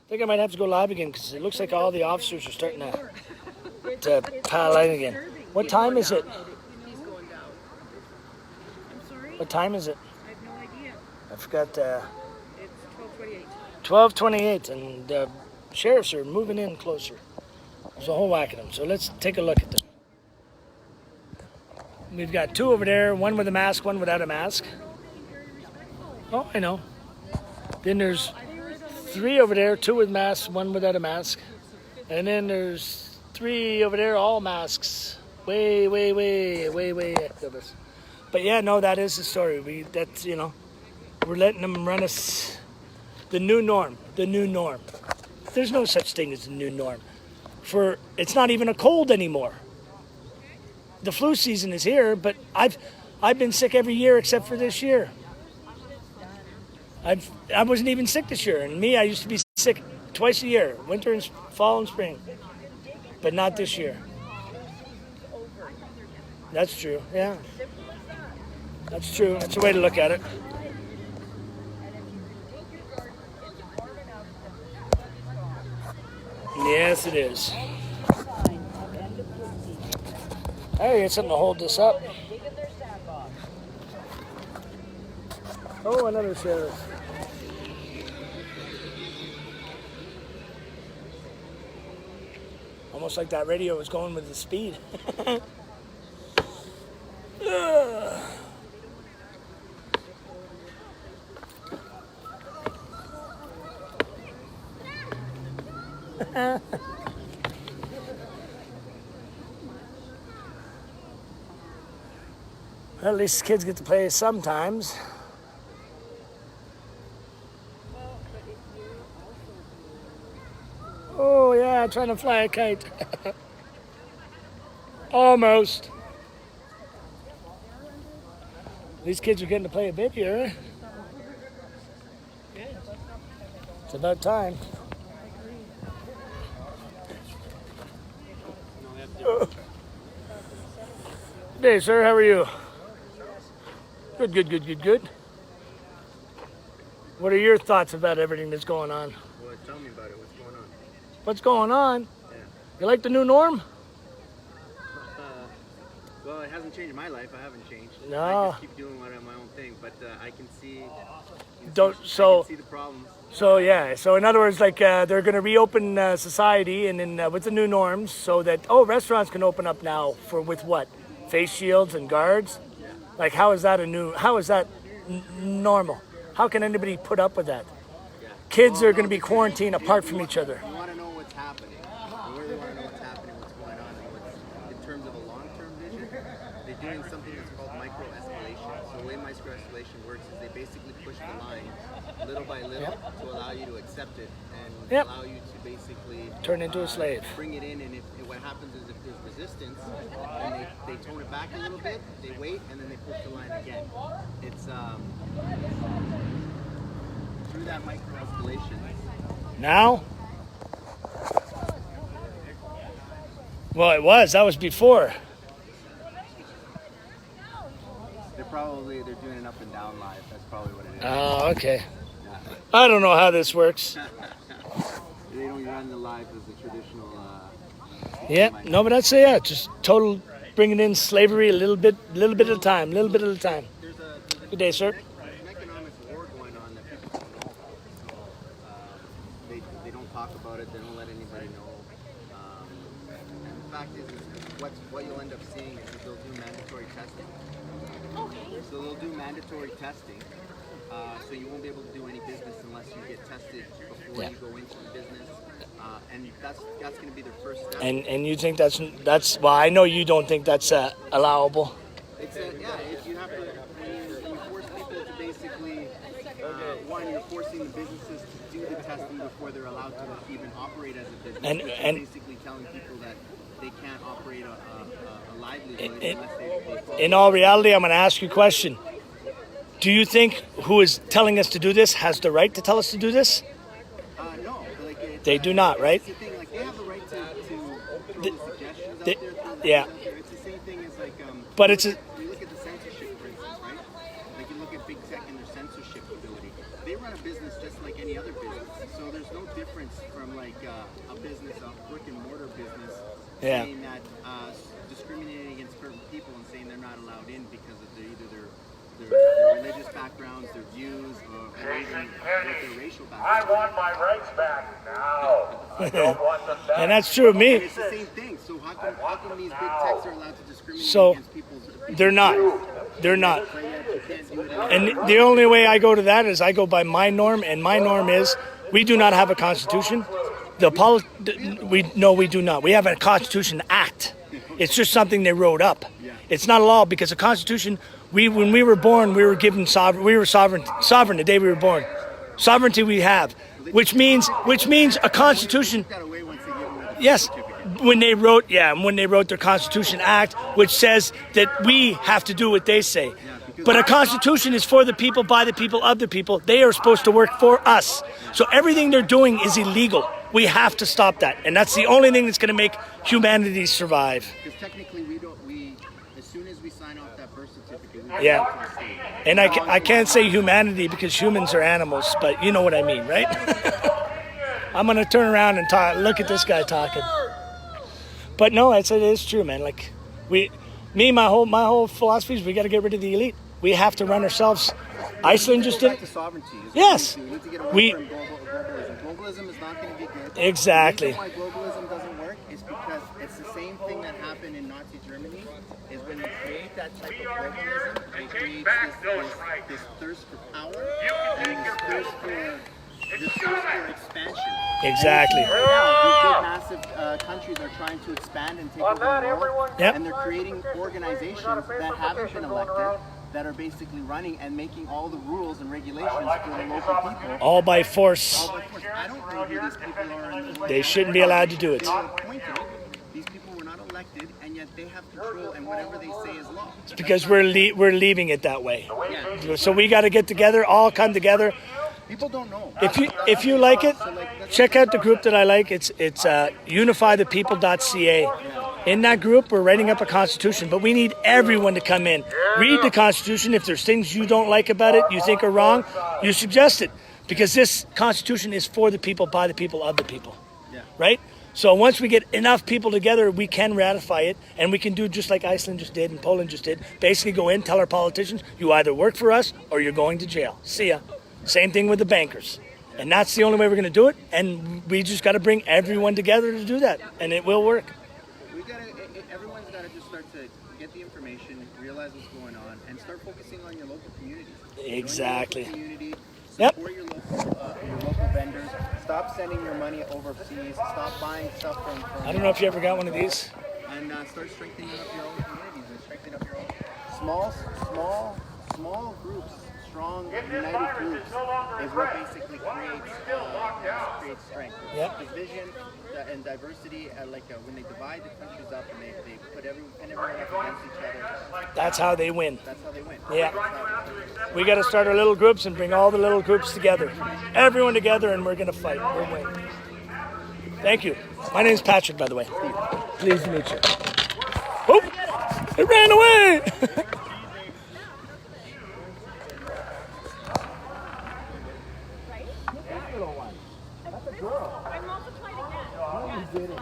I think I might have to go live again because it looks like all the officers are starting to pile in again. What time is it? He's going down. I'm sorry? What time is it? I have no idea. I forgot. It's 12:28. 12:28, and sheriffs are moving in closer. There's a whole whack of them. So let's take a look at them. We've got two over there, one with a mask, one without a mask. Oh, I know. Then there's three over there, two with masks, one without a mask. And then there's three over there, all masks. Way ahead of us. But yeah, no, that is the story. We're letting them run us the new norm. There's no such thing as the new norm. It's not even a cold anymore. The flu season is here, but I've been sick every year except for this year. I wasn't even sick this year, and I used to be sick twice a year, winter and fall and spring, but not this year. That's true, yeah. That's true. That's a way to look at it. Yes, it is. Hey, it's something to hold this up. Oh, another sheriff. Almost like that radio was going with the speed. Well, at least kids get to play sometimes. Oh yeah, trying to fly a kite. Almost. These kids are getting to play a bit here. It's about time. Good day, sir. How are you? Good. What are your thoughts about everything that's going on? Well, tell me about it. What's going on? What's going on? Yeah. You like the new norm? Well, it hasn't changed my life. I haven't changed. No. I just keep doing my own thing, but I can see. I can see the problems. So yeah. So in other words, like they're going to reopen society, and then with the new norms, so that restaurants can open up now with what? Face shields and guards. Yeah. Like how is that normal? How can anybody put up with that? Yeah. Kids are going to be quarantined apart from each other. You want to know what's happening. You really want to know what's happening, what's going on, and in terms of a long-term vision, they're doing something that's called micro-escalation. So the way micro-escalation works is they basically push the line little by little to allow you to accept it and allow you to basically turn into a slave. Bring it in, and what happens is if there's resistance, then they tone it back a little bit, they wait, and then they push the line again. It's through that micro-escalation. Now? Well, that was before. They're doing an up and down live. That's probably what it is. Oh, okay. I don't know how this works. They don't run the live as a traditional. No, but that's just total bringing in slavery a little bit at a time. There's a Good day, sir. There's an economic war going on that people don't know about. So they don't talk about it. They don't let anybody know. And the fact is what you'll end up seeing is they'll do mandatory testing. So they'll do mandatory testing. So you won't be able to do any business unless you get tested before you go into the business. And that's going to be their first step. And you think that's well, I know you don't think that's allowable. It's you have to when you force people to basically you're forcing the businesses to do the testing before they're allowed to even operate as a business. And basically telling people that they can't operate a livelihood unless they follow. In all reality, I'm going to ask you a question. Do you think who is telling us to do this has the right to tell us to do this? No. They do not, right? It's the thing, they have the right to throw the suggestions out there. It's the same thing as But it's you look at the censorship, for instance, right? Like you look at big tech and their censorship ability. They run a business just like any other business. So there's no difference from like a business, a brick and mortar business, Yeah. saying that discriminating against certain people and saying they're not allowed in because of their religious backgrounds, their views, or even what their racial backgrounds. I want my rights back now. I don't want them back. And that's true of And me. it's the same thing. So how come these big techs are allowed to discriminate So, against people's They're not. They're not. but yet you can't do it And the only way I go to that is I go by my norm, and my norm is we do not have a constitution. We do not. We have a Constitution Act. It's just something they wrote up. It's not a law because the Constitution. When we were born, we were given sovereign. We were sovereign the day we were born. Sovereignty we have, which means a constitution. got away once they give them the Yes, certificate. when they wrote their Constitution Act, which says that we have to do what they say. But a constitution is for the people, by the people, of the people. They are supposed to work for us. So everything they're doing is illegal. We have to stop that, and that's the only thing that's going to make humanity survive. Because technically we as soon as we sign off that birth certificate, we Yeah. go to the state. And I can't say humanity because humans are animals, but you know what I mean, right? I'm going to turn around and talk. Look at this guy talking. But no, it is true, man. Like my whole philosophy is we got to get rid of the elite. We have to run ourselves. Iceland just did Back it. to sovereignty. is what Yes. We need to get away We- from globalism. Globalism is not going to be good. Exactly. The reason why globalism doesn't work is because it's the same thing that happened in Nazi Germany. Is when you create that type of globalism, it creates this thirst for power and this thirst for expansion. Exactly. Right now, these big, massive countries are trying to expand and take over the world, Yep. and they're creating organizations that haven't been elected, that are basically running and making all the rules and regulations for the local people. All by force. All by force. I don't know who these people are. In the They shouldn't be allowed to do it. They were appointed. These people were not elected, and yet they have control, and whatever they say is law. It's because we're leaving it that way. Yeah. So we got to get together, all come together. People don't know. If you like it, check out the group that I like. It's unifythepeople.ca. In that group, we're writing up a constitution, but we need everyone to come in. Read the constitution. If there's things you don't like about it, you think are wrong, you suggest it. Because this constitution is for the people, by the people, of the people. Yeah. Right? So once we get enough people together, we can ratify it, and we can do just like Iceland just did and Poland just did. Basically go in, tell our politicians, you either work for us or you're going to jail. See ya. Same thing with the bankers. And that's the only way we're going to do it, and we just got to bring everyone together to do that, and it will work. Everyone's got to just start to get the information, realize what's going on, and start focusing on your local communities. Exactly. Join your local community, Yep. support your local vendors. Stop sending your money overseas. Stop buying stuff from I don't know if you ever got one of these. and start strengthening up your own communities and strengthening up your own small groups, strong united groups is what basically creates strength. Yep. Division and diversity, when they divide the countries up and they put everyone up against each other, That's how they win. that's how they win. Yeah. We got to start our little groups and bring all the little groups together. Everyone together, and we're going to fight. We'll win. Thank you. My name's Patrick, by the way. Pleased to meet you. Oh, it ran away. I multiplied again.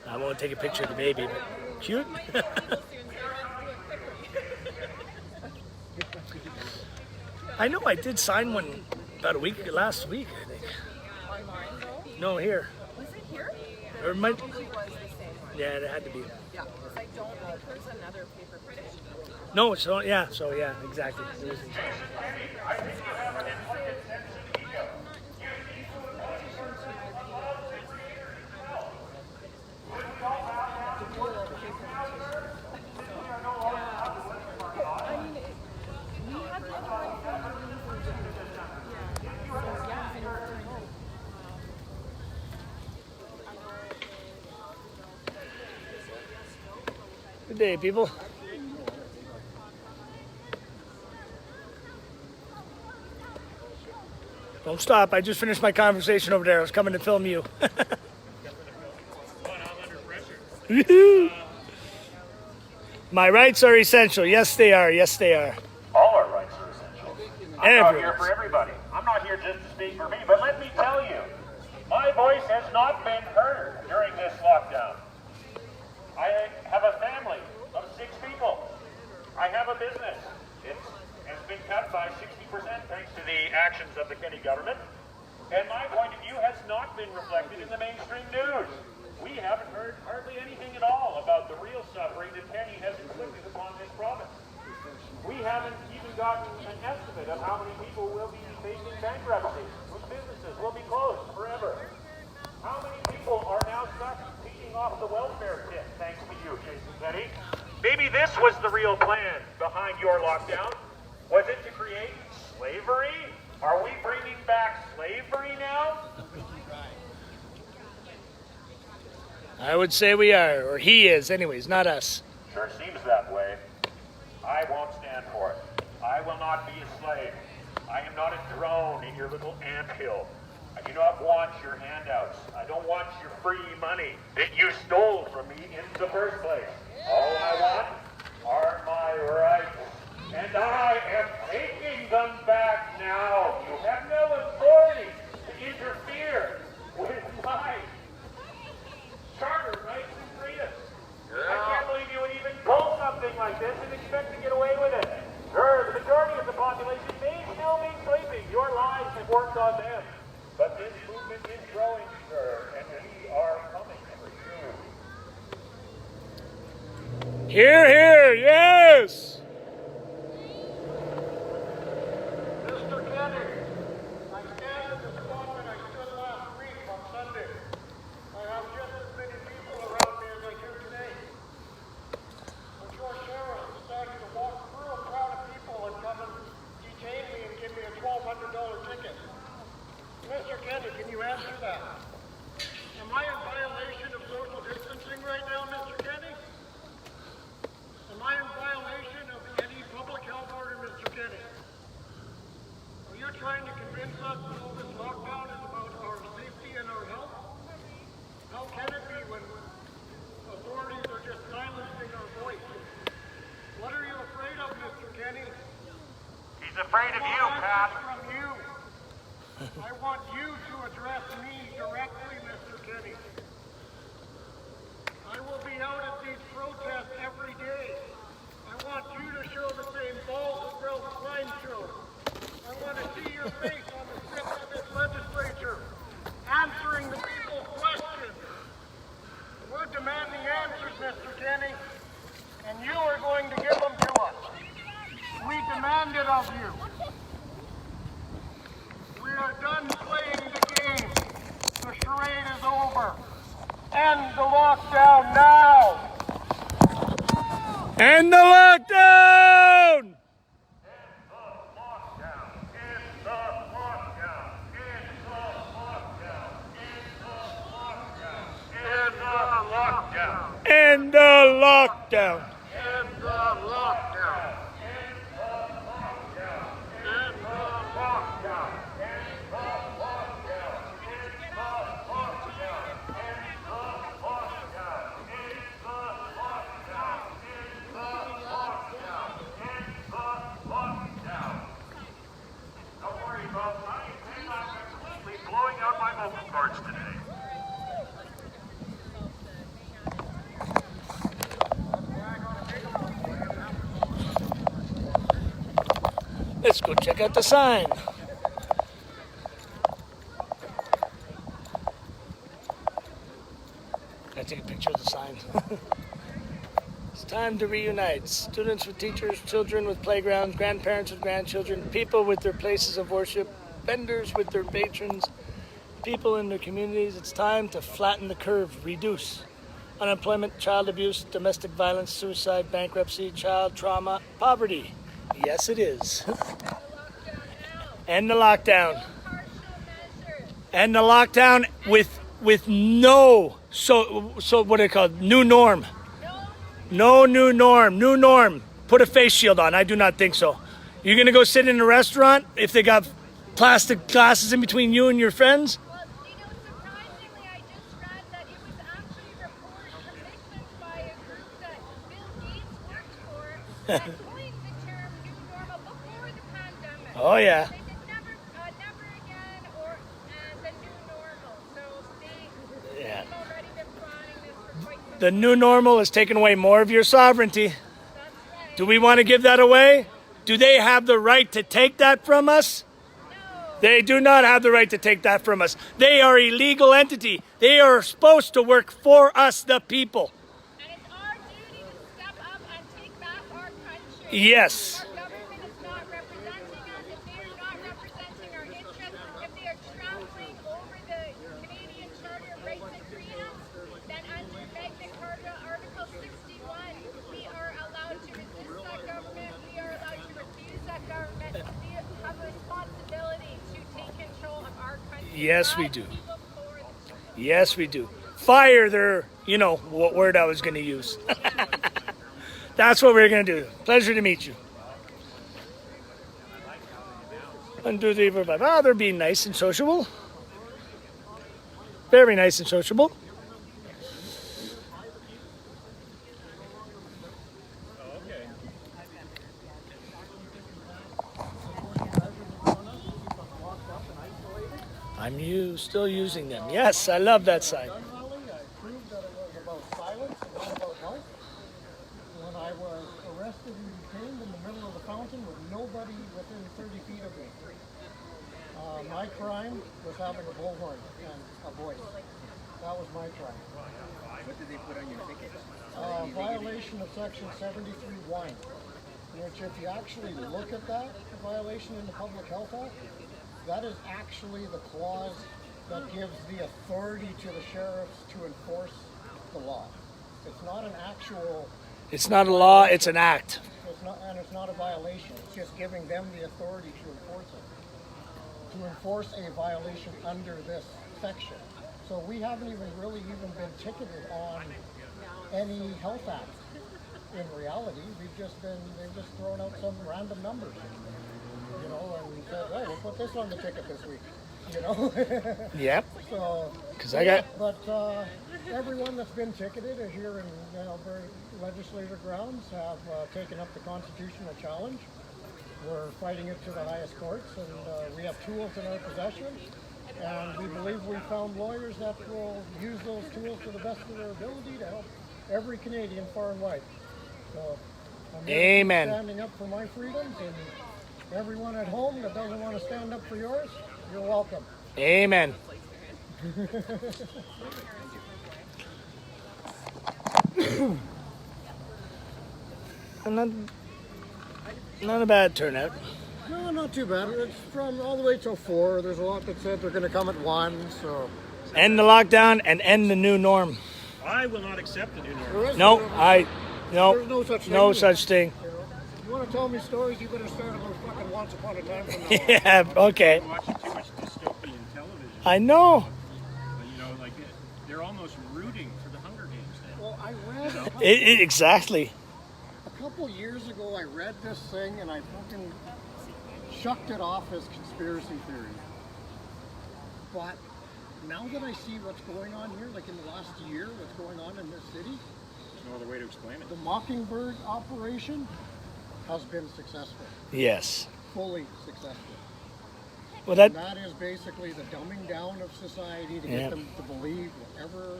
I won't take a picture of the baby, but cute. I know I did sign one about last week, I think. Online though? No, here. Was it here? Or it might, It was the same one. yeah, it had to be. Yeah, because I don't think there's another paper print. No, so yeah, exactly. There isn't. Good day, people. Don't stop. I just finished my conversation over there. I was coming to film you. Woohoo. My rights are essential. Yes, they are. Yes, they are. All our rights are essential. I'm out here Everyone's. for everybody. I'm not here just to speak for me, but let me tell you, my voice has not been heard during this lockdown. I have a family of 6 people. I have a business. It has been cut by 60% thanks to the actions of the Kenny government. And my point of view has not been reflected in the mainstream news. We haven't heard hardly anything at all about the real suffering that Kenny has inflicted upon this province. We haven't even gotten an estimate of how many people will be facing bankruptcy, whose businesses will be closed forever. How many people are now stuck feeding off the welfare kit, thanks to you, Jason Kenney? Maybe this was the real plan behind your lockdown. Was it to create slavery? Are we bringing back slavery now? I would say we are, or he is anyways, not us. Sure seems that way. I won't stand for it. I will not be a slave. I am not a drone in your little anthill. I do not want your handouts. I don't want your free money that you stole from me in the first place. All I want are my rights. And I am taking them back now. You have no authority to interfere with my charter rights and freedoms. I can't believe you would even pull something like this and expect to get away with it. Sure, the majority of the population may still be sleeping. Your lies have worked on them. But this movement is growing, sir, and we are coming for you. Here, here, yes! Mr. Kenny, I stand at the spot that I stood last week on Sunday. I have just as many people around me as I do today. But your sheriff decided to walk through a crowd of people and come and detain me and give me a $1,200 ticket. Mr. Kenny, can you answer that? Am I in violation of social distancing right now, Mr. Kenny? Am I in violation of any public health order, Mr. Kenny? Are you trying to convince us that all this lockdown is about our safety and our health? How can it be when authorities are just silencing our voice? What are you afraid of, Mr. Kenny? He's afraid of you, Pat. From you. I want you to address me directly, Mr. Kenny. I will be out at these protests every day. I want you to show the same balls that Ralph Klein showed. I want to see your face on the steps of this legislature, answering the people's questions. We're demanding answers, Mr. Kenny, and you are going to give them to us. We demand it of you. We are done playing the game. The charade is over. End the lockdown now. End the lockdown! End the lockdown! End the lockdown. Blowing out my vocal cords today. Let's go check out the sign. I take a picture of the sign. It's time to reunite. Students with teachers, children with playgrounds, grandparents with grandchildren, people with their places of worship, vendors with their patrons, people in their communities. It's time to flatten the curve, reduce unemployment, child abuse, domestic violence, suicide, bankruptcy, child trauma, poverty. Yes, it is. End the lockdown. End the lockdown with no so what do they call it? New norm. No new norm. New norm. Put a face shield on. I do not think so. You're gonna go sit in a restaurant if they got plastic glasses in between you and your friends? Well, surprisingly, I just read that it was actually a report commissioned by a group that Bill Gates worked for that coined the term new normal before the pandemic. Oh yeah. They just never The new normal is taking away more of your sovereignty. Do we want to give that away? Do they have the right to take that from us? They do not have the right to take that from us. They are a legal entity. They are supposed to work for us, the people. And it's our duty to step up and take back our country. Yes. Our government is not representing us. If they are not representing our interests, if they are trampling over the Canadian Charter of Rights and Freedoms, then under Magna Carta Article 61, we are allowed to resist that government. We are allowed to refuse that government. We have a responsibility to take control of our country. Yes, we By the do. people, for the people. Yes, we do. Fire their, you know, what word I was going to use. That's what we're going to do. Pleasure to meet you. 1, 2, 3, 4, 5. Oh, they're being nice and sociable. Very nice and sociable. Still using them. Yes, I love that sign. I proved that it was about silence and not about health. When I was arrested and detained in the middle of the fountain with nobody within 30 feet of me. My crime was having a bullhorn and a voice. That was my crime. What did they put on your ticket? Violation of section 73(1), which if you actually look at that, the violation in the Public Health Act, that is actually the clause that gives the authority to the sheriffs to enforce the law. It's not an actual... It's not a law, it's an act. It's not a violation. It's just giving them the authority to enforce it. To enforce a violation under this section. So we haven't even been ticketed on any health act. In reality, they've just thrown out some random numbers. You know, and said, oh, we'll put this on the ticket this week. You know? Yep. So, Because I got... but everyone that's been ticketed here in Alberta legislative grounds have taken up the constitutional challenge. We're fighting it to the highest courts, and we have tools in our possession. And we believe we found lawyers that will use those tools to the best of their ability to help every Canadian far and wide. So, I'm Amen. standing up for my freedoms, and everyone at home that doesn't want to stand up for yours, you're welcome. Amen. Not a bad turnout. No, not too bad. It's from all the way till 4. There's a lot that said they're going to come at 1, so... End the lockdown and end the new norm. I will not accept the new norm. There is No, There's no such thing. no such thing. You know, you want to tell me stories, you better start about fucking Once Upon a Time from now on. Yeah, okay. I'm watching too much dystopian television. I know. You know, like they're almost rooting for the Hunger Games now. Well, I read Exactly. a couple years ago, I read this thing and I fucking shucked it off as conspiracy theory. But now that I see what's going on here, like in the last year, what's going on in this city, There's no other way to explain it. the Mockingbird operation has been successful, Yes. fully successful. Well, And that is basically the dumbing down of society to Yeah. get them to believe whatever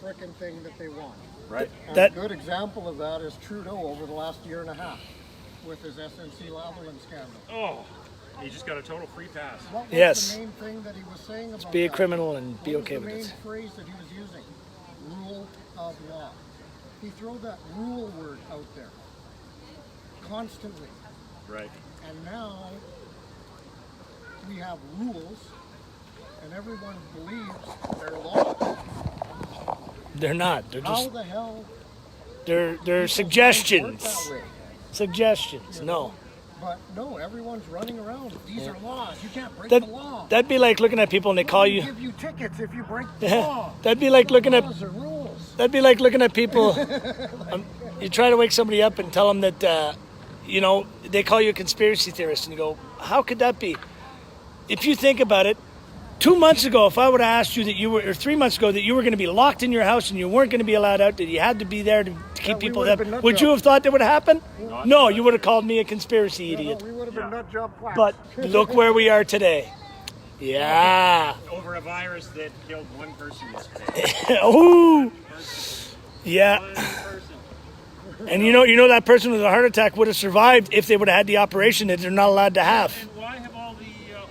frickin' thing that they want. Right. And That- a good example of that is Trudeau over the last year and a half with his SNC-Lavalin scandal. Oh, he just got a total free pass. What was Yes. the main thing that he was saying about be a that? criminal and be What was okay the with main it. phrase that he was using? Rule of law. He threw that rule word out there constantly. Right. And now we have rules and everyone believes they're laws. They're not. They're How just the hell they're people's minds work suggestions. that way? Suggestions. No. But no, everyone's running around. These are laws. You can't break That the law. that'd be like looking at people and they call We'll you. give you tickets if you break the law. That'd be like looking at. Laws are rules. That'd be like looking at people. You try to wake somebody up and tell them that, you know, they call you a conspiracy theorist, and you go, "How could that be?" If you think about it, 2 months ago, if I would have asked you that you were, or 3 months ago, that you were going to be locked in your house and you weren't going to be allowed out, that you had to be there to keep we people would have happy, been nut would you jobs. have thought that would happen? No, you would have called me a conspiracy No, idiot. we would have been nut job quacks. But look where we are today. Yeah. Over a virus that killed one person yesterday. Ooh. Yeah. One person. And you know that person with a heart attack would have survived if they would have had the operation that they're not allowed to have. And why have all the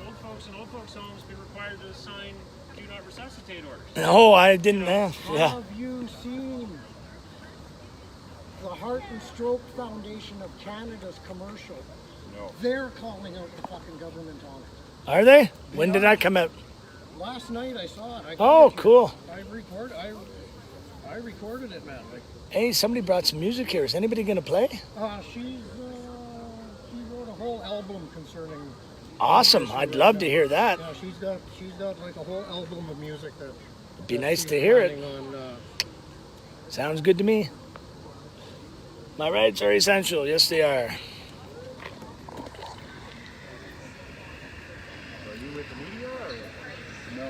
old folks in old folks' homes been required to sign do not resuscitate orders? No, I didn't. Yeah. Have you seen the Heart and Stroke Foundation of Canada's commercial? No. They're calling out the fucking government on it. Are they? When did that come out? Last night I saw it. Oh, cool. I recorded it, man. Hey, somebody brought some music here. Is anybody going to play? She wrote a whole album concerning. Awesome. I'd love to hear that. Yeah, she's got like a whole album of music that. It'd be nice to hear it. Sounds good to me. My rights are essential. Yes, they are. Are you with the media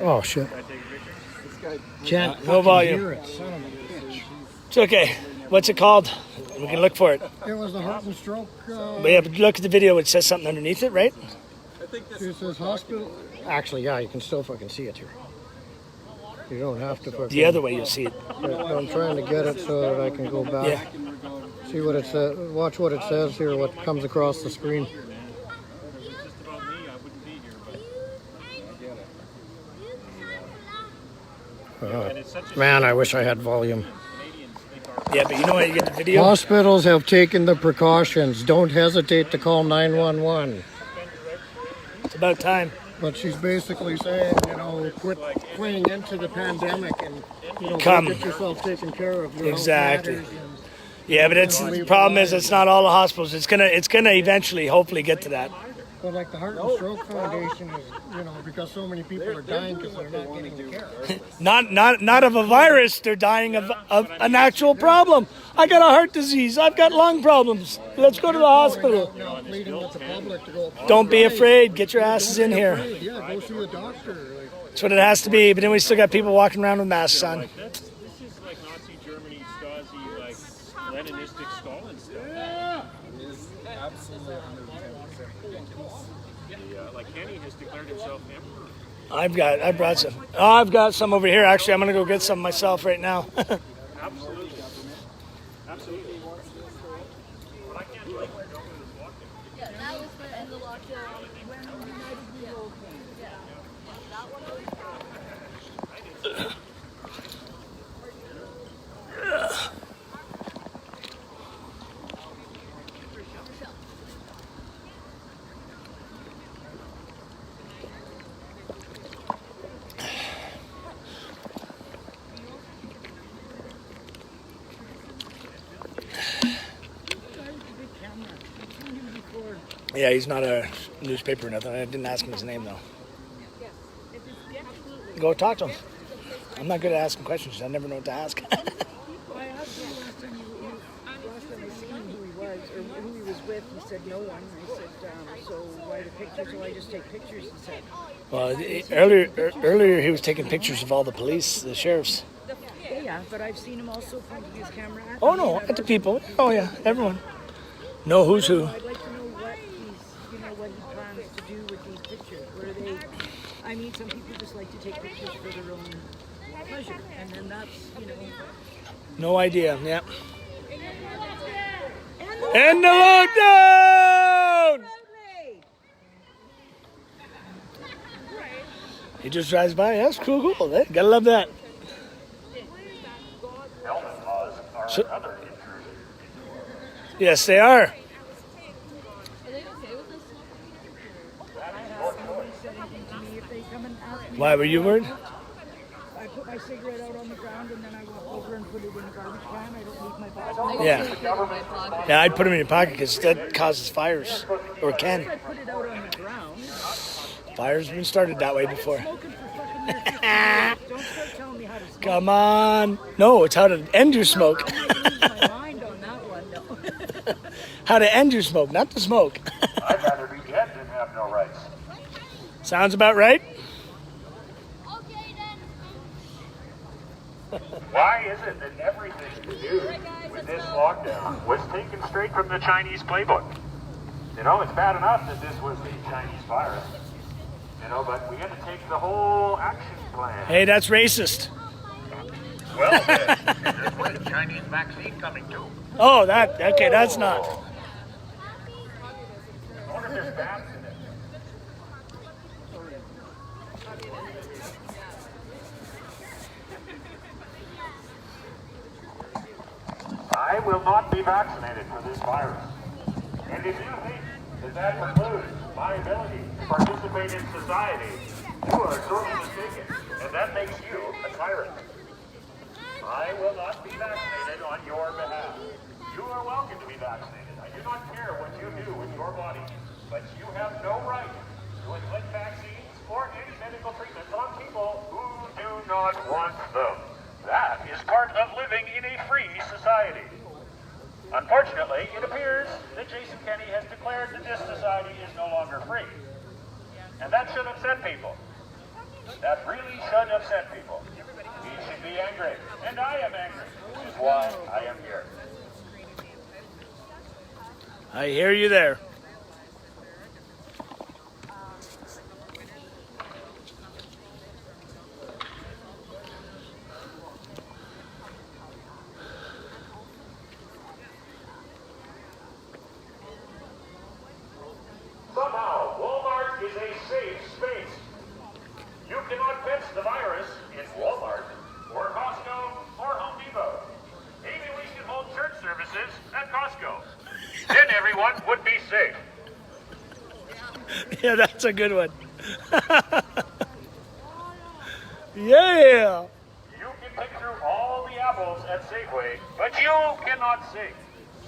or? Oh shit! Can I take a picture? This guy. Can't no volume. hear it. Son of a bitch. It's okay. What's it called? We can look for it. It was the Heart and Stroke. But yeah, but look at the video. It says something underneath it, right? It says hospital. Actually, yeah, you can still fucking see it here. You don't have to fucking. The other way you'll see it. I'm trying to get it so that I can go back. Yeah. See what it says. Watch what it says here. What comes across the screen. If it was just about me, I wouldn't be here, but and it's such a Man, I wish I had volume. Canadians think our Yeah, but you know how you get the video? Hospitals have taken the precautions. Don't hesitate to call 911. It's about time. But she's basically saying, quit playing into the pandemic and, Come. get yourself taken care of. Exactly. Yeah, but the problem is it's not all the hospitals. It's gonna eventually, hopefully, get to that. But like the Heart and Stroke Foundation is, because so many people are dying because they're not getting the care. Not of a virus. They're dying of an actual problem. I got a heart disease. I've got lung problems. Let's go to the hospital. Now pleading with the public to go. Don't be afraid. Get your asses in here. Yeah, go see the doctor. That's what it has to be. But then we still got people walking around with masks on. this is like Nazi Germany, Stasi, like Leninistic Stalin stuff. It is absolutely 110% ridiculous. Like Kenny has declared himself emperor. I brought some. Oh, I've got some over here. Actually, I'm gonna go get some myself right now. Absolutely. Absolutely. But I can't like where government is walking. Yeah, that was in the lockdown when United we opened. Yeah. That one was Yeah, he's not a newspaper or nothing. I didn't ask him his name though. Go talk to him. I'm not good at asking questions. I never know what to ask. I asked him last time I seen who he was or who he was with. He said no one. I said, so why the pictures? So I just take pictures. He said. Well, earlier he was taking pictures of all the police, the sheriffs. Yeah, but I've seen him also pointing his camera at Oh me no, and at the people. Oh yeah, everyone. Know who's who. I'd like to know what what he plans to do with these pictures. What are they? I mean, some people just like to take pictures for their own pleasure, and then that's No idea. Yeah. End the lockdown! He just drives by. That's cool. Gotta love that. Helmet laws are another intrusion. Yes, they are. Why were you worried? I put my cigarette out on the ground and then I walk over and put it in the garbage can. I don't leave my pocket. Yeah. Yeah, I'd put them in your pocket because that causes fires, or can. I put it out on the ground. Fires have been started that way before. Smoking for fucking years. Don't start telling me how to smoke. Come on. No, it's how to end your smoke. I might lose my mind on that one, no. How to end your smoke, not to smoke. I'd rather be dead than have no rights. Sounds about right? Why is it that everything to do with this lockdown was taken straight from the Chinese playbook? It's bad enough that this was the Chinese virus, but we had to take the whole action plan. Hey, that's racist. Well, there's a Chinese vaccine coming too. Oh, okay, that's not. I wonder if there's bats in it. I will not be vaccinated for this virus. And if you think that precludes my ability to participate in society, you are sorely mistaken, and that makes you a tyrant. I will not be vaccinated on your behalf. You are welcome to be vaccinated. I do not care what you do with your body, but you have no right to inflict vaccines or any medical treatments on people who do not want them. That is part of living in a free society. Unfortunately, it appears that Jason Kenney has declared that this society is no longer free. And that should upset people. That really should upset people. We should be angry. And I am angry, which is why I am here. I hear you there. Somehow, Walmart is a safe space. You cannot fence the virus in Walmart, or Costco, or Home Depot. Maybe we should hold church services at Costco. Then everyone would be safe. Yeah, that's a good one. Yeah. You can pick through all the apples at Safeway, but you cannot sing.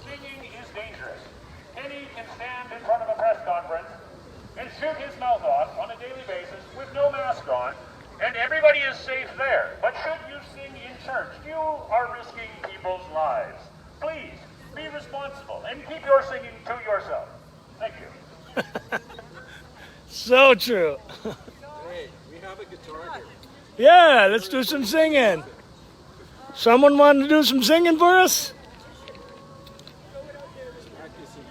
Singing is dangerous. Kenny can stand in front of a press conference and shoot his mouth off on a daily basis with no mask on, and everybody is safe there. But should you sing in church, you are risking people's lives. Please, be responsible and keep your singing to yourself. Thank you. So true. Hey, we have a guitar here. Yeah, let's do some singing. Someone want to do some singing for us? Practicing.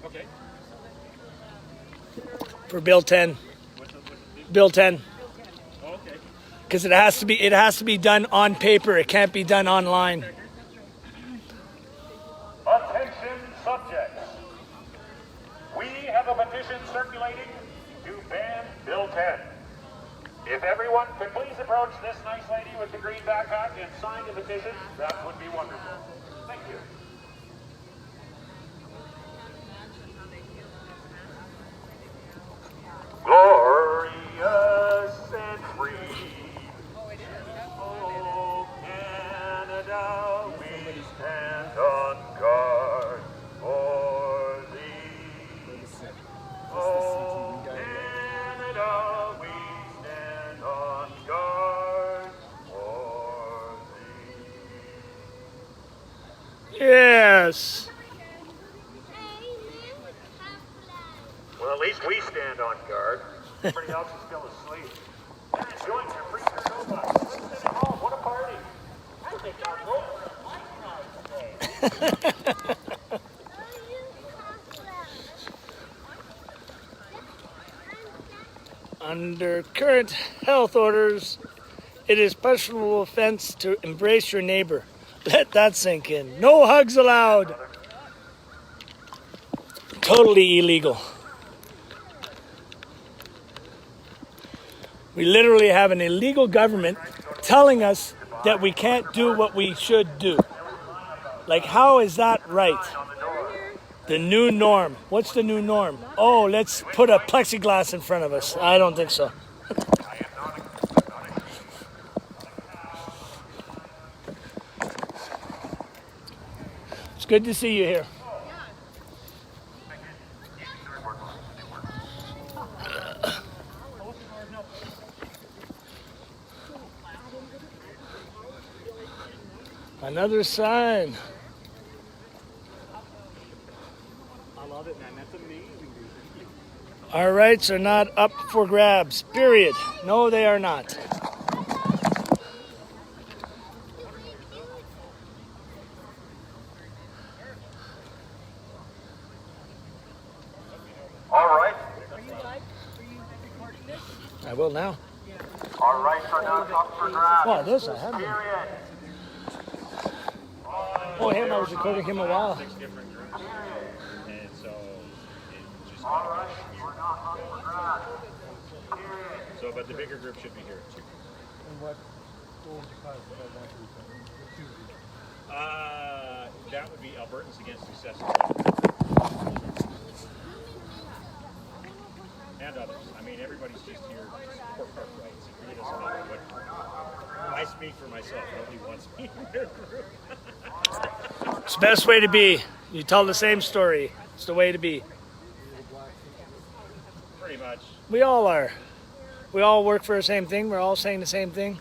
Okay. For Bill 10. Bill 10. Oh, okay. Because it has to be done on paper. It can't be done online. Attention subjects. We have a petition circulating to ban Bill 10. If everyone could please approach this nice lady with the green backpack and sign the petition, that would be wonderful. Thank you. Glorious and free. Oh, Canada, we stand on guard for thee. Oh, Canada, we stand on guard for thee. Yes. Well, at least we stand on guard. Everybody else is still asleep. They're enjoying their free Nova. Let's sitting home. What a party. I think I'll go for a bike ride today. Under current health orders, it is punishable offense to embrace your neighbor. Let that sink in. No hugs allowed. Totally illegal. We literally have an illegal government telling us that we can't do what we should do. Like, how is that right? The new norm. What's the new norm? Oh, let's put a plexiglass in front of us. I don't think so. It's good to see you here. Another sign. I love it, man. That's amazing, dude. Our rights are not up for grabs. Period. No, they are not. All right. I will now. Our rights are not up for grabs. Oh, this I have been. Period. Oh, him, I was recording him a while. 6 different groups. And so it just Our rights are not up for grabs. Period. so, but the bigger group should be here too. And what would you classify that as? That would be Albertans against necessity. And others. I mean, everybody's just here to support our rights. It really doesn't matter what. I speak for myself. Nobody wants me in their group. It's the best way to be. You tell the same story. It's the way to be. Pretty much. We all are. We all work for the same thing. We're all saying the same thing.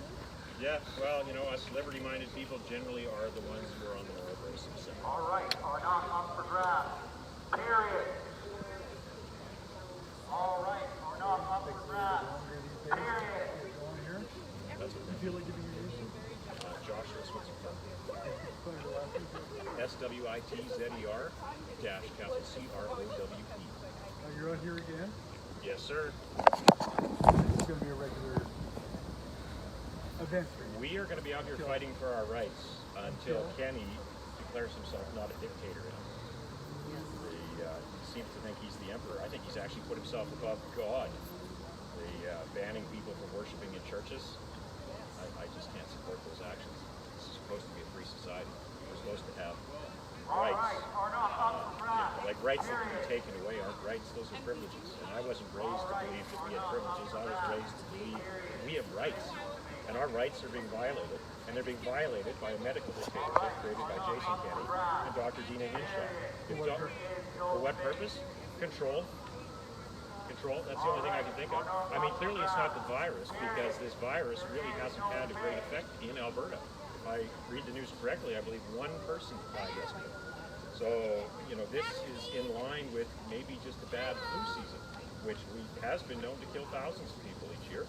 Yeah, well, you know, us liberty-minded people generally are the ones who are on the more aggressive side. Our rights are not up for grabs. Period. All rights are not up for grabs. Period. That's what You feel like giving your name? Joshua Switzer. SWITZER dash capital CROWE. Now you're out here again? Yes, sir. It's going to be a regular event for you. We are going to be out here fighting for our rights until Kenny declares himself not a dictator. He seems to think he's the emperor. I think he's actually put himself above God. Banning people from worshiping in churches. I just can't support those actions. This is supposed to be a free society. We're supposed to have rights. Like rights that can be taken away aren't rights, those are privileges. And I wasn't raised to believe that we had privileges. I was raised to believe that we have rights. And our rights are being violated. And they're being violated by a medical dictatorship created by Jason Kenney and Dr. Dina Hinshaw. For what purpose? Control. That's the only thing I can think of. I mean, clearly it's not the virus, because this virus really hasn't had a great effect in Alberta. If I read the news correctly, I believe one person died yesterday. So, you know, this is in line with maybe just a bad flu season, which has been known to kill thousands of people each year.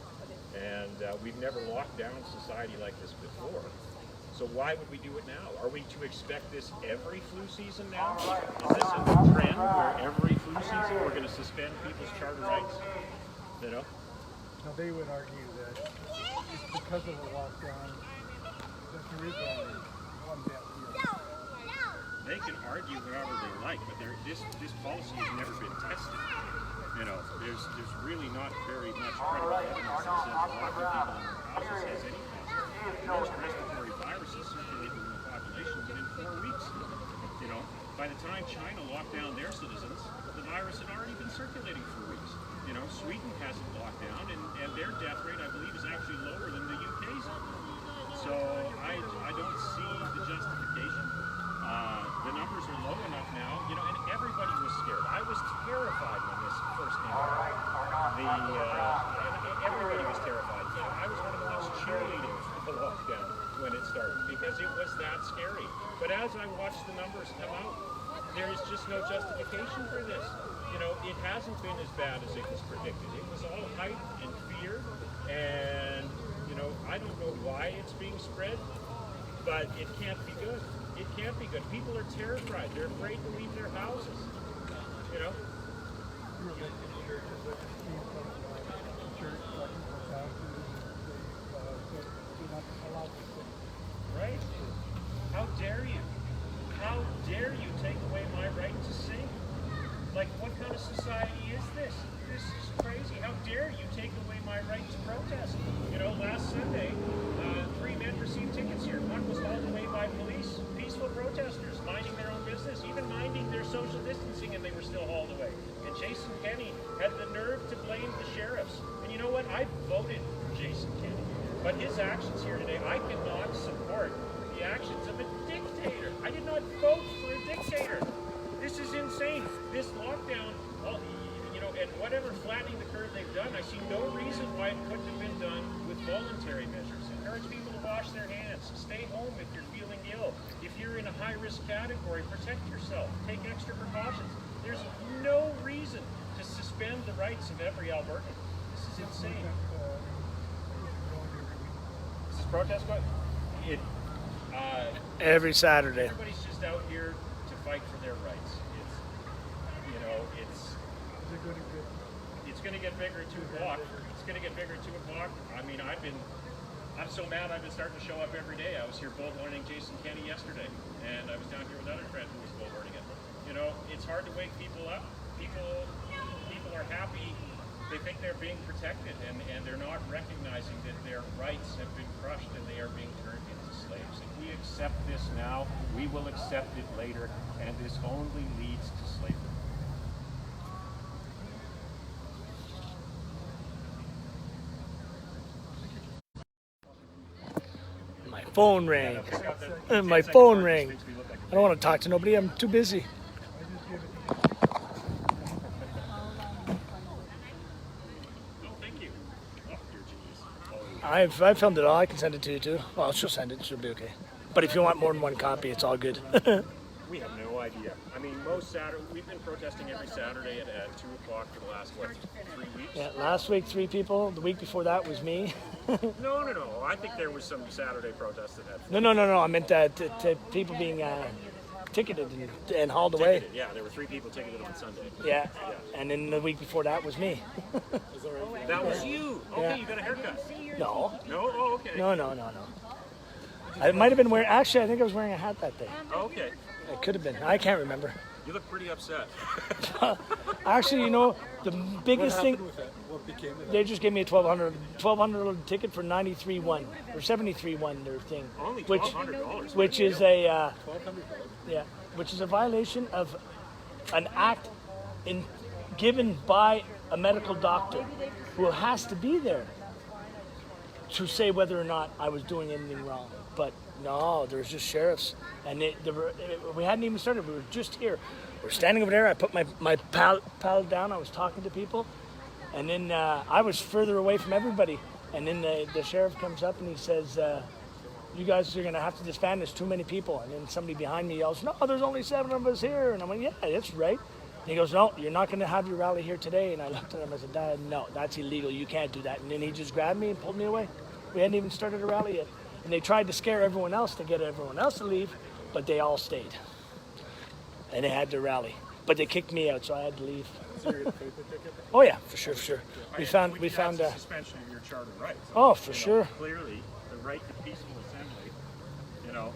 And we've never locked down society like this before. So why would we do it now? Are we to expect this every flu season now? Is this a new trend where every flu season we're going to suspend people's charter rights? You know? Now they would argue that it's because of the lockdown that there is only one death here. They can argue however they like, but this policy has never been tested. You know, there's really not very much credible evidence that says locking people in their houses has any testing. Most respiratory viruses circulate within the population within 4 weeks. You know, by the time China locked down their citizens, the virus had already been circulating for weeks. You know, Sweden hasn't locked down, and their death rate, I believe, is actually lower than the UK's. So I don't see the justification. The numbers are low enough now, you know, and everybody was scared. I was terrified when this first came out. Everybody was terrified. You know, I was one of the ones cheerleading for the lockdown when it started, because it was that scary. But as I watched the numbers come out, there is just no justification for this. You know, it hasn't been as bad as it was predicted. It was all hype and fear, and, you know, I don't know why it's being spread, but it can't be good. It can't be good. People are terrified. They're afraid to leave their houses. You know? Right? How dare you? How dare you take away my right to sing? Like, what kind of society is this? This is crazy. How dare you take away my right to protest? You know, last Sunday, 3 men received tickets here. One was hauled away by police. Peaceful protesters, minding their own business, even minding their social distancing, and they were still hauled away. And Jason Kenney had the nerve to blame the sheriffs. And you know what? I voted for Jason Kenney. But his actions here today, I cannot support the actions of a dictator. I did not vote for a dictator. This is insane. This lockdown, you know, and whatever flattening the curve they've done, I see no reason why it couldn't have been done with voluntary measures. Encourage people to wash their hands. Stay home if you're feeling ill. If you're in a high-risk category, protect yourself. Take extra precautions. There's no reason to suspend the rights of every Albertan. This is insane. This is protest going? Every Saturday. Everybody's just out here to fight for their rights. It's, you know, it's... it's going to get bigger at 2 o'clock. It's going to get bigger at 2 o'clock. I mean, I'm so mad I've been starting to show up every day. I was here bullhorning Jason Kenny yesterday, and I was down here with another friend who was bullhorning it. You know, it's hard to wake people up. People are happy. They think they're being protected, and they're not recognizing that their rights have been crushed and they are being turned into slaves. If we accept this now, we will accept it later, and this only leads to slavery. My phone rang. My phone rang. I don't want to talk to nobody. I'm too busy. I've filmed it all. I can send it to you too. Well, she'll send it. She'll be okay. But if you want more than one copy, it's all good. We have no idea. I mean, most Saturday, we've been protesting every Saturday at 2 o'clock for the last, 3 weeks? Yeah, last week 3 people. The week before that was me. No. I think there was some Saturday protests that had... No. I meant to people being ticketed and hauled away. Yeah, there were 3 people ticketed on Sunday. Yeah. And then the week before that was me. That was you. Okay, Yeah. you got a haircut. No. No? Oh, okay. No. I might have been wearing. Actually, I think I was wearing a hat that day. Oh, okay. It could have been. I can't remember. You look pretty upset. Actually, you know, the biggest thing. With that? What became of They just gave me a $1,200 ticket for 93.1 or 73.1 their thing, Only which $1,200. which is a $1,200? which is a violation of an act given by a medical doctor who has to be there to say whether or not I was doing anything wrong. But no, there's just sheriffs, and we hadn't even started. We were just here. We're standing over there. I put my pal down. I was talking to people, and then I was further away from everybody. And then the sheriff comes up and he says, "You guys are going to have to disband. There's too many people." And then somebody behind me yells, "No, there's only 7 of us here." And I went, "Yeah, that's right." And he goes, "No, you're not going to have your rally here today." And I looked at him. I said, "Dad, no, that's illegal. You can't do that." And then he just grabbed me and pulled me away. We hadn't even started a rally yet. And they tried to scare everyone else to get everyone else to leave, but they all stayed. And they had to rally. But they kicked me out, so I had to leave. So you're going to pay the ticket? Oh yeah, for sure. We found That's a suspension of your charter rights. Oh, for sure. Clearly, the right to peaceful assembly, you know,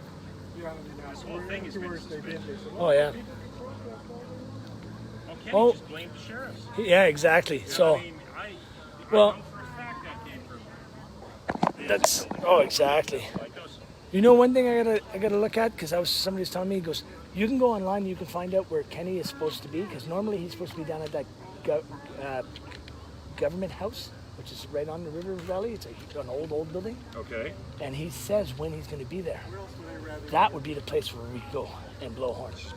Yeah, I mean, this whole thing has been afterwards they did. They said, Oh yeah. okay, Oh. just blame the sheriffs. Yeah, exactly. So I mean, I well, know for a fact that came from that's exactly. like those. You know, one thing I gotta look at, because somebody's telling me, he goes, you can go online, you can find out where Kenny is supposed to be, because normally he's supposed to be down at that government house, which is right on the river valley. It's an old building, Okay. and he says when he's going to be there. That would be the place where we go and blow horns.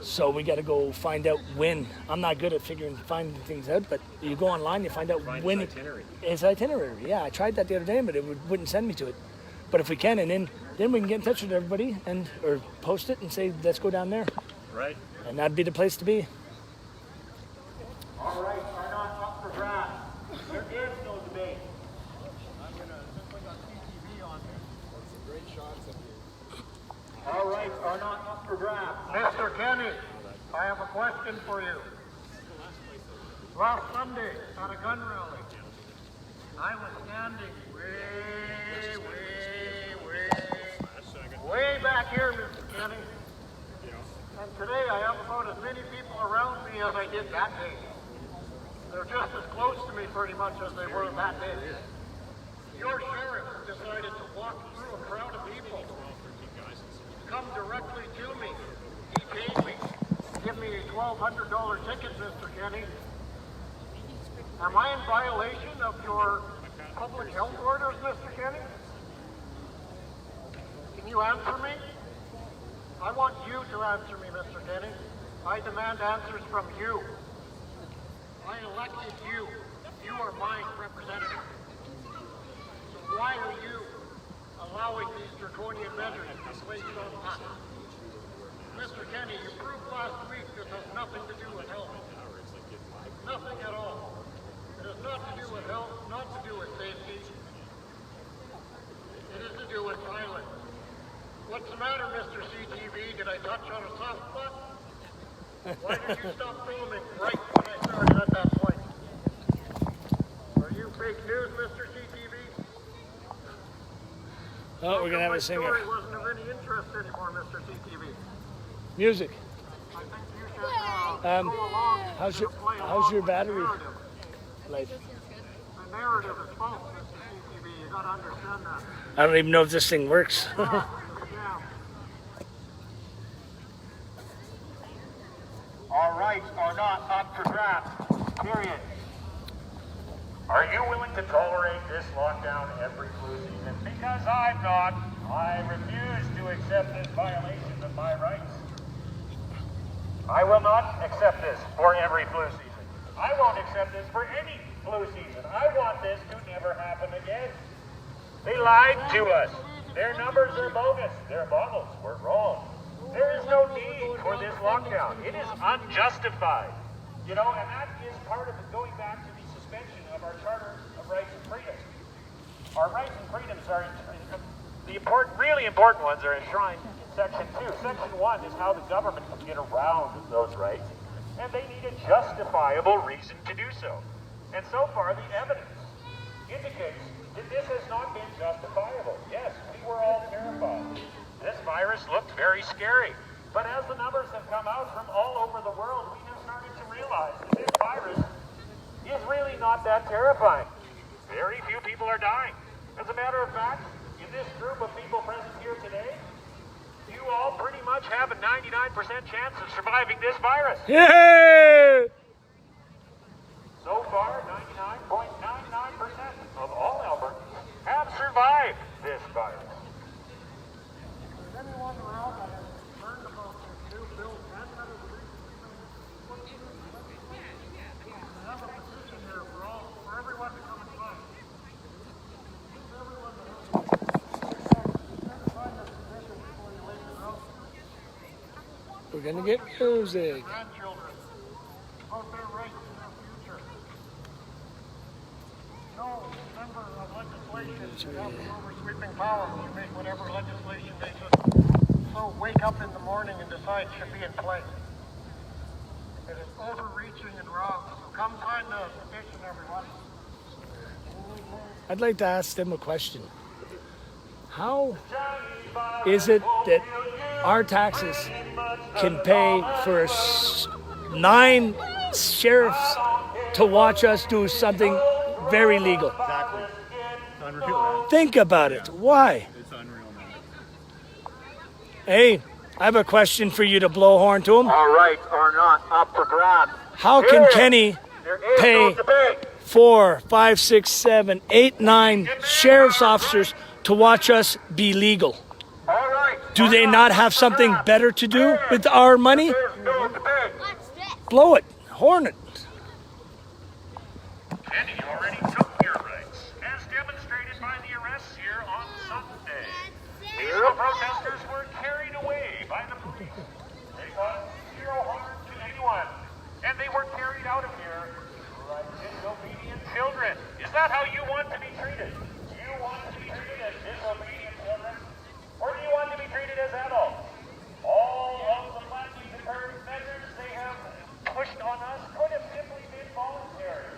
So we got to go find out when. I'm not good at finding things out, but you go online, you find out when his itinerary. His itinerary. Yeah, I tried that the other day, but it wouldn't send me to it. But if we can, and then we can get in touch with everybody or post it and say, let's go down there, Right. and that'd be the place to be. All right, are not up for grabs. There is no debate. All right, are not up for grabs. Mr. Kenny, I have a question for you. Last Sunday at a gun rally, I was standing way back here, Mr. Kenny. And today I have about as many people around me as I did that day. They're just as close to me pretty much as they were that day. Your sheriff decided to walk through a crowd of people, come directly to me. He paid me, give me a $1,200 ticket, Mr. Kenny. Am I in violation of your public health orders, Mr. Kenny? Can you answer me? I want you to answer me, Mr. Kenny. I demand answers from you. I elected you. You are my representative. So why are you allowing these draconian measures to be placed on us? Mr. Kenny, you proved last week this has nothing to do with health. Nothing at all. It has not to do with health, not to do with safety. It is to do with violence. What's the matter, Mr. CTV? Did I touch on a soft spot? Why did you stop filming right when I started at that point? fake news, Mr. CTV? Oh, we're gonna have My a singer. story wasn't of any interest anymore, Mr. CTV. Music. I think you should Um, go along how's your and play how's along your with the battery narrative. life? The narrative is false, Mr. CTV. You gotta understand that. I don't even know if this thing works. Yeah. All rights are not up for grabs, period. Are you willing to tolerate this lockdown every flu season? Because I'm not. I refuse to accept this violation of my rights. I will not accept this for every flu season. I won't accept this for any flu season. I want this to never happen again. They lied to us. Their numbers are bogus. Their models were wrong. There is no need for this lockdown. It is unjustified. You know, and that is part of it, going back to the suspension of our Charter of Rights and Freedoms. Our rights and freedoms are, really important ones are enshrined in Section 2. Section 1 is how the government can get around those rights, and they need a justifiable reason to do so. And so far, the evidence indicates that this has not been justifiable. Yes, we were all terrified. This virus looked very scary. But as the numbers have come out from all over the world, we have started to realize that this virus is really not that terrifying. Very few people are dying. As a matter of fact, in this group of people present here today, you all pretty much have a 99% chance of surviving this virus. Yeah! So far, 99.99% of all Albertans have survived this virus. Is anyone around that is concerned about this new bill 10 that is reaching? I have a petition here for everyone to come and sign. Everyone to sign this petition before you leave the room. We're gonna get music. Grandchildren about their rights in their future. No member of legislation should have the oversweeping power to make whatever legislation they just so wake up in the morning and decide should be in place. It is overreaching and wrong. So come sign the petition, everyone. I'd like to ask them a question. How is it that our taxes can pay for 9 sheriffs to watch us do something very legal? Exactly. It's unreal, man. Think about it. Why? It's unreal, man. Hey, I have a question for you to blow horn to him. All rights are not up for grabs. How can Kenny pay 4, 5, 6, 7, 8, 9 sheriff's officers to watch us be legal? All right. Do they not have something better to do with our money? Blow it. Horn it. Kenny already took your rights, as demonstrated by the arrests here on Sunday. Peaceful protesters were carried away by the police. They caused zero harm to anyone, and they were carried out of here like disobedient children. Is that how you want to be treated? Do you want to be treated as disobedient children, or do you want to be treated as adults? All of the flatly deterred measures they have pushed on us could have simply been voluntary.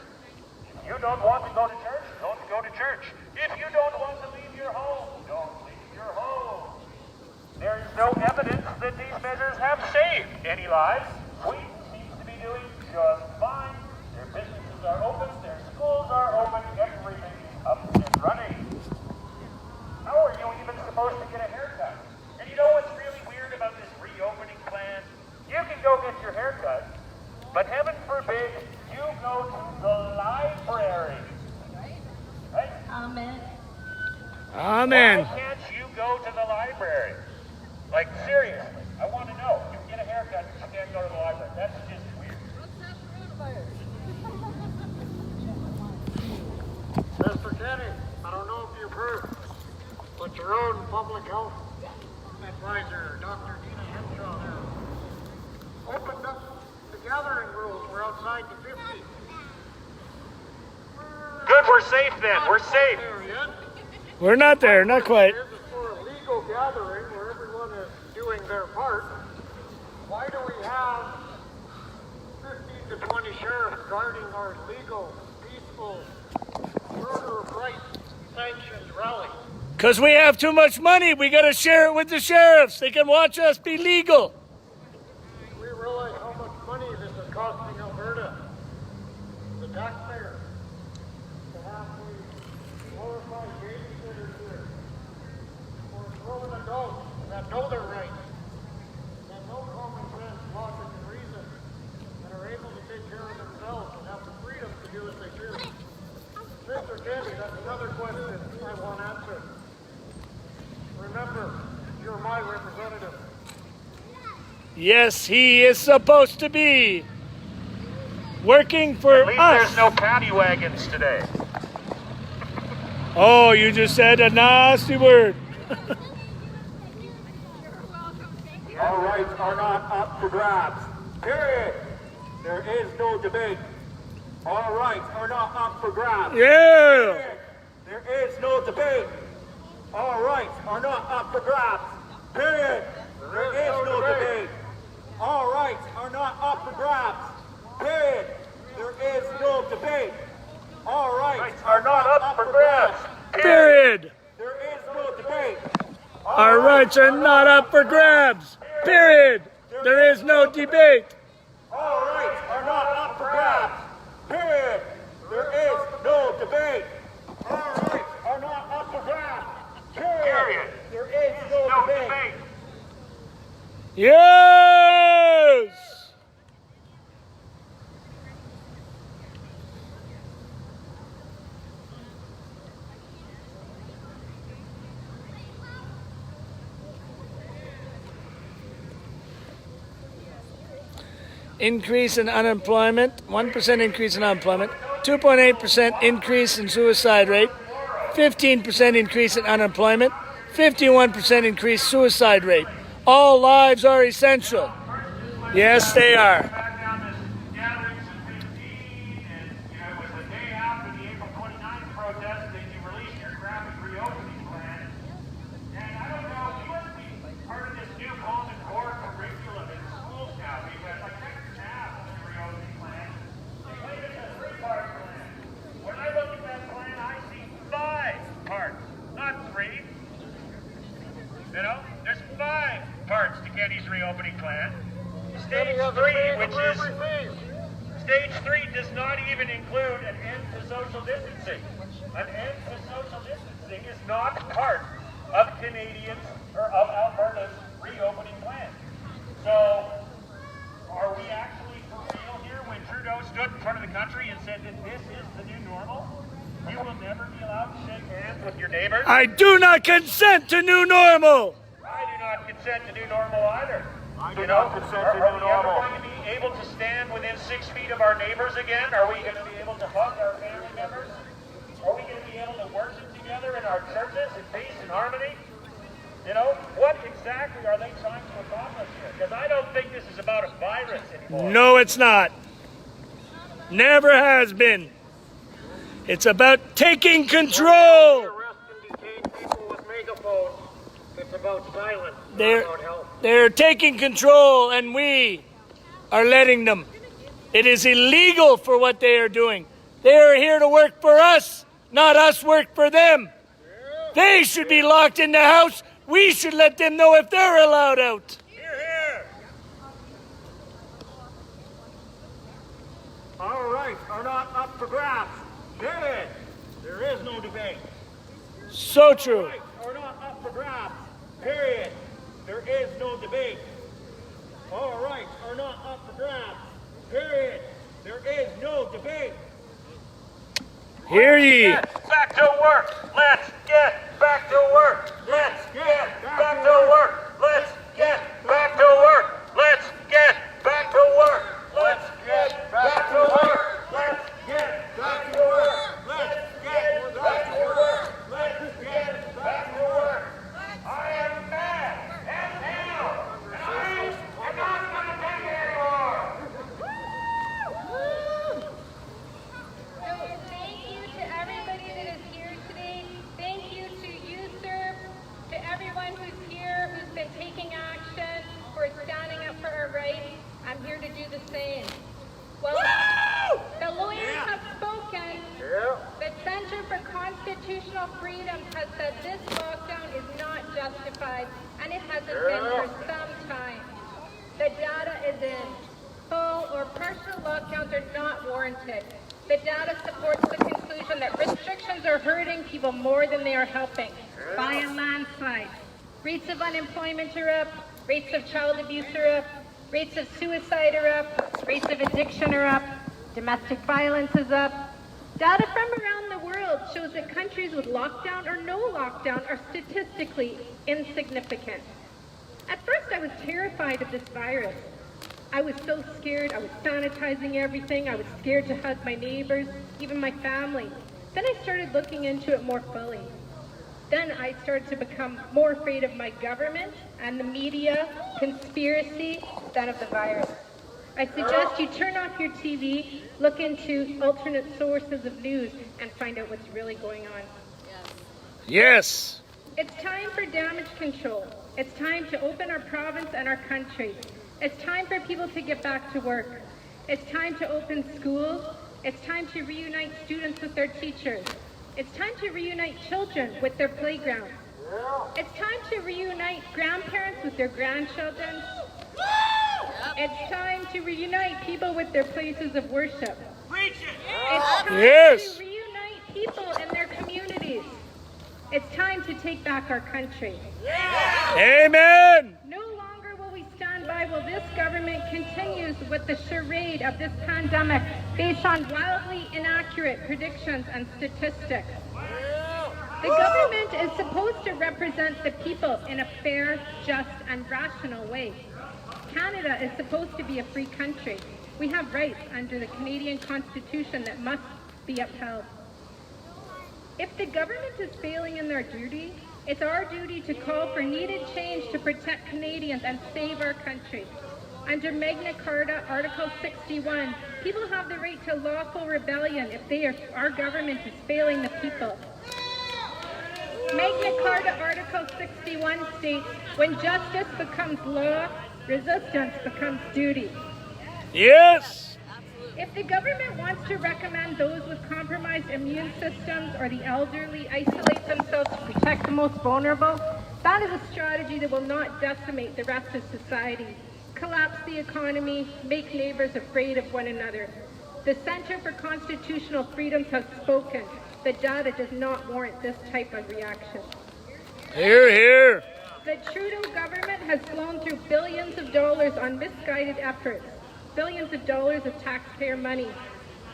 If you don't want to go to church, don't go to church. If you don't want to leave your home, don't leave your home. There is no evidence that these measures have saved any lives. Sweden seems to be doing just fine. Their businesses are open, their schools are open, everything is up and running. How are you even supposed to get a haircut? And you know what's really weird about this reopening plan? You can go get your haircut, but heaven forbid you go to the library. Right? Amen. Amen. Why can't you go to the library? Like, seriously, I want to know. You get a haircut, but you can't go to the library. That's just weird. Mr. Kenny, I don't know if you've heard, but your own public health advisor, Dr. Dina Henshaw there, opened up the gathering rules. We're outside the 50. Good, we're safe then. We're safe. There yet. We're not there, not quite. This is for a legal gathering where everyone is doing their part. Why do we have 15 to 20 sheriffs guarding our legal, peaceful Charter of Rights sanctioned rally. Because we have too much money. We got to share it with the sheriffs. They can watch us be legal. We realize how much money this is costing Alberta, the taxpayer, to have these glorified babysitters here, or grown adults that know their rights, that know common sense, logic, and reason, and are able to take care of themselves and have the freedom to do as they choose. Mr. Kennedy, that's another question I want answered. Remember, you're my representative. Yes, he is supposed to be working for At least us. there's no paddy wagons today. Oh, you just said a nasty word. All rights are not up for grabs. Period. There is no debate. All rights are not up for grabs. Yeah. Period. There is no debate. All rights are not up for grabs. Period. There is no debate. All rights are not up for grabs. Period. There is no debate. All rights Are not up for grabs. Period. There is no debate. Our rights are not up for grabs. Period. There is no debate. All rights are not up for grabs. Period. There is no debate. All rights are not up for grabs. Period. There is no debate. Yes. Increase in unemployment, 1% increase in unemployment, 2.8% increase in suicide rate, 15% increase in unemployment, 51% increase suicide rate. All lives are essential. Yes, they are. Back down this gatherings in 15, and it was the day after the April 29th protest that you released your graphic reopening plan. And I don't know, you must be part of this new Common Core curriculum in schools now, because like Texas have the reopening plan. They claim it's a 3-part plan. When I look at that plan, I see 5 parts, not 3. You know, there's 5 parts to Kenny's reopening plan. Stage 3, which is stage 3, does not even include an end to social distancing. An end to social distancing is not part of Canadians or of Alberta's reopening plan. So, are we actually for real here when Trudeau stood in front of the country and said that this is the new normal? You will never be allowed to shake hands with your neighbors. I do not consent to new normal. I do not consent to new normal either. I do not consent to new Are we ever normal. going to be able to stand within 6 feet of our neighbors again? Are we going to be able to hug our family members? Are we going to be able to worship together in our churches in peace and harmony? You know, what exactly are they trying to accomplish here? Because I don't think this is about a virus anymore. No, it's not. Never has been. It's about taking control. Arrest and detain people with megaphones. It's about silence, They're, not about help. they're taking control, and we are letting them. It is illegal for what they are doing. They are here to work for us, not us work for them. They should be locked in the house. We should let them know if they're allowed out. Here, here. All rights are not up for grabs. Period. There is no debate. So true. Rights are not up for grabs. Period. There is no debate. All rights are not up for grabs. Period. There is no debate. Hear ye. Get back to work. Let's get back to work. Let's get back to work. Let's get back to work. Let's get back to work. Let's get back to work. Let's get back to work. Let's get back to work. Let's get back to work. I am mad and down, and I am not going to take it anymore. So thank you to everybody that is here today. Thank you to you, sir, to everyone who's here, who's been taking action, for standing up for our rights. I'm here to do the same. Well, the lawyers have spoken. The Center for constitutional freedoms has said this lockdown is not justified, and it hasn't been for some time. The data is in. Full or partial lockdowns are not warranted. The data supports the conclusion that restrictions are hurting people more than they are helping by a landslide. Rates of unemployment are up, rates of child abuse are up, rates of suicide are up, rates of addiction are up, domestic violence is up. Data from around the world shows that countries with lockdown or no lockdown are statistically insignificant. At first I was terrified of this virus. I was so scared. I was sanitizing everything. I was scared to hug my neighbors, even my family. Then I started looking into it more fully. Then I started to become more afraid of my government and the media, conspiracy, than of the virus. I suggest you turn off your TV, look into alternate sources of news, and find out what's really going on. Yes. It's time for damage control. It's time to open our province and our country. It's time for people to get back to work. It's time to open schools. It's time to reunite students with their teachers. It's time to reunite children with their playgrounds. It's time to reunite grandparents with their grandchildren. It's time to reunite people with their places of worship. It's time Yes. to reunite people in their communities. It's time to take back our country. Amen. No longer will we stand by while this government continues with the charade of this pandemic based on wildly inaccurate predictions and statistics. The government is supposed to represent the people in a fair, just, and rational way. Canada is supposed to be a free country. We have rights under the Canadian Constitution that must be upheld. If the government is failing in their duty, it's our duty to call for needed change to protect Canadians and save our country. Under Magna Carta, Article 61, people have the right to lawful rebellion if our government is failing the people. Magna Carta Article 61 states, when justice becomes law, resistance becomes duty. Yes. If the government wants to recommend those with compromised immune systems or the elderly isolate themselves to protect the most vulnerable, that is a strategy that will not decimate the rest of society, collapse the economy, make neighbors afraid of one another. The Centre for Constitutional Freedoms has spoken. The data does not warrant this type of reaction. Hear, hear. The Trudeau government has blown through billions of dollars on misguided efforts. Billions of dollars of taxpayer money.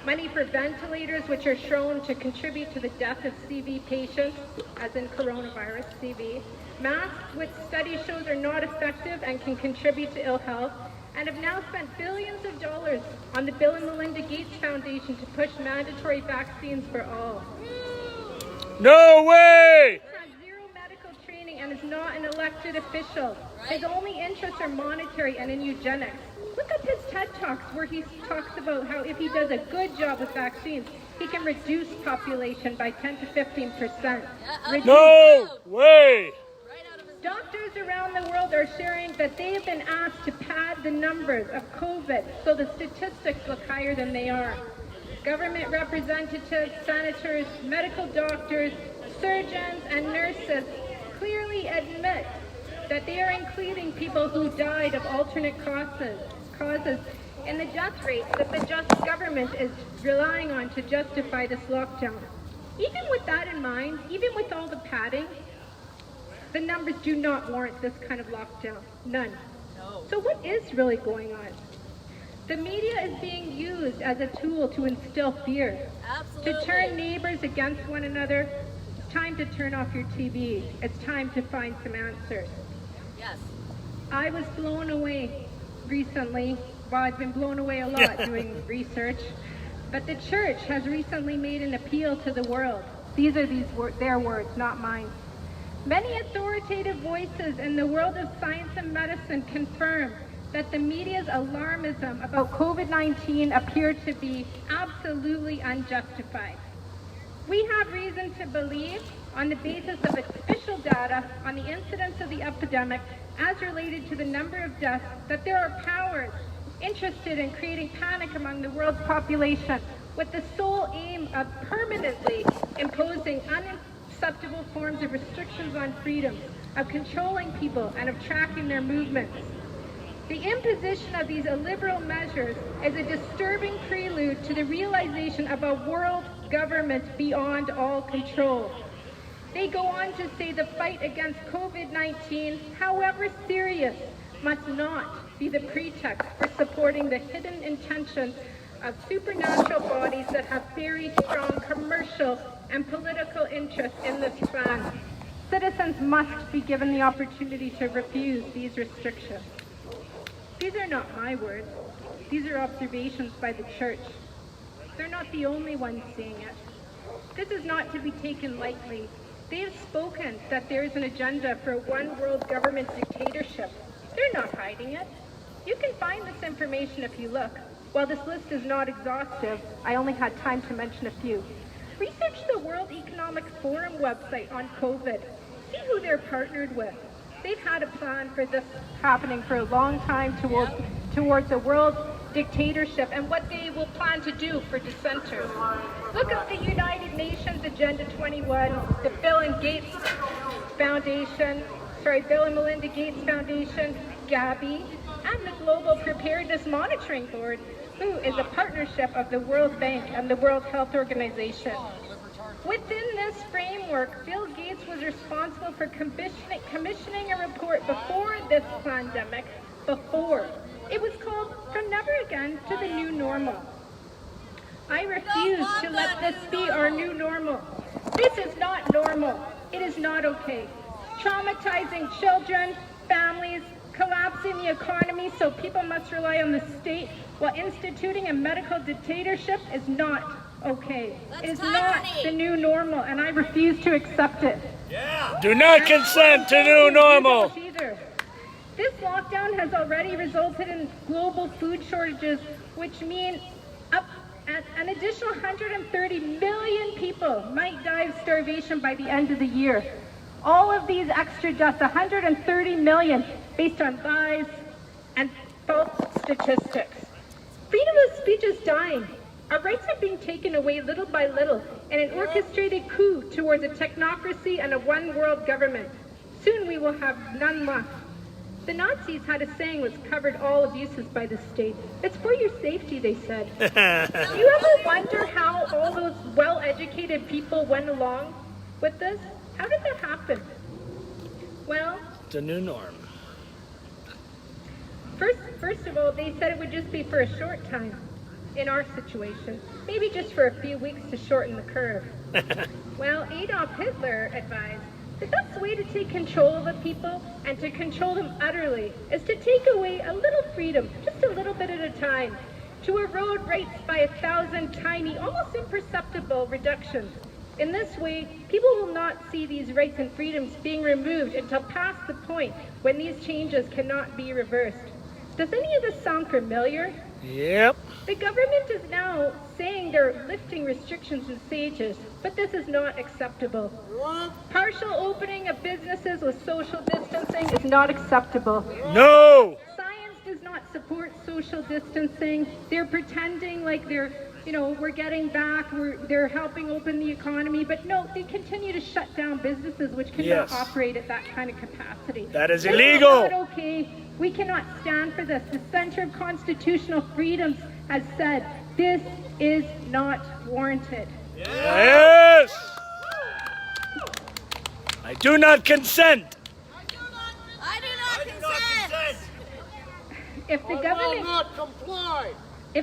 Money for ventilators, which are shown to contribute to the death of CV patients, as in coronavirus, CV. Masks, which study shows are not effective and can contribute to ill health, and have now spent billions of dollars on the Bill and Melinda Gates Foundation to push mandatory vaccines for all. No way. Has zero medical training and is not an elected official. His only interests are monetary and in eugenics. Look up his TED Talks where he talks about how if he does a good job with vaccines, he can reduce population by 10 to 15%. No way. Doctors around the world are sharing that they have been asked to pad the numbers of COVID so the statistics look higher than they are. Government representatives, senators, medical doctors, surgeons, and nurses clearly admit that they are including people who died of alternate causes in the death rates that the just government is relying on to justify this lockdown. Even with that in mind, even with all the padding, the numbers do not warrant this kind of lockdown. None. So what is really going on? The media is being used as a tool to instill fear. To turn neighbors against one another. It's time to turn off your TV. It's time to find some answers. Yes. I was blown away recently. Well, I've been blown away a lot doing research. But the church has recently made an appeal to the world. These are their words, not mine. Many authoritative voices in the world of science and medicine confirm that the media's alarmism about COVID-19 appear to be absolutely unjustified. We have reason to believe, on the basis of official data on the incidence of the epidemic as related to the number of deaths, that there are powers interested in creating panic among the world's population with the sole aim of permanently imposing unacceptable forms of restrictions on freedom, of controlling people, and of tracking their movements. The imposition of these illiberal measures is a disturbing prelude to the realization of a world government beyond all control. They go on to say the fight against COVID-19, however serious, must not be the pretext for supporting the hidden intentions of supernatural bodies that have very strong commercial and political interests in this plan. Citizens must be given the opportunity to refuse these restrictions. These are not my words. These are observations by the Church. They're not the only ones saying it. This is not to be taken lightly. They have spoken that there is an agenda for a one world government dictatorship. They're not hiding it. You can find this information if you look. While this list is not exhaustive, I only had time to mention a few. Research the World Economic Forum website on COVID. See who they're partnered with. They've had a plan for this happening for a long time towards a world dictatorship and what they will plan to do for dissenters. Look at the United Nations Agenda 21, the Bill and Melinda Gates Foundation, Gavi, and the Global Preparedness Monitoring Board, who is a partnership of the World Bank and the World Health Organization. Within this framework, Bill Gates was responsible for commissioning a report before this pandemic, It was called From Never Again to the New Normal. I refuse to let this be our new normal. This is not normal. It is not okay. Traumatizing children, families, collapsing the economy so people must rely on the state while instituting a medical dictatorship is not okay. It is not the new normal, and I refuse to accept it. Do not consent to new normal. This lockdown has already resulted in global food shortages, which mean an additional 130 million people might die of starvation by the end of the year. All of these extra deaths, 130 million, based on lies and false statistics. Freedom of speech is dying. Our rights are being taken away little by little in an orchestrated coup towards a technocracy and a one-world government. Soon we will have none left. The Nazis had a saying which covered all abuses by the state. It's for your safety, they said. Do you ever wonder how all those well-educated people went along with this? How did that happen? Well, it's a new norm. First of all, they said it would just be for a short time in our situation, maybe just for a few weeks to shorten the curve. Well, Adolf Hitler advised the best way to take control of the people and to control them utterly is to take away a little freedom, just a little bit at a time, to erode rights by 1,000 tiny, almost imperceptible reductions. In this way, people will not see these rights and freedoms being removed until past the point when these changes cannot be reversed. Does any of this sound familiar? Yep. The government is now saying they're lifting restrictions in stages, but this is not acceptable. Partial opening of businesses with social distancing is not acceptable. No! Science does not support social distancing. They're pretending like we're getting back, they're helping open the economy, but no, they continue to shut down businesses which cannot operate at that kind of capacity. That is illegal. That's not okay. We cannot stand for this. The Center of Constitutional Freedoms has said this is not warranted. Yes! I do not consent. I do not consent. If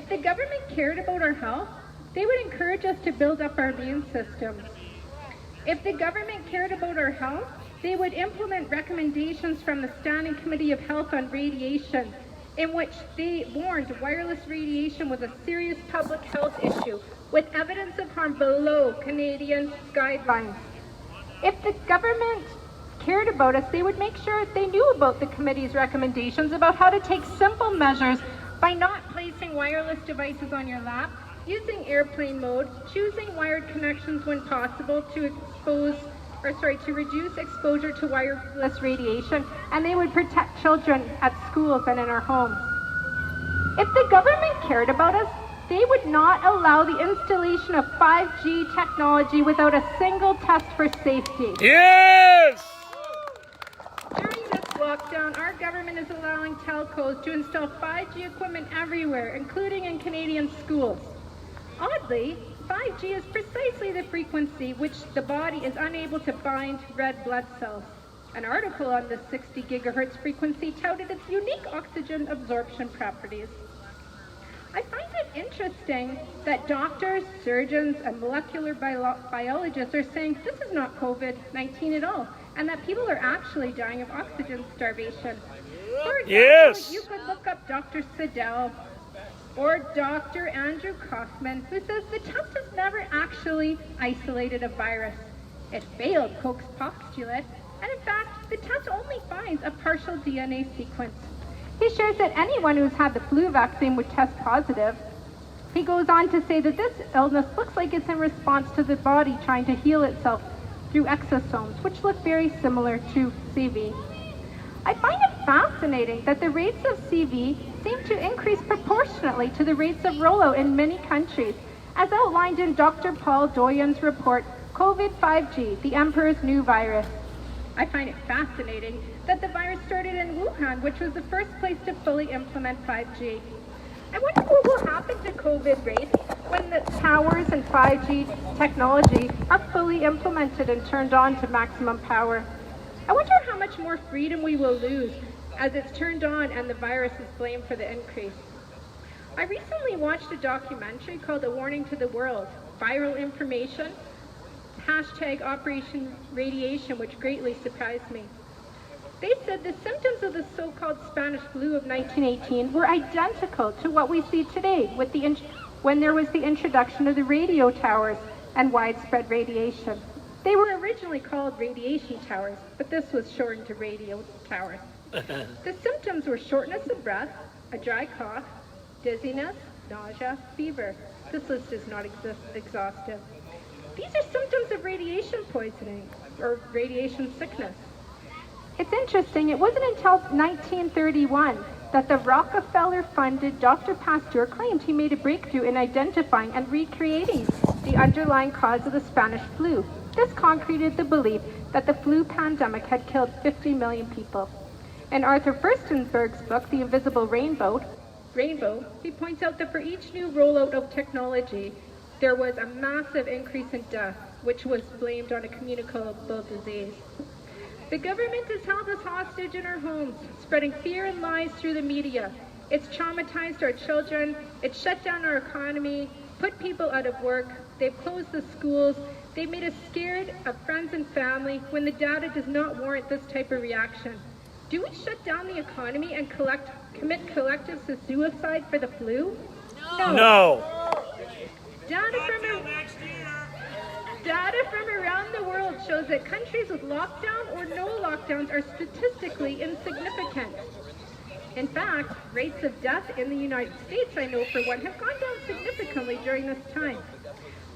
the government cared about our health, they would encourage us to build up our immune systems. If the government cared about our health, they would implement recommendations from the Standing Committee of Health on Radiation, in which they warned wireless radiation was a serious public health issue, with evidence of harm below Canadian guidelines. If the government cared about us, they would make sure they knew about the committee's recommendations about how to take simple measures by not placing wireless devices on your lap, using airplane mode, choosing wired connections when possible to reduce exposure to wireless radiation, and they would protect children at schools and in our homes. If the government cared about us, they would not allow the installation of 5G technology without a single test for safety. Yes! During this lockdown, our government is allowing telcos to install 5G equipment everywhere, including in Canadian schools. Oddly, 5G is precisely the frequency which the body is unable to bind red blood cells. An article on the 60 gigahertz frequency touted its unique oxygen absorption properties. I find it interesting that doctors, surgeons, and molecular biologists are saying this is not COVID-19 at all, and that people are actually dying of oxygen starvation. For example, Yes. you could look up Dr. Siddell or Dr. Andrew Kaufman, who says the test has never actually isolated a virus. It failed Koch's postulate, and in fact, the test only finds a partial DNA sequence. He shares that anyone who's had the flu vaccine would test positive. He goes on to say that this illness looks like it's in response to the body trying to heal itself through exosomes, which look very similar to CV. I find it fascinating that the rates of CV seem to increase proportionately to the rates of rollout in many countries, as outlined in Dr. Paul Doyen's report, COVID-5G, the Emperor's New Virus. I find it fascinating that the virus started in Wuhan, which was the first place to fully implement 5G. I wonder what will happen to COVID rates when the towers and 5G technology are fully implemented and turned on to maximum power. I wonder how much more freedom we will lose as it's turned on and the virus is blamed for the increase. I recently watched a documentary called A Warning to the World, Viral Information, # Operation Radiation, which greatly surprised me. They said the symptoms of the so-called Spanish flu of 1918 were identical to what we see today when there was the introduction of the radio towers and widespread radiation. They were originally called radiation towers, but this was shortened to radio towers. The symptoms were shortness of breath, a dry cough, dizziness, nausea, fever. This list is not exhaustive. These are symptoms of radiation poisoning or radiation sickness. It's interesting, it wasn't until 1931 that the Rockefeller-funded Dr. Pasteur claimed he made a breakthrough in identifying and recreating the underlying cause of the Spanish flu. This concreted the belief that the flu pandemic had killed 50 million people. In Arthur Furstenberg's book, The Invisible Rainbow, he points out that for each new rollout of technology, there was a massive increase in death, which was blamed on a communicable disease. The government has held us hostage in our homes, spreading fear and lies through the media. It's traumatized our children, it's shut down our economy, put people out of work, they've closed the schools, they've made us scared of friends and family when the data does not warrant this type of reaction. Do we shut down the economy and commit collectives to suicide for the flu? No. Data from around the world shows that countries with lockdown or no lockdowns are statistically insignificant. In fact, rates of death in the United States, I know for one, have gone down significantly during this time.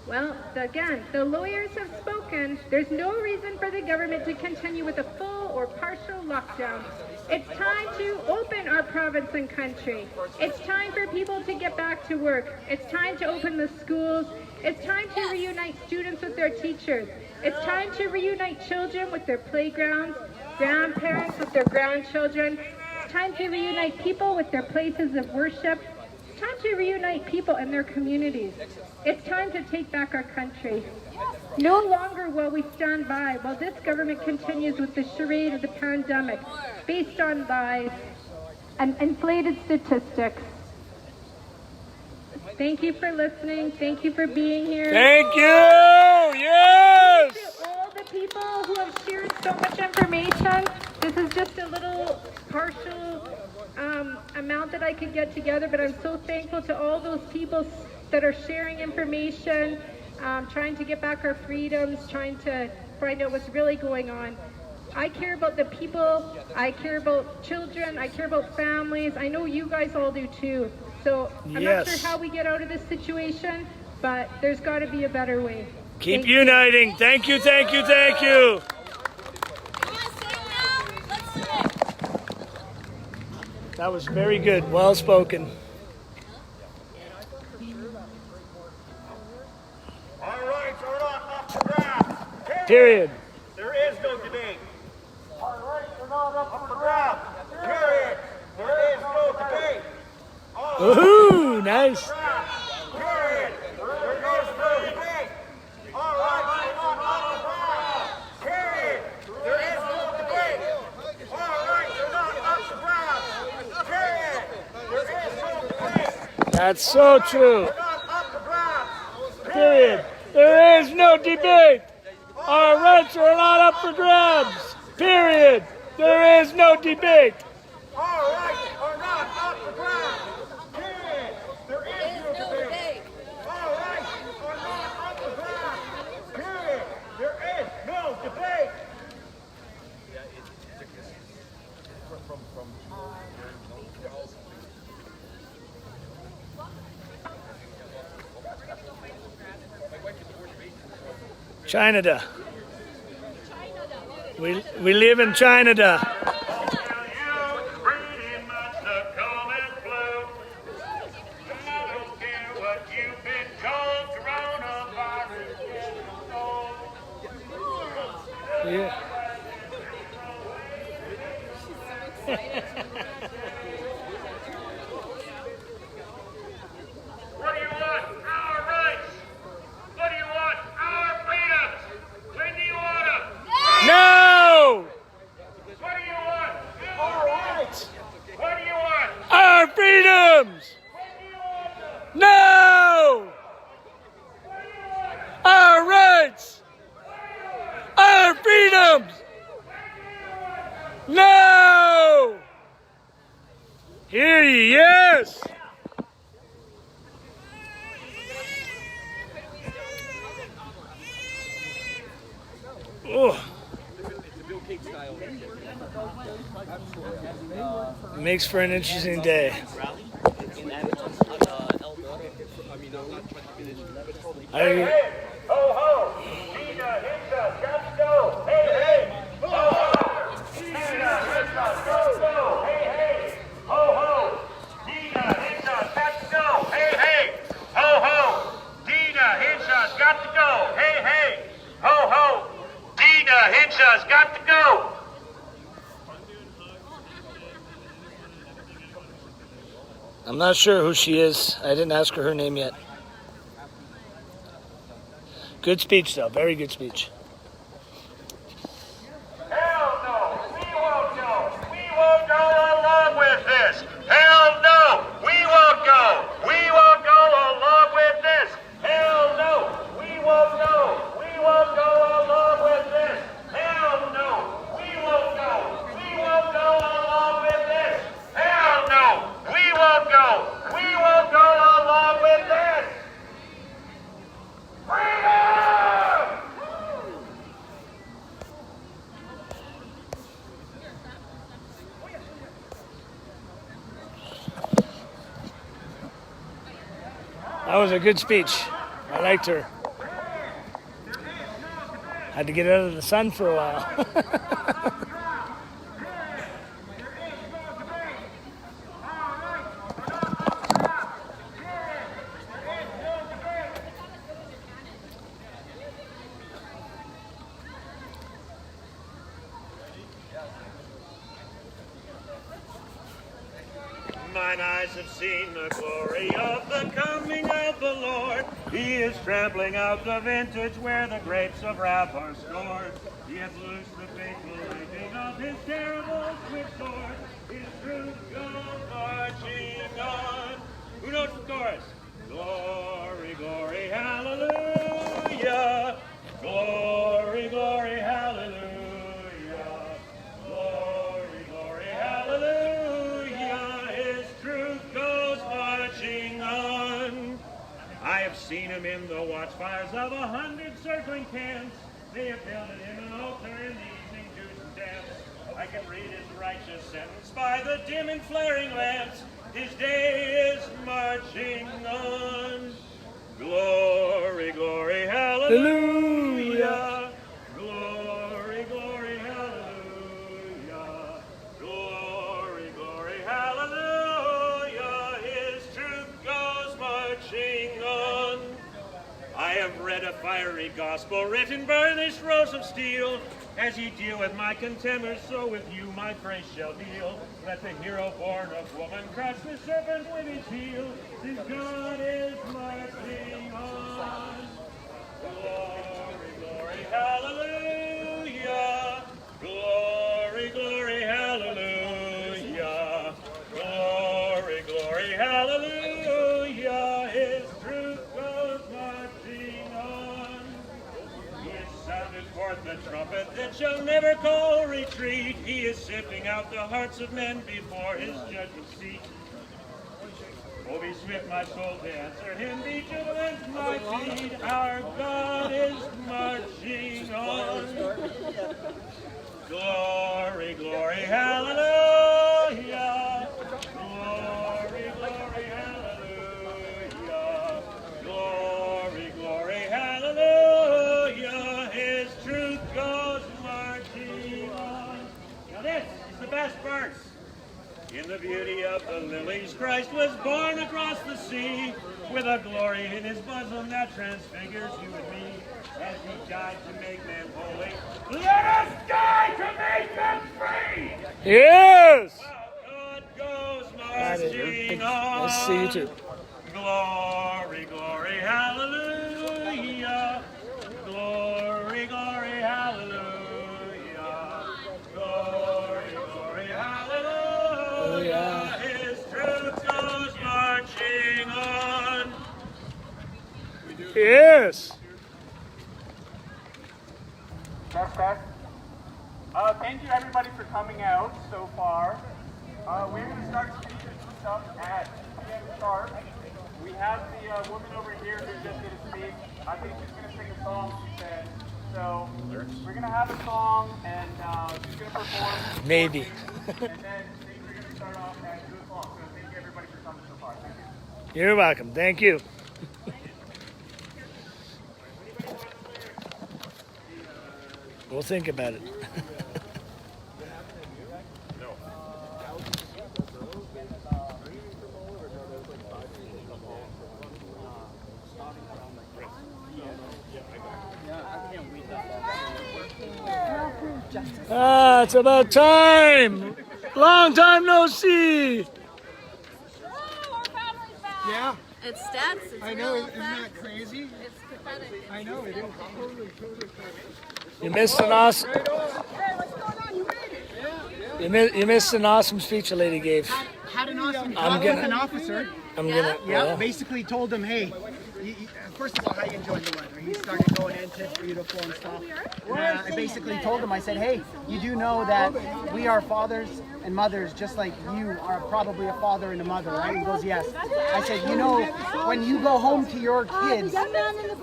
Well, again, the lawyers have spoken. There's no reason for the government to continue with a full or partial lockdown. It's time to open our province and country. It's time for people to get back to work. It's time to open the schools. It's time to reunite students with their teachers. It's time to reunite children with their playgrounds, grandparents with their grandchildren. It's time to reunite people with their places of worship. It's time to reunite people and their communities. It's time to take back our country. No longer will we stand by while this government continues with the charade of the pandemic based on lies and inflated statistics. Thank you for listening. Thank you for being here. Thank you. Yes. Thank you to all the people who have shared so much information. This is just a little partial amount that I could get together, but I'm so thankful to all those people that are sharing information, trying to get back our freedoms, trying to find out what's really going on. I care about the people, I care about children, I care about families. I know you guys all do too. So I'm not sure how we get out of this situation, but there's got to be a better way. Keep uniting. Thank you, thank you, thank you. That was very good. Well spoken. Period. There is no debate. Our rights are not up for grabs. Period. There is no debate. Woohoo! Nice. Period. There is no debate. Our rights are not up for grabs. Period. There is no debate. Our rights are not up for grabs. Period. There is no debate. That's so true. Not up for grabs. Period. There is no debate. Our rights are not up for grabs. Period. There is no debate. Our rights are not up for grabs. Period. There is no debate. Our rights are not up for grabs. Period. There is no debate. China. We live in China. Yeah. What do you want? Our rights. What do you want? Our freedoms. When do you want them? No! What do you want? Our rights. What do you want? Our freedoms! No! Our rights! Our freedoms! No! Hear ye, yes! Oh. Makes for an interesting day. Hey, hey, ho, ho. Tina hits us. Got to go. Hey, hey, ho, ho. Tina hits us. Go, go. Hey, hey, ho, ho. Tina hits us. Got to go. Hey, hey, ho, ho. Tina hits us. Got to go. Hey, hey, ho, ho. Tina hits us. Got to go. I'm not sure who she is. I didn't ask her name yet. Good speech, though. Very good speech. Hell no, we won't go. We won't go along with this. Hell no, we won't go. We won't go along with this. Hell no, we won't go. We won't go along with this. Hell no, we won't go. We won't go along with this. Hell no, we won't go. We won't go along with this. Freedom! That was a good speech. I liked her. Had to get out of the sun for a while. Mine eyes have seen the glory of the coming of the Lord. He is trampling out the vintage where the grapes of wrath are stored. He hath loosed the faithful reaping of his terrible swift sword. His truth goes marching on. Who knows the chorus? Glory, glory, hallelujah. Glory, glory, hallelujah. Glory, glory, hallelujah. His truth goes marching on. I have seen him in the watchfires of 100 circling camps. They have builded him an altar in the evening dews and damps. I can read his righteous sentence by the dim and flaring lamps. His day is marching on. Glory, glory, hallelujah. Glory, glory, hallelujah. Glory, glory, hallelujah. His truth goes marching on. I have read a fire fiery gospel written burnished rows of steel. As ye deal with my contemners, so with you my praise shall deal. Let the hero born of woman crush the serpent with his heel. Since God is marching on. Glory, glory, hallelujah. Glory, glory, hallelujah. Glory, glory, hallelujah. His truth goes marching on. He has sounded forth the trumpet that shall never call retreat. He is sifting out the hearts of men before his judgment seat. Oh, be swift, my soul, to answer him. Be jubilant, my feet. Our God is marching on. Glory, glory, hallelujah. Glory, glory, hallelujah. Glory, glory, hallelujah. His truth goes marching on. Now this is the best verse. In the beauty of the lilies, Christ was born across the sea, with a glory in his bosom that transfigures you and me. As he died to make men holy, let us die to make them free! Yes! While God goes marching on. Nice to see you too. Glory, glory, hallelujah. Glory, glory, hallelujah. Glory, glory, hallelujah. His truth goes marching on. Yes! Test. Thank you everybody for coming out so far. We're going to start speaking stuff at 10 sharp. We have the woman over here who's just going to speak. I think she's going to sing a song, she said. So we're going to have a song and she's going to perform. Maybe. And then we're going to start off at 2 o'clock. So thank you everybody for coming so far. Thank you. You're welcome. Thank you. We'll think about it. It's about time. Long time no see. Yeah, It's stats. It's I know. real Isn't facts. that crazy? It's pathetic. I know it is. Totally crazy. You missed an awesome. You missed an awesome speech a lady gave. Had an awesome I'm talk gonna- with an officer. I'm gonna. Yeah, basically told him, hey, first of all, how you enjoying the weather? He started going into it's beautiful and stuff. I basically told him, I said, hey, you do know that we are fathers and mothers just like you are probably a father and a mother, right? He goes, yes. I said, you know, when you go home to your kids,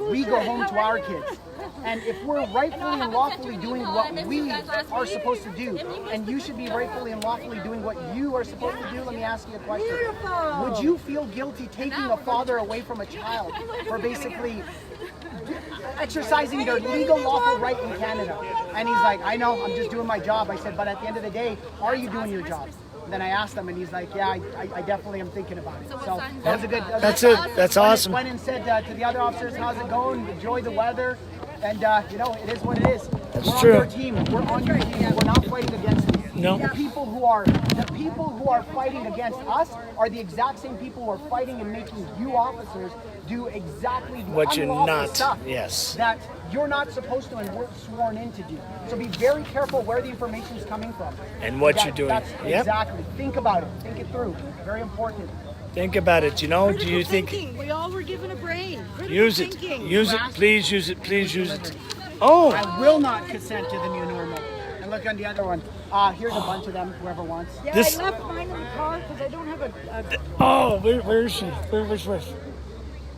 we go home to our kids. And if we're rightfully and lawfully doing what we are supposed to do, and you should be rightfully and lawfully doing what you are supposed to do, let me ask you a question. Would you feel guilty taking a father away from a child for basically exercising their legal lawful right in Canada? And he's like, I know, I'm just doing my job. I said, but at the end of the day, are you doing your job? And then I asked him, and he's like, yeah, I definitely am thinking about it. So that was a good. That's it. That's awesome. Went and said to the other officers, how's it going? Enjoy the weather. And, you know, it is what it is. That's We're true. on your team. We're on your team. We're not fighting against you. No. The people who are fighting against us are the exact same people who are fighting and making you officers do exactly the What you're unlawful not. stuff Yes. that you're not supposed to and weren't sworn in to do. So be very careful where the information is coming from. And what you're doing. That's Yep. exactly. Think about it. Think it through. Very important. Think about it. You know, do you think? We all were given a brain. Use it. Use it. Please use it. Please use it. Oh. I will not consent to the new normal. And look on the other one. Here's a bunch of them, whoever wants. Yeah, This- I left mine in the car because I don't have a Oh, where is she? Where's wife?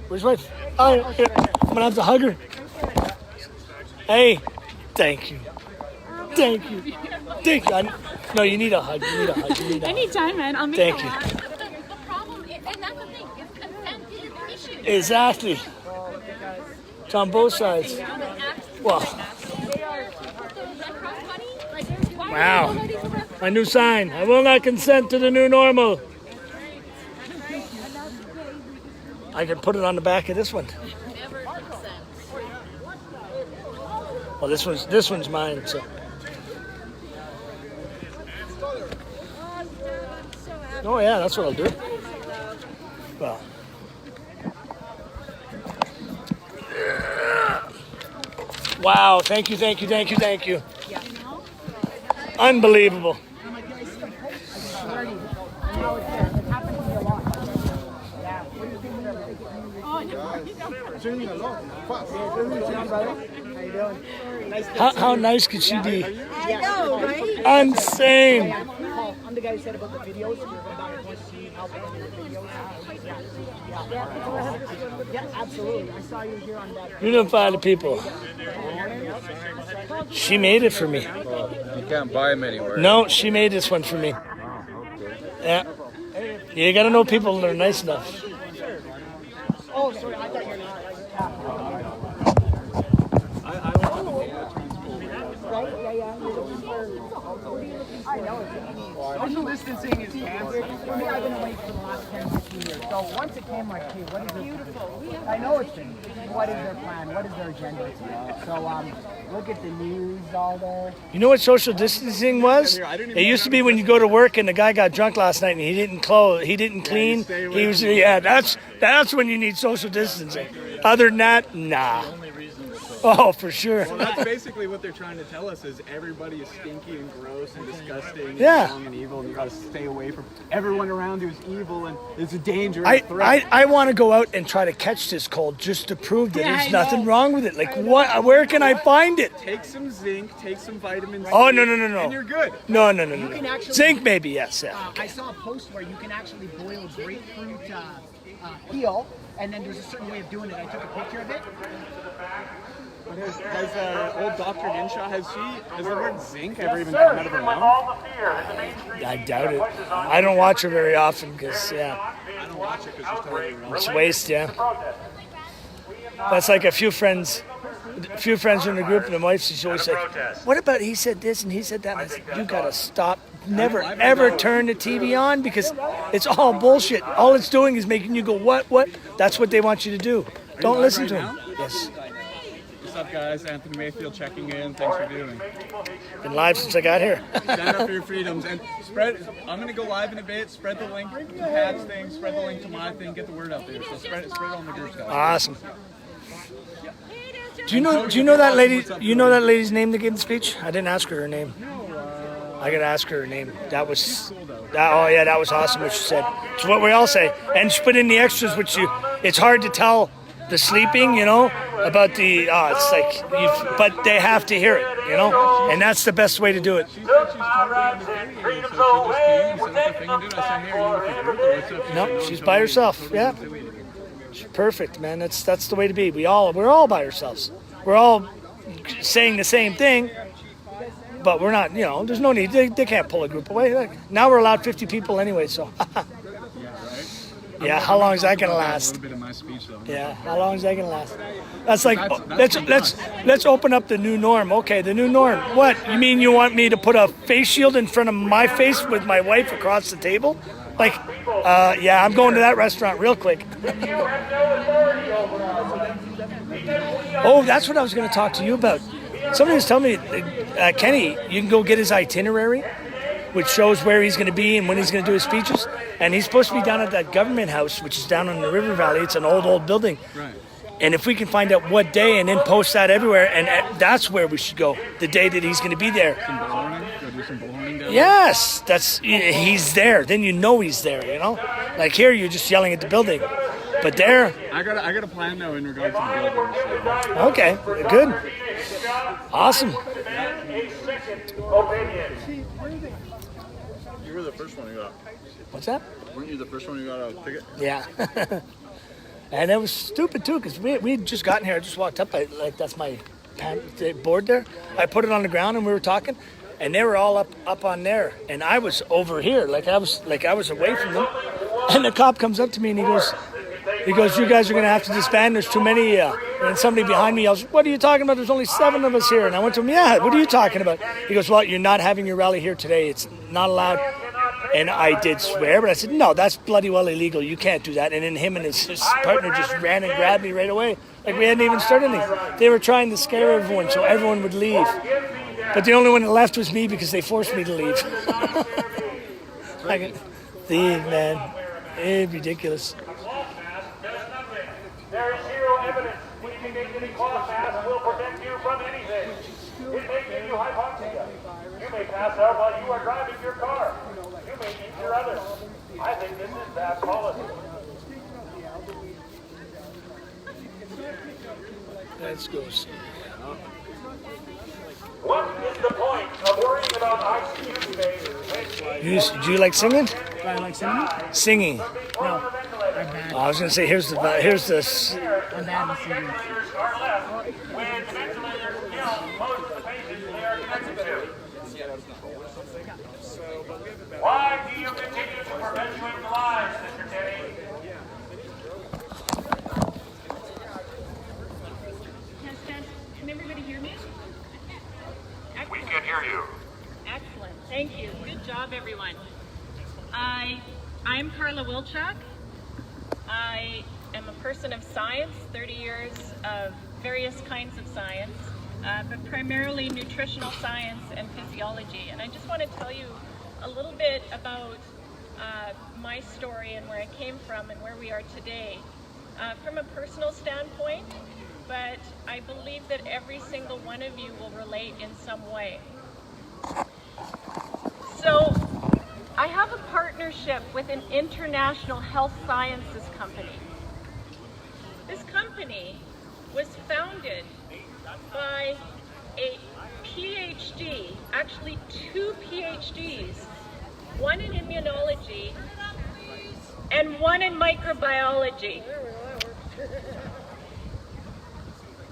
Where's wife? Oh, here. I'm gonna have to hug her. Hey, thank you. Thank you. Thank you. No, you need a hug. You need a hug. You need a hug. Anytime, man. I'll make Thank it you. last. The problem, and that's the thing, is consent is the issue. Exactly. It's on both sides. Well, wow. My new sign. I will not consent to the new normal. I can put it on the back of this one. Never consent. Well, this one's mine. So. Oh yeah, that's what I'll do. Well. Wow! Thank you. Unbelievable. How nice could she be? I know, right? Insane. I'm the guy who said about the videos. You're going back and forth to see how big the videos. Yeah, absolutely. I saw you here on that. You don't find the people. She made it for me. You can't buy them anywhere. No, she made this one for me. Yeah. You gotta know people that are nice enough. Oh, sorry, I thought you were not. Social distancing is cancer. For me, I've been away for the last 10, 15 years. So once it came, like, hey, what is beautiful? I know it's been. What is their plan? What is their agenda? So look at the news all there. You know what social distancing was? It used to be when you go to work and the guy got drunk last night and he didn't clean. He was that's when you need social distancing. Other than that, nah. Oh, for sure. Well, that's basically what they're trying to tell us is everybody is stinky and gross and disgusting and Yeah. wrong and evil, and you got to stay away from everyone around who's evil and it's a danger. I want to go out and try to catch this cold just to prove that there's nothing wrong with it. Like, what? Where can I find it? Take some zinc, take some vitamin C. Oh, no. And you're good. No. can actually- Zinc, maybe, yes. Yeah. I saw a post where you can actually boil grapefruit peel, and then there's a certain way of doing it. I took a picture of it. But has old Dr. Ginshaw, has the word zinc ever even come out of her mouth? I doubt it. I don't watch her very often because, I don't watch it because she's totally wrong. it's waste, yeah. That's like a few friends in the group, and the wife, she's always like, what about he said this and he said that? And I said, you got to stop. Never, ever turn the TV on because it's all bullshit. All it's doing is making you go, what? That's what they want you to do. Don't listen to them. Yes. What's up, guys? Anthony Mayfield checking in. Thanks for doing. Been live since I got here. Stand up for your freedoms and spread. I'm going to go live in a bit. Spread the link to Pat's thing. Spread the link to my thing. Get the word out there. So spread it on the groups, guys. Awesome. Do you know that lady? You know that lady's name that gave the speech? I didn't ask her name. I gotta ask her name. That was awesome what she said. It's what we all say. And she put in the extras, it's hard to tell the sleeping, about the, it's like, but they have to hear it, and that's the best way to do it. Nope, she's by herself. Yeah, she's perfect, man. That's the way to be. We're all by ourselves. We're all saying the same thing. But we're not, there's no need. They can't pull a group away. Now we're allowed 50 people anyway, so. Yeah, how long is that going to last? A little bit of my speech, though. Yeah, how long is that going to last? That's like, let's open up the new norm. Okay, the new norm. What? You mean you want me to put a face shield in front of my face with my wife across the table? Like, yeah, I'm going to that restaurant real quick. Oh, that's what I was going to talk to you about. Somebody was telling me, Kenny, you can go get his itinerary, which shows where he's going to be and when he's going to do his speeches. And he's supposed to be down at that government house, which is down in the River Valley. It's an old building. Right. And if we can find out what day and then post that everywhere, and that's where we should go, the day that he's going to be there. Go do some bullhorning down Yes, he's there. Then you know he's there, Like here, you're just yelling at the building. But there... I got a plan, though, in regards to the building. So. Okay, good. Awesome. You were the first one who got. What's that? Weren't you the first one who got a ticket? Yeah. And it was stupid too because we'd just gotten here. I just walked up. That's my board there. I put it on the ground and we were talking, and they were all up on there, and I was over here. I was away from them. And the cop comes up to me and he goes, you guys are going to have to disband. There's too many. And somebody behind me yells, what are you talking about? There's only 7 of us here. And I went to him, yeah, what are you talking about? He goes, well, you're not having your rally here today. It's not allowed. And I did swear, but I said, no, that's bloody well illegal. You can't do that. And then him and his partner just ran and grabbed me right away. Like we hadn't even started anything. They were trying to scare everyone so everyone would leave. But the only one that left was me because they forced me to leave. Like, leave, man. It's ridiculous. There is zero evidence indicating any cloth mask will protect you from anything. It may give you hypoxia. You may pass out while you are driving your car. You may injure others. I think this is bad policy. Let's go see. What is the point of worrying about ICU space? Do you like singing? Do I like singing? Singing. No, I'm bad. I was gonna say here's the I'm bad at singing. Ventilators are left when ventilators kill most of the patients they are connected to. Why do you continue to perpetuate the lies, Mr. Kenny? Can everybody hear me? We can hear you. Excellent. Thank you. Good job, everyone. I'm Carla Wilczak. I am a person of science, 30 years of various kinds of science, but primarily nutritional science and physiology. And I just want to tell you a little bit about my story and where I came from and where we are today from a personal standpoint, but I believe that every single one of you will relate in some way. So I have a partnership with an international health sciences company. This company was founded by a PhD, actually 2 PhDs, one in immunology and one in microbiology.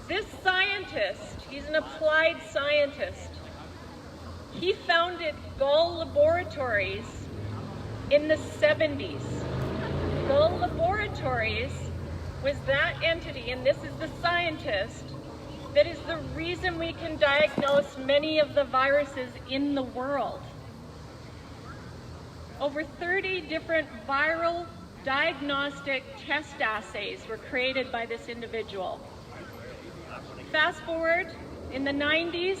This scientist, he's an applied scientist, he founded Gall Laboratories in the 70s. Gall Laboratories was that entity, and this is the scientist, that is the reason we can diagnose many of the viruses in the world. Over 30 different viral diagnostic test assays were created by this individual. Fast forward, in the 90s,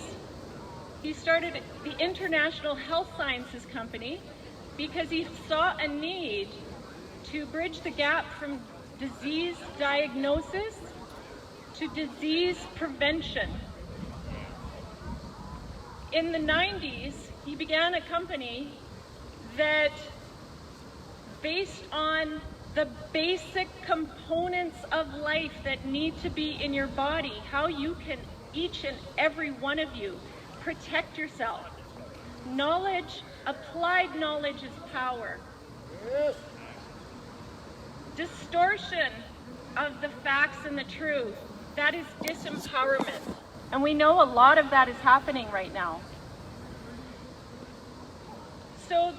he started the International Health Sciences Company because he saw a need to bridge the gap from disease diagnosis to disease prevention. In the 90s, he began a company that, based on the basic components of life that need to be in your body, how you can, each and every one of you, protect yourself. Knowledge, applied knowledge is power. Distortion of the facts and the truth, that is disempowerment. And we know a lot of that is happening right now. So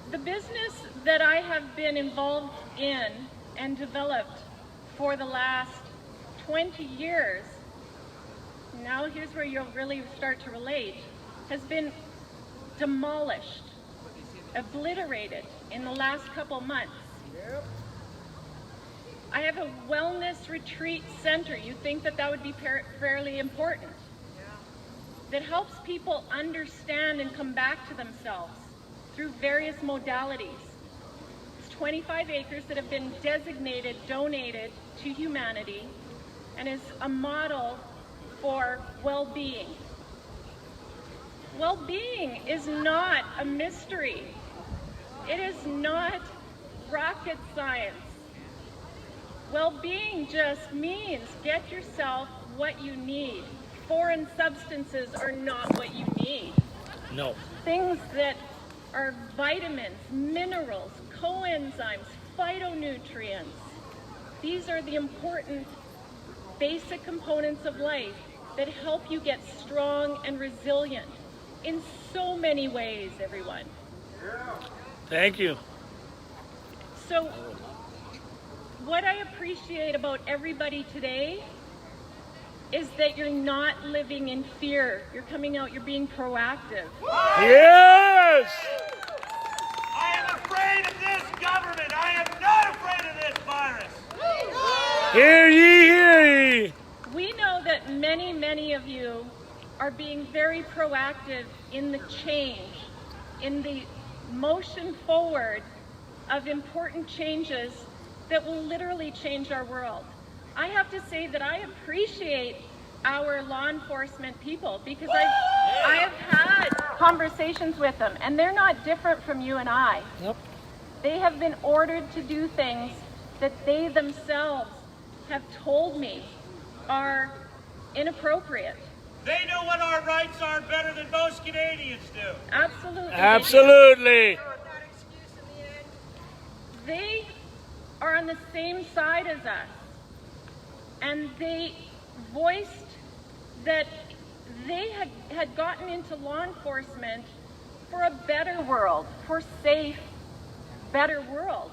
the business that I have been involved in and developed for the last 20 years, now here's where you'll really start to relate, has been demolished, obliterated in the last couple months. I have a wellness retreat center. You think that that would be fairly important. That helps people understand and come back to themselves through various modalities. It's 25 acres that have been designated, donated to humanity, and is a model for well-being. Well-being is not a mystery. It is not rocket science. Well-being just means get yourself what you need. Foreign substances are not what you need. No. Things that are vitamins, minerals, coenzymes, phytonutrients. These are the important basic components of life that help you get strong and resilient in so many ways, everyone. Thank you. So, what I appreciate about everybody today is that you're not living in fear. You're coming out, you're being proactive. Yes! I I am afraid of this government. I am not afraid of this virus. Hear ye, hear ye. We know that many of you are being very proactive in the change, in the motion forward of important changes that will literally change our world. I have to say that I appreciate our law enforcement people because I have had conversations with them, and they're not different from you and I. Yep. They have been ordered to do things that they themselves have told me are inappropriate. They know what our rights are better than most Canadians do. Absolutely. Absolutely. They are on the same side as us, and they voiced that they had gotten into law enforcement for a better world, for safe, better world.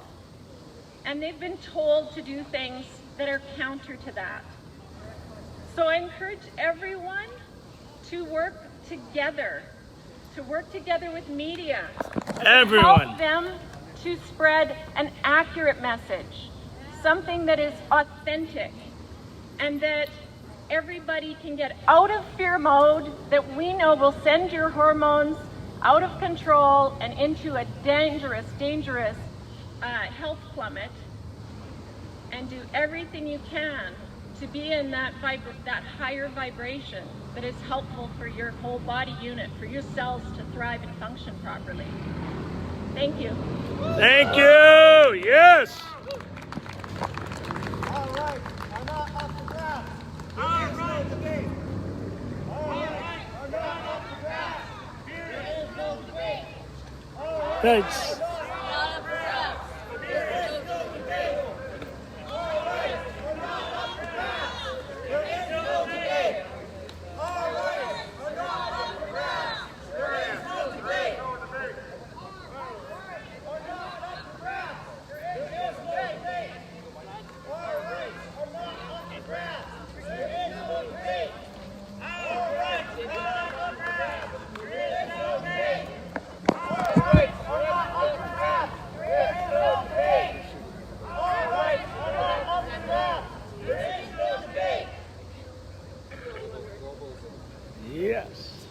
And they've been told to do things that are counter to that. So I encourage everyone to work together with media. Everyone. Help them to spread an accurate message, something that is authentic, and that everybody can get out of fear mode that we know will send your hormones out of control and into a dangerous health plummet, and do everything you can to be in that higher vibration that is helpful for your whole body unit, for your cells to thrive and function properly. Thank you. Thank you. Yes. All right, I'm not off the grass. All right. Debate. All right, I'm not off the grass. There is no debate. All right. Thanks. Yes.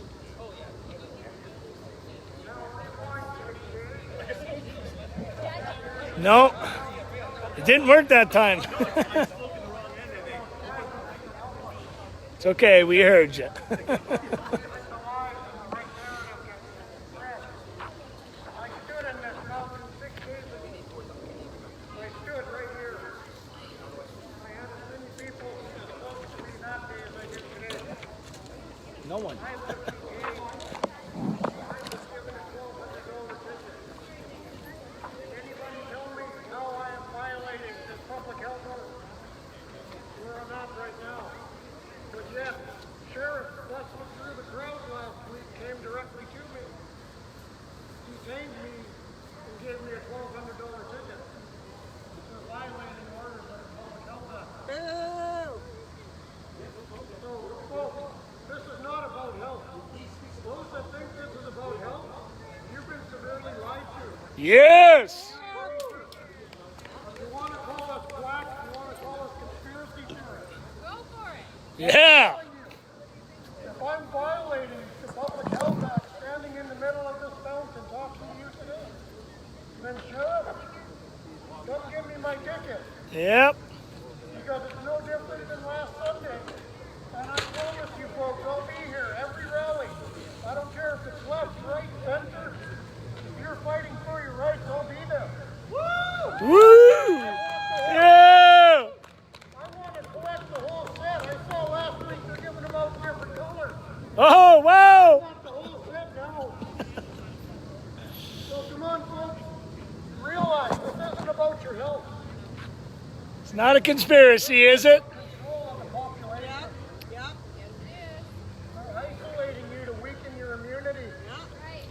No, it didn't work that time. It's okay, we heard you. No one. Anybody tell me how I am violating this public health order? We're not right now. But yet, Sheriff bustling through the crowd last week came directly to me, detained me, and gave me a $1,200 ticket for violating orders of the Public Health Act. So, folks, this is not about health. Those that think this is about health, you've been severely lied to. Yes. You want to call us black, you want to call us conspiracy theorists. Go for it. Yeah. If I'm violating the Public Health Act standing in the middle of this fountain talking to you today, then Sheriff, come give me my ticket. Yep. Because it's no different than last Sunday. And I promise you folks, I'll be here every rally. I don't care if it's left, right, center. If you're fighting for your rights, I'll be there. Woo! Woo! Yeah. I want to collect the whole set. I saw last week they're giving them out different colors. Oh, I wow. want the whole set now. So come on, folks. Realize this isn't about your health. It's not a conspiracy, is it? Control of the population. Yes, it is. They're isolating you to weaken your immunity. Right.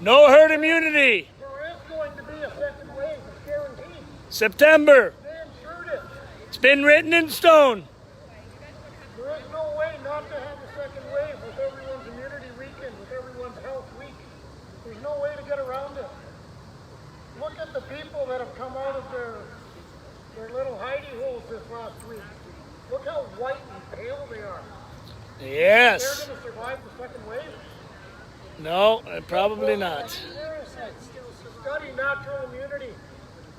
No herd immunity. There is going to be a second wave. It's guaranteed. September. They ensured it. It's been written in stone. There is no way not to have a second wave with everyone's immunity weakened, with everyone's health weak. There's no way to get around it. look at the people that have come out of their little hidey holes this last week. Look how white and pale they are. Yes. They're going to survive the second wave. No, probably not. Study natural immunity.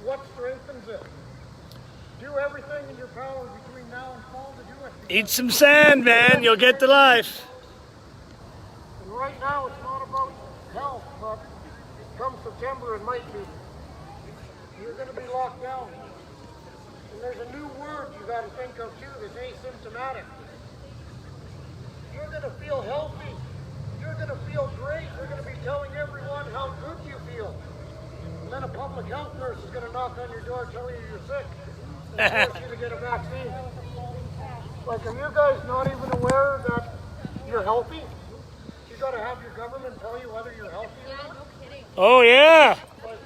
What strengthens it? Do everything in your power between now and fall to do it. Eat some sand, man. You'll get to life. And right now it's not about health, but come September it might be. You're going to be locked down. And there's a new word you got to think of too, that's asymptomatic. You're going to feel healthy. You're going to feel great. You're going to be telling everyone how good you feel. And then a public health nurse is going to knock on your door telling you you're sick and force you to get a vaccine. Like, are you guys not even aware that you're healthy? You got to have your government tell you whether you're healthy or not? Oh, yeah. Like,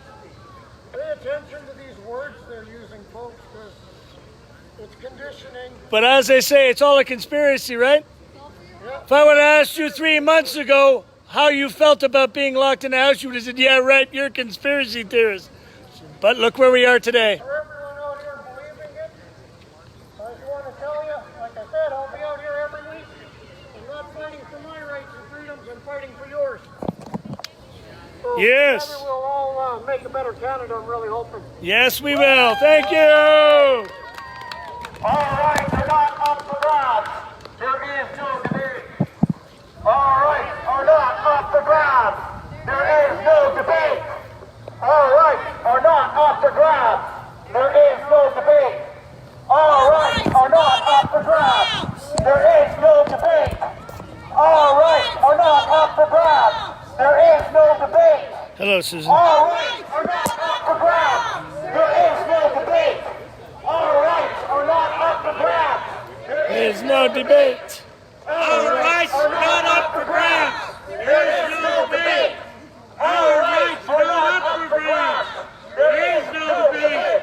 pay attention to these words they're using, folks, because it's conditioning. But as they say, it's all a conspiracy, right? If I would have asked you 3 months ago how you felt about being locked in the house, you would have said, yeah, right, you're a conspiracy theorist. But look where we are today. For everyone out here believing it, I just want to tell you, like I said, I'll be out here every week. I'm not fighting for my rights and freedoms, I'm fighting for yours. So Yes. together we'll all make a better Canada, I'm really hoping. Yes, we will. Thank you. All right, they're not up for grabs. There is no debate. All right, are not up for grabs. There is no debate. All right, are not up for grabs. There is no debate. All right, are not up for grabs. There is no debate. All right, are not up for grabs. There is no debate. Hello, Susan. All right, are not up for grabs. There is no debate. All right, are not up for grabs. There is no debate. Our rights are not up for grabs. There is no debate. Our rights are not up for grabs. There is no debate.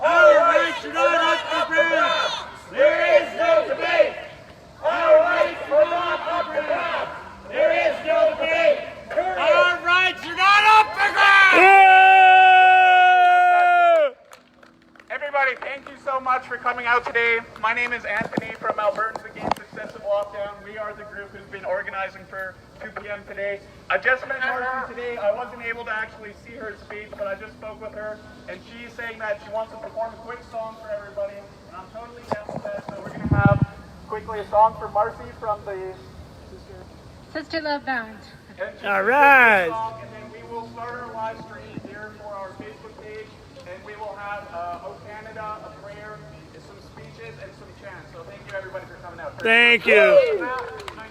Our rights are not up for grabs. There is no debate. Our rights are not up for grabs. There is no debate. Our rights are not up for grabs. Everybody, thank you so much for coming out today. My name is Anthony from Albertans Against Excessive Lockdown. We are the group who's been organizing for 2 p.m. today. I just met Marcy today. I wasn't able to actually see her speak, but I just spoke with her, and she's saying that she wants to perform a quick song for everybody, and I'm totally down with that. So we're going to have quickly a song for Marcy from the Sister Love Band. All right. And then we will start our live stream here for our Facebook page, and we will have O Canada, a prayer, and some speeches, and some chants. So thank you everybody for coming out. Thank you.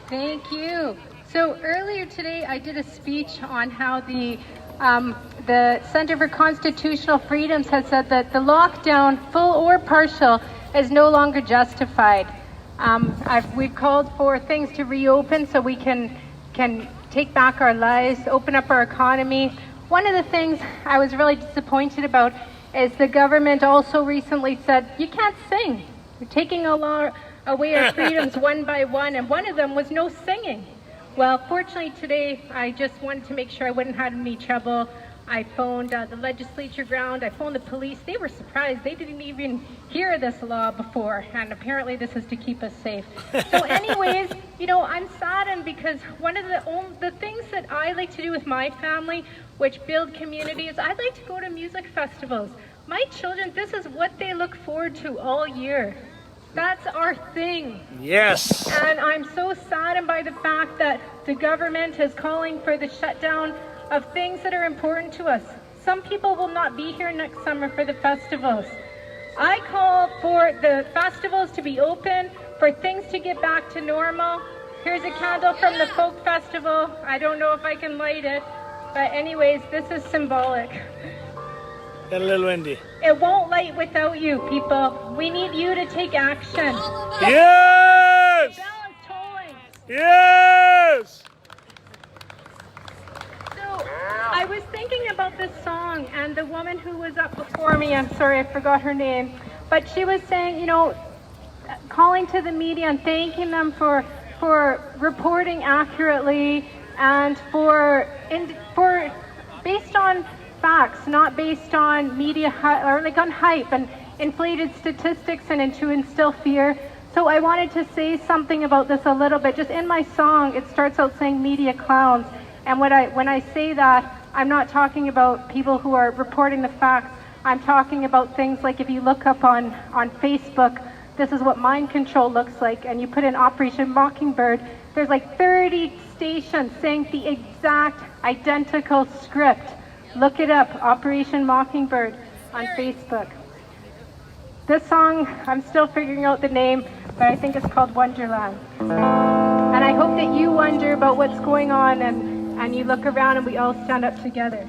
Thank you. So earlier today, I did a speech on how the Center for Constitutional Freedoms has said that the lockdown, full or partial, is no longer justified. We've called for things to reopen so we can take back our lives, open up our economy. One of the things I was really disappointed about is the government also recently said, you can't sing. You're taking away our freedoms one by one, and one of them was no singing. Well, fortunately today, I just wanted to make sure I wouldn't have any trouble. I phoned the legislature ground, I phoned the police. They were surprised. They didn't even hear this law before, and apparently this is to keep us safe. So anyways, you know, I'm saddened because one of the things that I like to do with my family, which build community, is I like to go to music festivals. My children, this is what they look forward to all year. That's our thing. Yes. And I'm so saddened by the fact that the government is calling for the shutdown of things that are important to us. Some people will not be here next summer for the festivals. I call for the festivals to be open, for things to get back to normal. Here's a candle from the folk festival. I don't know if I can light it, but anyways, this is symbolic. Got a little windy. It won't light without you, people. We need you to take action. Yes! Bell is tolling. Yes! So, I was thinking about this song, and the woman who was up before me, I'm sorry, I forgot her name, but she was saying, you know, calling to the media and thanking them for reporting accurately and for based on facts, not based on media or like on hype and inflated statistics and to instill fear. So I wanted to say something about this a little bit. Just in my song, it starts out saying media clowns. And when I say that, I'm not talking about people who are reporting the facts. I'm talking about things like if you look up on Facebook, this is what mind control looks like, and you put in Operation Mockingbird, there's like 30 stations saying the exact identical script. Look it up, Operation Mockingbird on Facebook. This song, I'm still figuring out the name, but I think it's called Wonderland. And I hope that you wonder about what's going on and you look around and we all stand up together.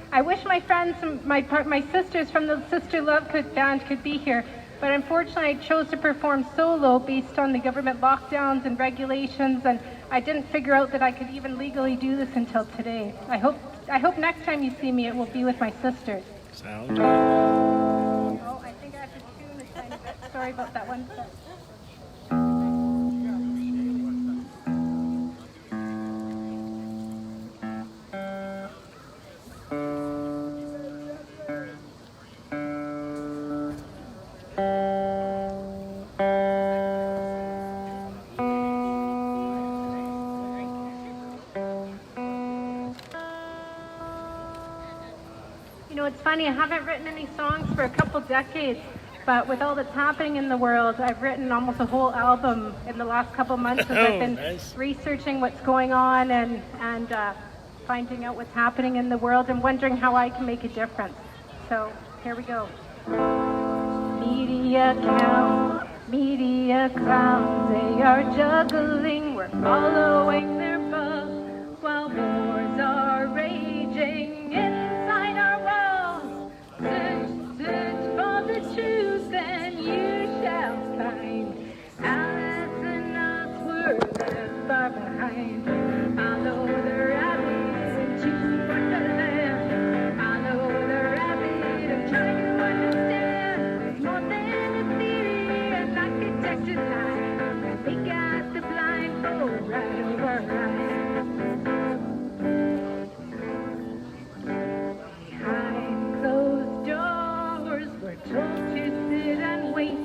I wish my friends, my sisters from the Sister Love band could be here, but unfortunately I chose to perform solo based on the government lockdowns and regulations, and I didn't figure out that I could even legally do this until today. I hope next time you see me it will be with my sisters. Sound good. Oh, I think I have to tune a tiny bit. Sorry about that one. It's funny, I haven't written any songs for a couple decades, but with all that's happening in the world, I've written almost a whole album in the last couple months as I've been researching what's going on and finding out what's happening in the world and wondering how I can make a difference. So here we go. Media clowns, they are juggling, we're following their buzz while wars are raging inside our walls. Search for the truth and you shall find. Alice and us were left far behind. Follow the rabbit into Wonderland. Follow the rabbit and try to understand. It's more than a theory, an architecture line. We got the blindfold right over our eyes. Told to sit and wait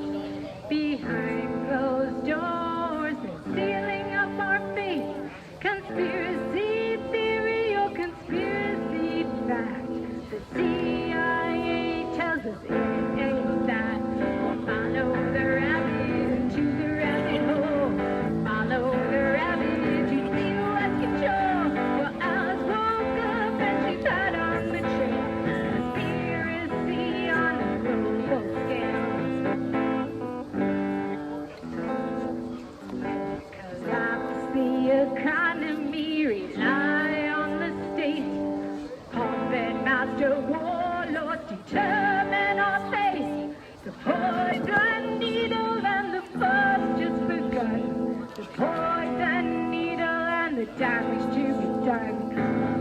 behind closed doors. They're sealing up our fate. Conspiracy theory or conspiracy fact. The CIA tells us it ain't that. Follow the rabbit into the rabbit hole. Follow the rabbit to see what's control. Well, Alice woke up and she tied on the trail. Conspiracy on the collapse the economy, rely on the state. Puppet master warlords determine our fate. The poison needle and the fuss just begun. The poison needle and the damage to be done.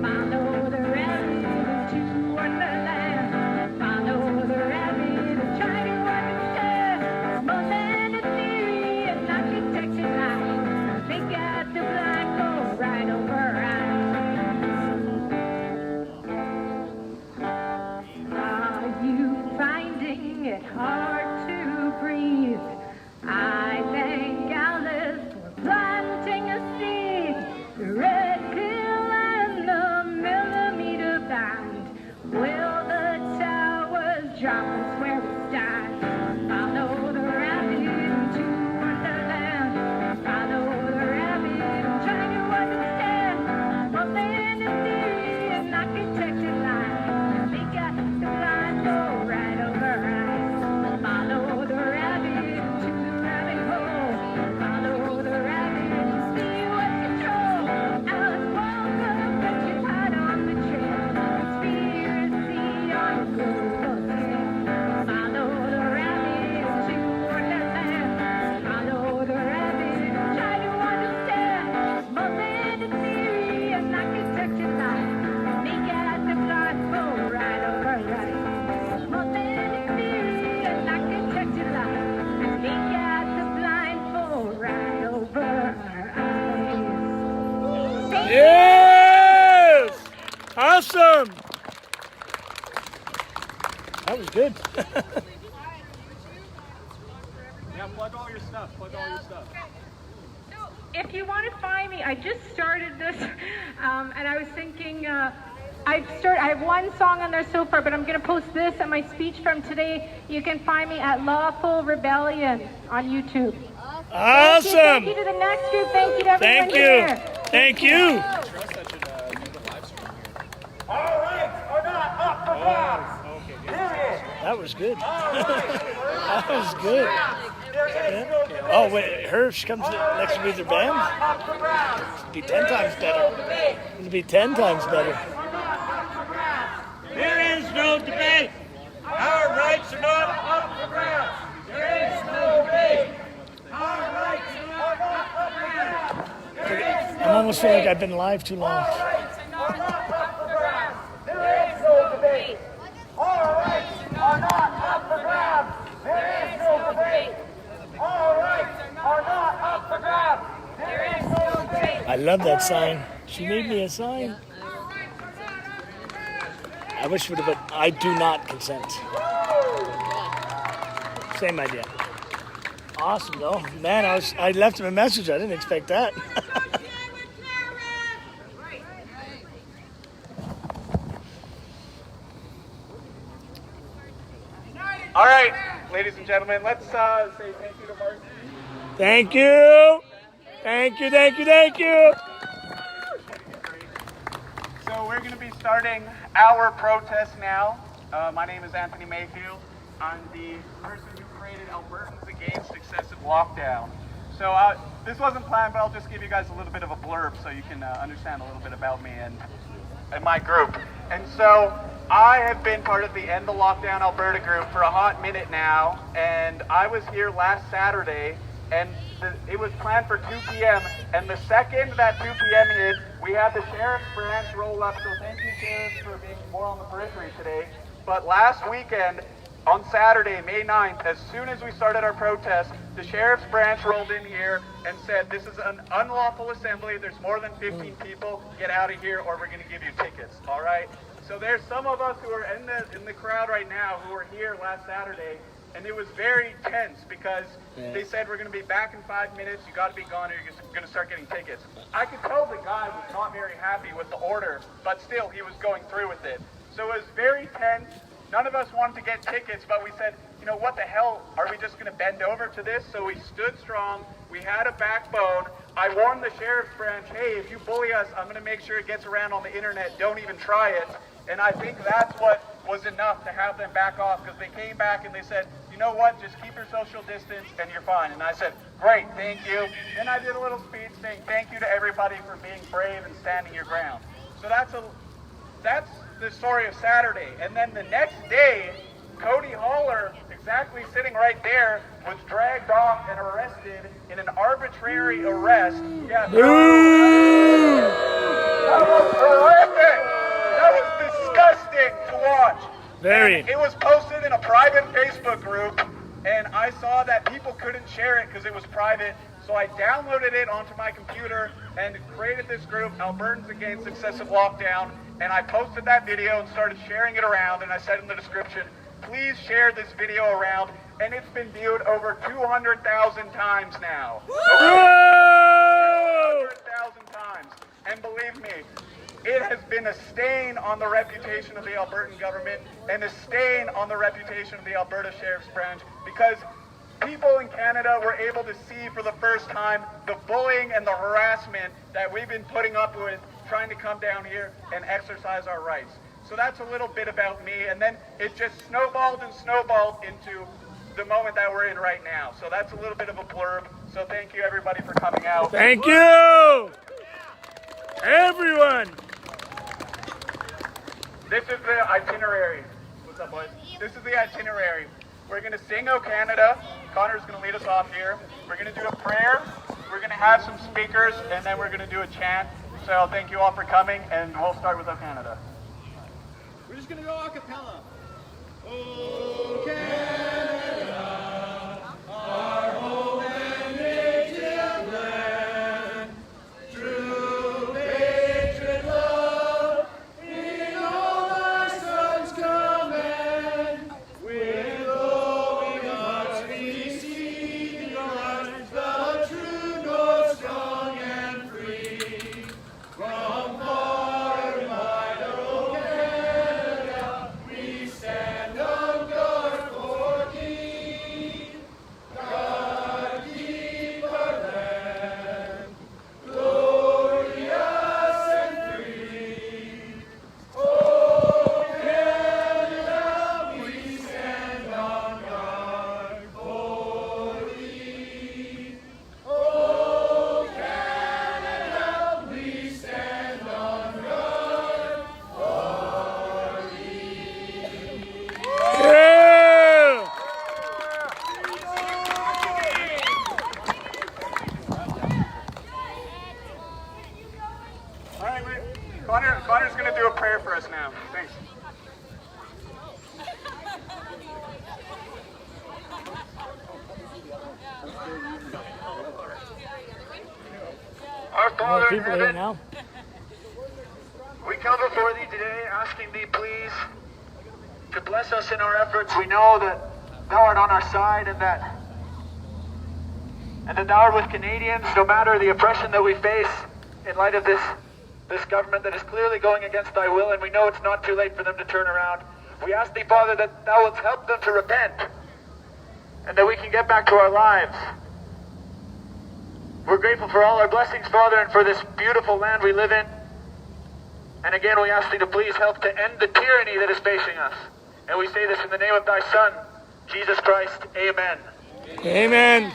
Follow the rabbit into Wonderland. Follow the rabbit and try to understand. It's more than a theory, an architecture line. They got the blindfold right over our eyes. Are you finding it hard to breathe? I thank Alice for planting a seed. The red pill and the millimeter band. Will the towers drop us where we stand? Follow the rabbit into Wonderland. Follow the rabbit and try to understand. More than a theory, an architecture line. They got the blindfold right over our eyes. Follow the rabbit into the rabbit hole. Follow the rabbit to see what's control. Alice woke up and she tied on the trail. Conspiracy on the global scale. Follow the rabbit into Wonderland. Follow the rabbit and try to understand. More than a theory, an architecture line. They got the blindfold right over our eyes. More than a theory, an architecture line. They got the blindfold right over our eyes. Yes! Awesome. That was good. Yeah, plug all your stuff. Plug all your stuff. If you want to find me, I just started this, and I was thinking, I have one song on there so far, but I'm going to post this and my speech from today. You can find me at Lawful Rebellion on YouTube. Awesome. Thank you to the next group. Thank you to everyone here. Thank you. All right, or not, up for grabs. That was good. That was good. Yeah. Oh, wait, Hirsch comes next to me with their band? It'll be 10 times better. It'll be 10 times better. There is no debate. Our rights are not up for grabs. There is no debate. Our rights are not up for grabs. I almost feel like I've been live too long. There is no debate. Our rights are not up for grabs. There is no debate. Our rights are not up for grabs. There is no debate. I love that sign. She made me a sign. I wish it would have put, I do not consent. Same idea. Awesome though. Man, I left him a message. I didn't expect that. All right, ladies and gentlemen, let's say thank you to Martin. Thank you. Thank you, thank you, thank you. So we're going to be starting our protest now. My name is Anthony Mayfield. I'm the person who created Albertans Against Excessive Lockdown. So this wasn't planned, but I'll just give you guys a little bit of a blurb so you can understand a little bit about me and my group. And so I have been part of the End the Lockdown Alberta group for a hot minute now, and I was here last Saturday, and it was planned for 2 p.m., and the second that 2 p.m. hit, we had the Sheriff's Branch roll up, so thank you, Sheriff, for being more on the periphery today. But last weekend, on Saturday, May 9th, as soon as we started our protest, the Sheriff's Branch rolled in here and said, this is an unlawful assembly, there's more than 15 people, get out of here or we're going to give you tickets, all right? So there's some of us who are in the crowd right now who were here last Saturday, and it was very tense because they said we're going to be back in 5 minutes, you got to be gone or you're going to start getting tickets. I could tell the guy was not very happy with the order, but still he was going through with it. So it was very tense. None of us wanted to get tickets, but we said, you know, what the hell, are we just going to bend over to this? So we stood strong, we had a backbone. I warned the Sheriff's Branch, hey, if you bully us, I'm going to make sure it gets around on the internet, don't even try it. And I think that's what was enough to have them back off, because they came back and they said, you know what, just keep your social distance and you're fine. And I said, great, thank you. And I did a little speech saying thank you to everybody for being brave and standing your ground. So that's the story of Saturday. And then the next day, Cody Haller, exactly sitting right there, was dragged off and arrested in an arbitrary arrest. Yeah, that was horrific. That was disgusting to watch. Very. And it was posted in a private Facebook group, and I saw that people couldn't share it because it was private. So I downloaded it onto my computer and created this group, Albertans Against Excessive Lockdown, and I posted that video and started sharing it around, and I said in the description, please share this video around, and it's been viewed over 200,000 times now. 200,000 times. And believe me, it has been a stain on the reputation of the Albertan government and a stain on the reputation of the Alberta Sheriff's Branch, because people in Canada were able to see for the first time the bullying and the harassment that we've been putting up with trying to come down here and exercise our rights. So that's a little bit about me, and then it just snowballed and snowballed into the moment that we're in right now. So that's a little bit of a blurb. So thank you everybody for coming out. Thank you, everyone. This is the itinerary. What's up, boys? This is the itinerary. We're going to sing O Canada. Connor's going to lead us off here. We're going to do a prayer. We're going to have some speakers, and then we're going to do a chant. So thank you all for coming, and we'll start with O Canada. We're just gonna go a cappella. O Canada, our home and native land, true patriot love is All right, Connor's going to do a prayer for us now. Thanks. Our Father in People here heaven, now. we come before thee today asking thee please to bless us in our efforts. We know that thou art on our side and that thou art with Canadians no matter the oppression that we face in light of this government that is clearly going against thy will, and we know it's not too late for them to turn around. We ask thee, Father, that thou wilt help them to repent and that we can get back to our lives. We're grateful for all our blessings, Father, and for this beautiful land we live in. And again, we ask thee to please help to end the tyranny that is facing us. And we say this in the name of thy Son, Jesus Christ. Amen. Amen.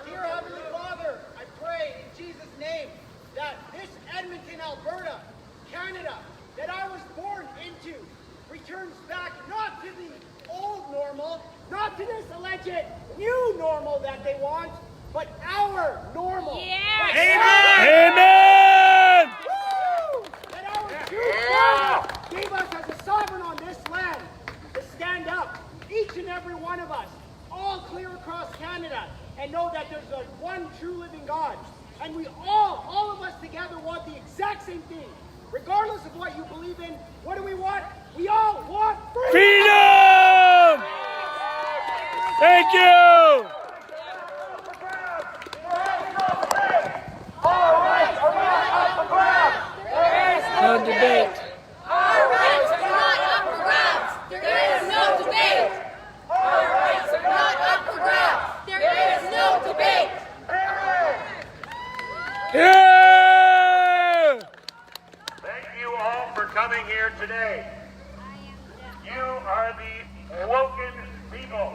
Dear Heavenly Father, I pray in Jesus' name that this Edmonton, Alberta, Canada, that I was born into, returns back not to the old normal, not to this alleged new normal that they want, but our normal. Yes. Amen. That our true God gave us as a sovereign on this land to stand up, each and every one of us, all clear across Canada, and know that there's a one true living God. And we all of us together want the exact same thing. Regardless of what you believe in, what do we want? We all want freedom! Freedom! Thank you! No debate. Our rights are not up for grabs. There is no debate. Our rights are not up for grabs. There is no debate. Yeah! Thank you all for coming here today. You are the woken people.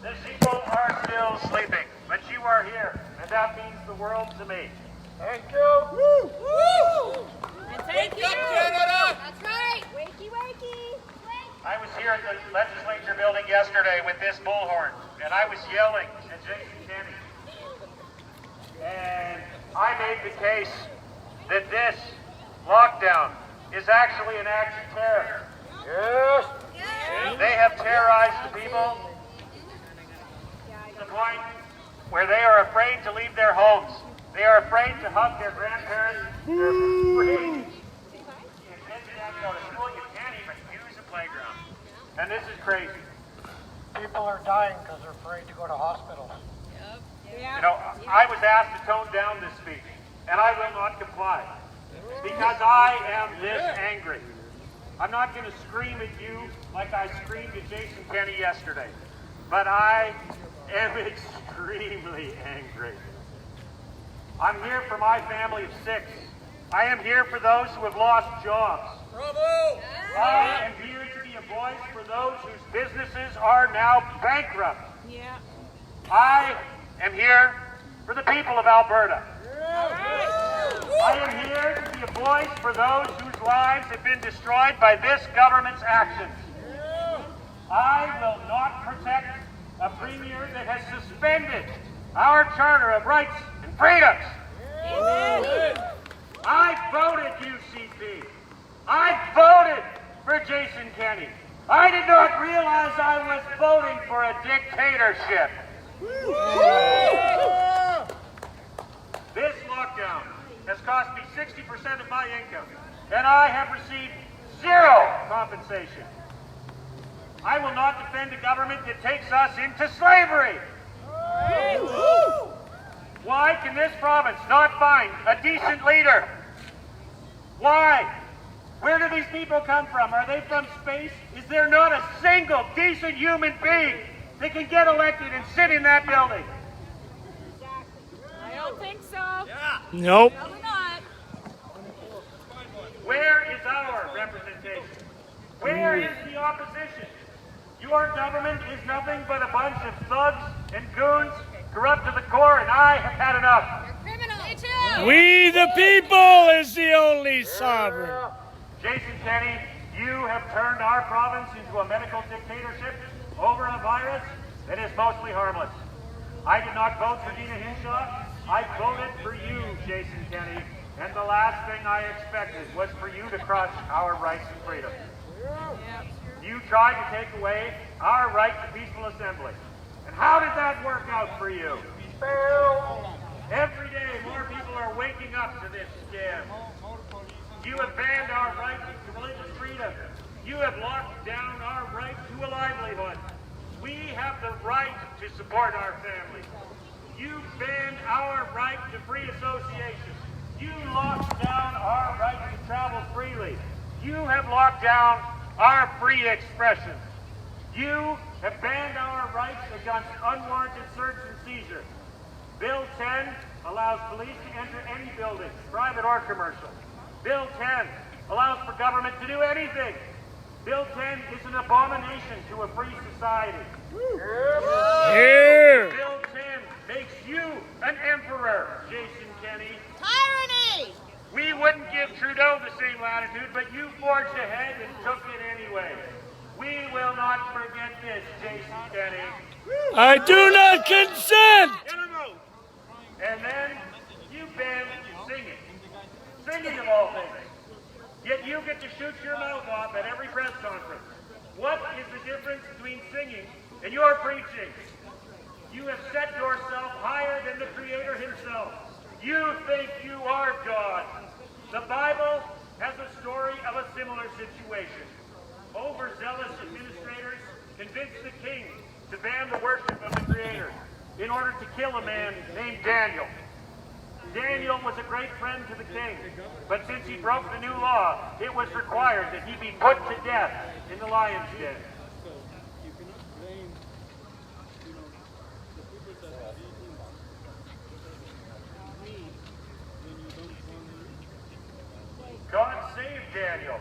The people are still sleeping, but you are here, and that means the world to me. Thank you. Woo! Woo! And thank you. That's right. Wakey, wakey. I was here at the legislature building yesterday with this bullhorn, and I was yelling at Jason Kenney. And I made the case that this lockdown is actually an act of terror. Yes. They have terrorized the people to the point where they are afraid to leave their homes. They are afraid to hug their grandparents. They're afraid. If kids have to go to school, you can't even use a playground. And this is crazy. People are dying because they're afraid to go to hospitals. You know, I was asked to tone down this speech, and I will not comply. Because I am this angry. I'm not going to scream at you like I screamed at Jason Kenney yesterday. But I am extremely angry. I'm here for my family of 6. I am here for those who have lost jobs. Bravo! I am here to be a voice for those whose businesses are now bankrupt. Yeah. I am here for the people of Alberta. I am here to be a voice for those whose lives have been destroyed by this government's actions. I will not protect a premier that has suspended our Charter of Rights and Freedoms. I voted UCP. I voted for Jason Kenney. I did not realize I was voting for a dictatorship. This lockdown has cost me 60% of my income, and I have received 0 compensation. I will not defend a government that takes us into slavery. Why can this province not find a decent leader? Why? Where do these people come from? Are they from space? Is there not a single decent human being that can get elected and sit in that building? I don't think so. Nope. Probably not. Where is our representation? Where is the opposition? Your government is nothing but a bunch of thugs and goons, corrupt to the core, and I have had enough. You're criminal. Me too. We the people is the only sovereign. Jason Kenney, you have turned our province into a medical dictatorship over a virus that is mostly harmless. I did not vote for Dina Hinshaw. I voted for you, Jason Kenney. And the last thing I expected was for you to crush our rights and freedom. You tried to take away our right to peaceful assembly. And how did that work out for you? Every day, more people are waking up to this scam. You have banned our right to religious freedom. You have locked down our right to a livelihood. We have the right to support our families. You banned our right to free association. You locked down our right to travel freely. You have locked down our free expression. You have banned our rights against unwarranted search and seizure. Bill 10 allows police to enter any building, private or commercial. Bill 10 allows for government to do anything. Bill 10 is an abomination to a free society. Here. Bill 10 makes you an emperor, Jason Kenney. Tyranny! We wouldn't give Trudeau the same latitude, but you forged ahead and took it anyway. We will not forget this, Jason Kenney. I do not consent! And then you banned singing. Singing of all things. Yet you get to shoot your mouth off at every press conference. What is the difference between singing and your preaching? You have set yourself higher than the Creator himself. You think you are God. The Bible has a story of a similar situation. Overzealous administrators convinced the king to ban the worship of the Creator in order to kill a man named Daniel. Daniel was a great friend to the king, but since he broke the new law, it was required that he be put to death in the lion's den. God saved Daniel.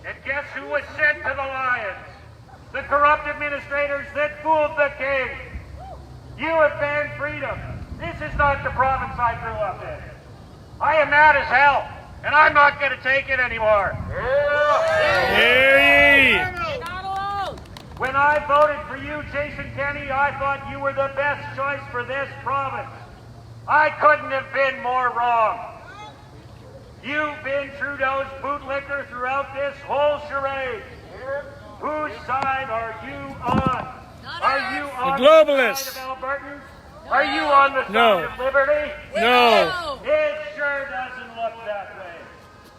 And guess who was sent to the lions? The corrupt administrators that fooled the king. You have banned freedom. This is not the province I grew up in. I am mad as hell, and I'm not going to take it anymore. When I voted for you, Jason Kenney, I thought you were the best choice for this province. I couldn't have been more wrong. You've been Trudeau's bootlicker throughout this whole charade. Whose side are you on? Are you on the globalists. The side of Albertan? Are you on the side of liberty? No. It sure doesn't look that way.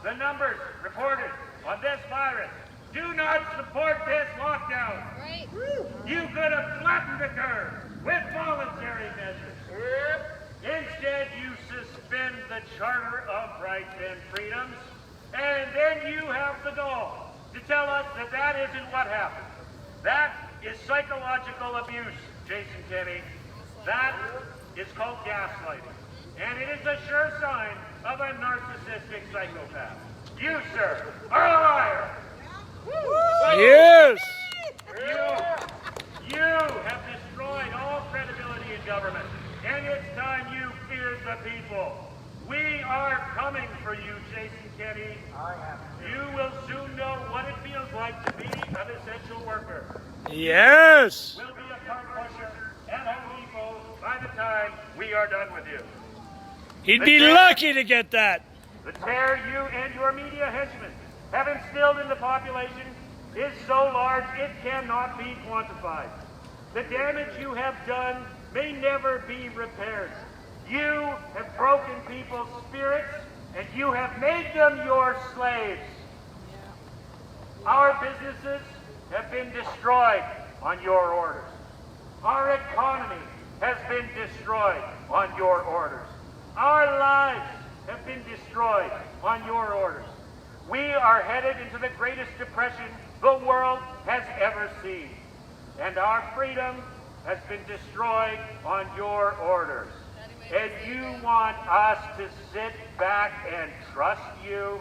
The numbers reported on this virus do not support this lockdown. Right. You could have flattened the curve with voluntary measures. Instead, you suspend the Charter of Rights and Freedoms, and then you have the gall to tell us that that isn't what happened. That is psychological abuse, Jason Kenney. That is called gaslighting, and it is a sure sign of a narcissistic psychopath. You, sir, are a liar. Yes. You have destroyed all credibility in government, and it's time you feared the people. We are coming for you, Jason Kenney. You will soon know what it feels like to be an essential worker. Yes. We'll be a cart pusher and Home Depot by the time we are done with you. He'd be lucky to get that. The terror you and your media henchmen have instilled in the population is so large it cannot be quantified. The damage you have done may never be repaired. You have broken people's spirits, and you have made them your slaves. Our businesses have been destroyed on your orders. Our economy has been destroyed on your orders. Our lives have been destroyed on your orders. We are headed into the greatest depression the world has ever seen. And our freedom has been destroyed on your orders. And you want us to sit back and trust you?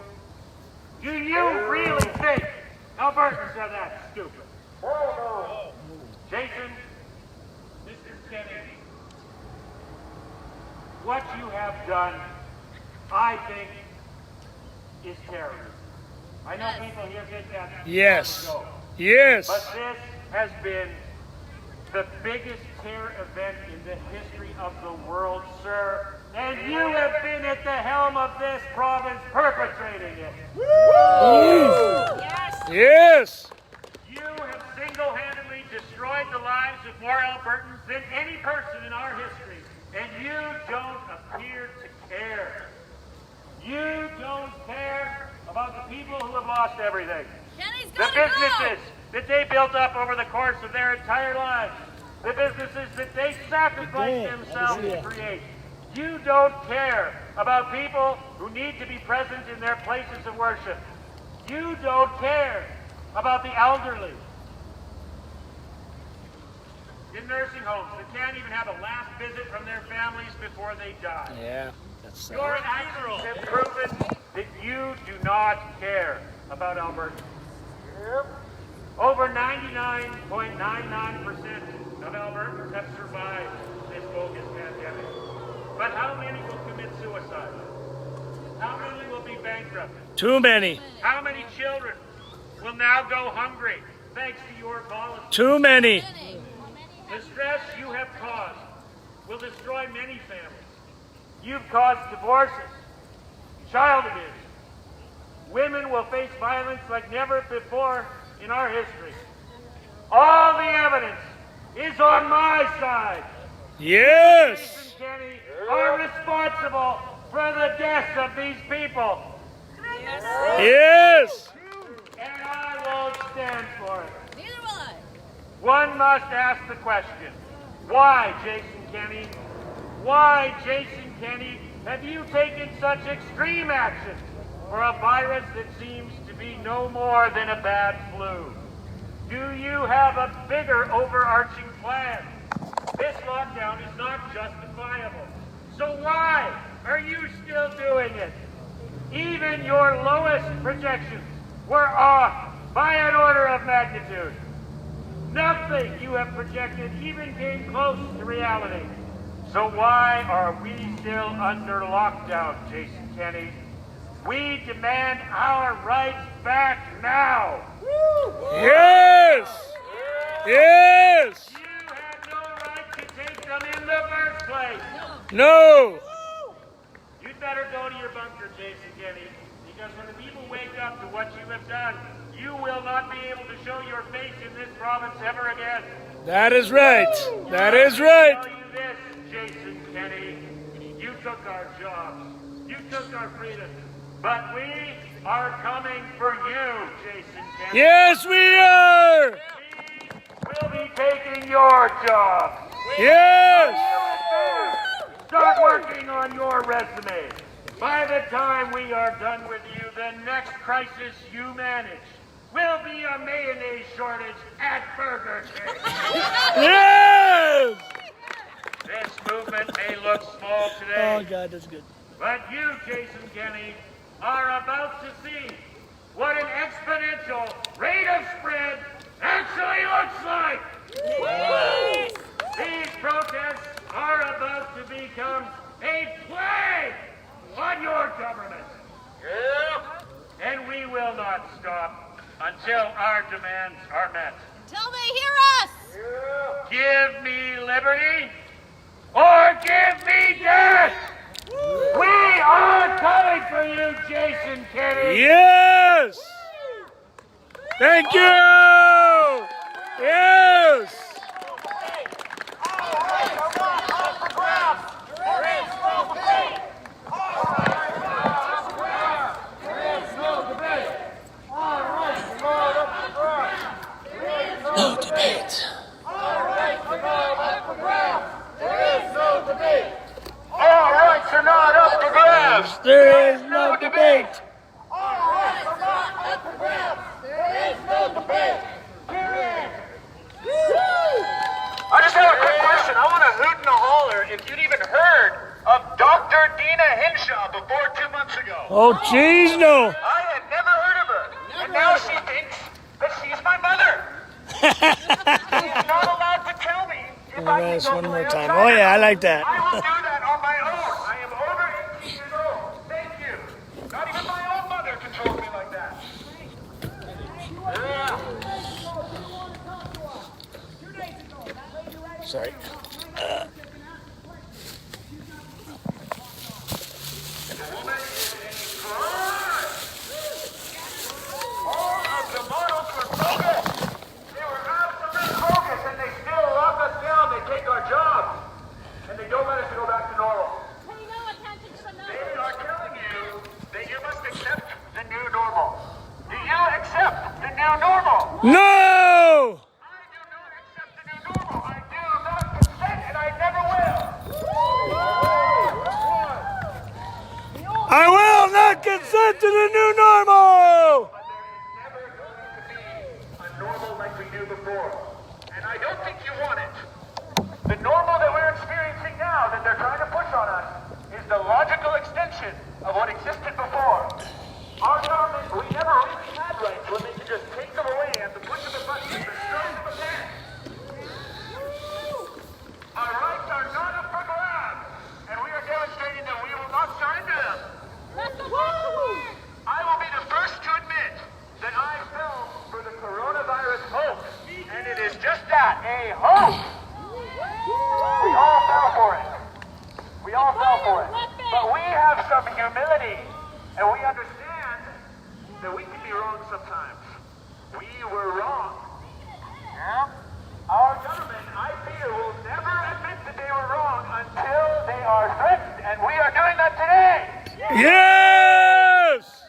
Do you really think Albertans are that stupid? Jason, Mr. Kennedy, what you have done, I think, is terrorism. I know people here did that. Yes. Yes. But this has been the biggest tear event in the history of the world, sir. And you have been at the helm of this province perpetrating it. Yes. Yes. You have single-handedly destroyed the lives of more Albertans than any person in our history. And you don't appear to care. You don't care about the people who have lost everything. The businesses that they built up over the course of their entire lives. The businesses that they sacrificed themselves to create. You don't care about people who need to be present in their places of worship. You don't care about the elderly in nursing homes that can't even have a last visit from their families before they die. Yeah, that's sad. Your actions have proven that you do not care about Alberta. Over 99.99% of Albertans have survived this bogus pandemic. But how many will commit suicide? How many will be bankrupt? Too many. How many children will now go hungry thanks to your policy? Too many. The stress you have caused will destroy many families. You've caused divorces, child abuse. Women will face violence like never before in our history. All the evidence is on my side. Yes. Jason Kenney are responsible for the deaths of these people. Yes. And I won't stand for it. Neither will I. One must ask the question, why, Jason Kenney? Why, Jason Kenney, have you taken such extreme action for a virus that seems to be no more than a bad flu? Do you have a bigger overarching plan? This lockdown is not justifiable. So why are you still doing it? Even your lowest projections were off by an order of magnitude. Nothing you have projected even came close to reality. So why are we still under lockdown, Jason Kenney? We demand our rights back now. Yes. Yes. You had no right to take them in the first place. No. You'd better go to your bunker, Jason Kenney, because when the people wake up to what you have done, you will not be able to show your face in this province ever again. That is right. That is right. I tell you this, Jason Kenney, you took our jobs, you took our freedom, but we are coming for you, Jason Kenney. Yes, we are. We'll be taking your job. Yes. Start working on your resume. By the time we are done with you, the next crisis you manage will be a mayonnaise shortage at Burger King. Yes. This movement may look small today. Oh, God, that's good. But you, Jason Kenney, are about to see what an exponential rate of spread actually looks like. Yes. These protests are about to become a plague on your government. And we will not stop until our demands are met. Until they hear us. Give me liberty or give me death. We are coming for you, Jason Kenney. Yes. Thank you. Yes. No debate. All rights are not up for grabs. There is no debate. All rights are not up for grabs. There is no debate. Period. I just have a quick question. I want to hoot and a holler if you'd even heard of Dr. Dina Hinshaw before 2 months ago. Oh, jeez, no. I had never heard of her. And now she thinks that she's my mother. She's not allowed to tell me if I can Yes, go one to more my time. own Oh, yeah, I child. like that. I will do that on my own. I am over 18 years old. Thank you. Not even my own mother controls me like that. Yeah. Sorry. All of the models were bogus. They were absolute bogus, and they still lock us down. They take our jobs, and they don't let us go back to normal. They are telling you that you must accept the new normal. Do you accept the new normal? No! I do not consent, and I never will. I will not consent to the new normal! But there is never going to be a normal like we knew before. And I don't think you want it. The normal that we're experiencing now, that they're trying to push on us, is the logical extension of what existed before. Our government, we never really had rights when they could just take them away at the push of a button with the stroke of a pen. Our rights are not up for grabs, and we are demonstrating that we will not surrender them. I will be the first to admit that I fell for the coronavirus hoax, and it is just that, a hoax. We all fell for it. We all fell for it. But we have some humility, and we understand that we can be wrong sometimes. We were wrong. Yeah? Our government, I fear, will never admit that they were wrong until they are threatened, and we are doing that today. Yes!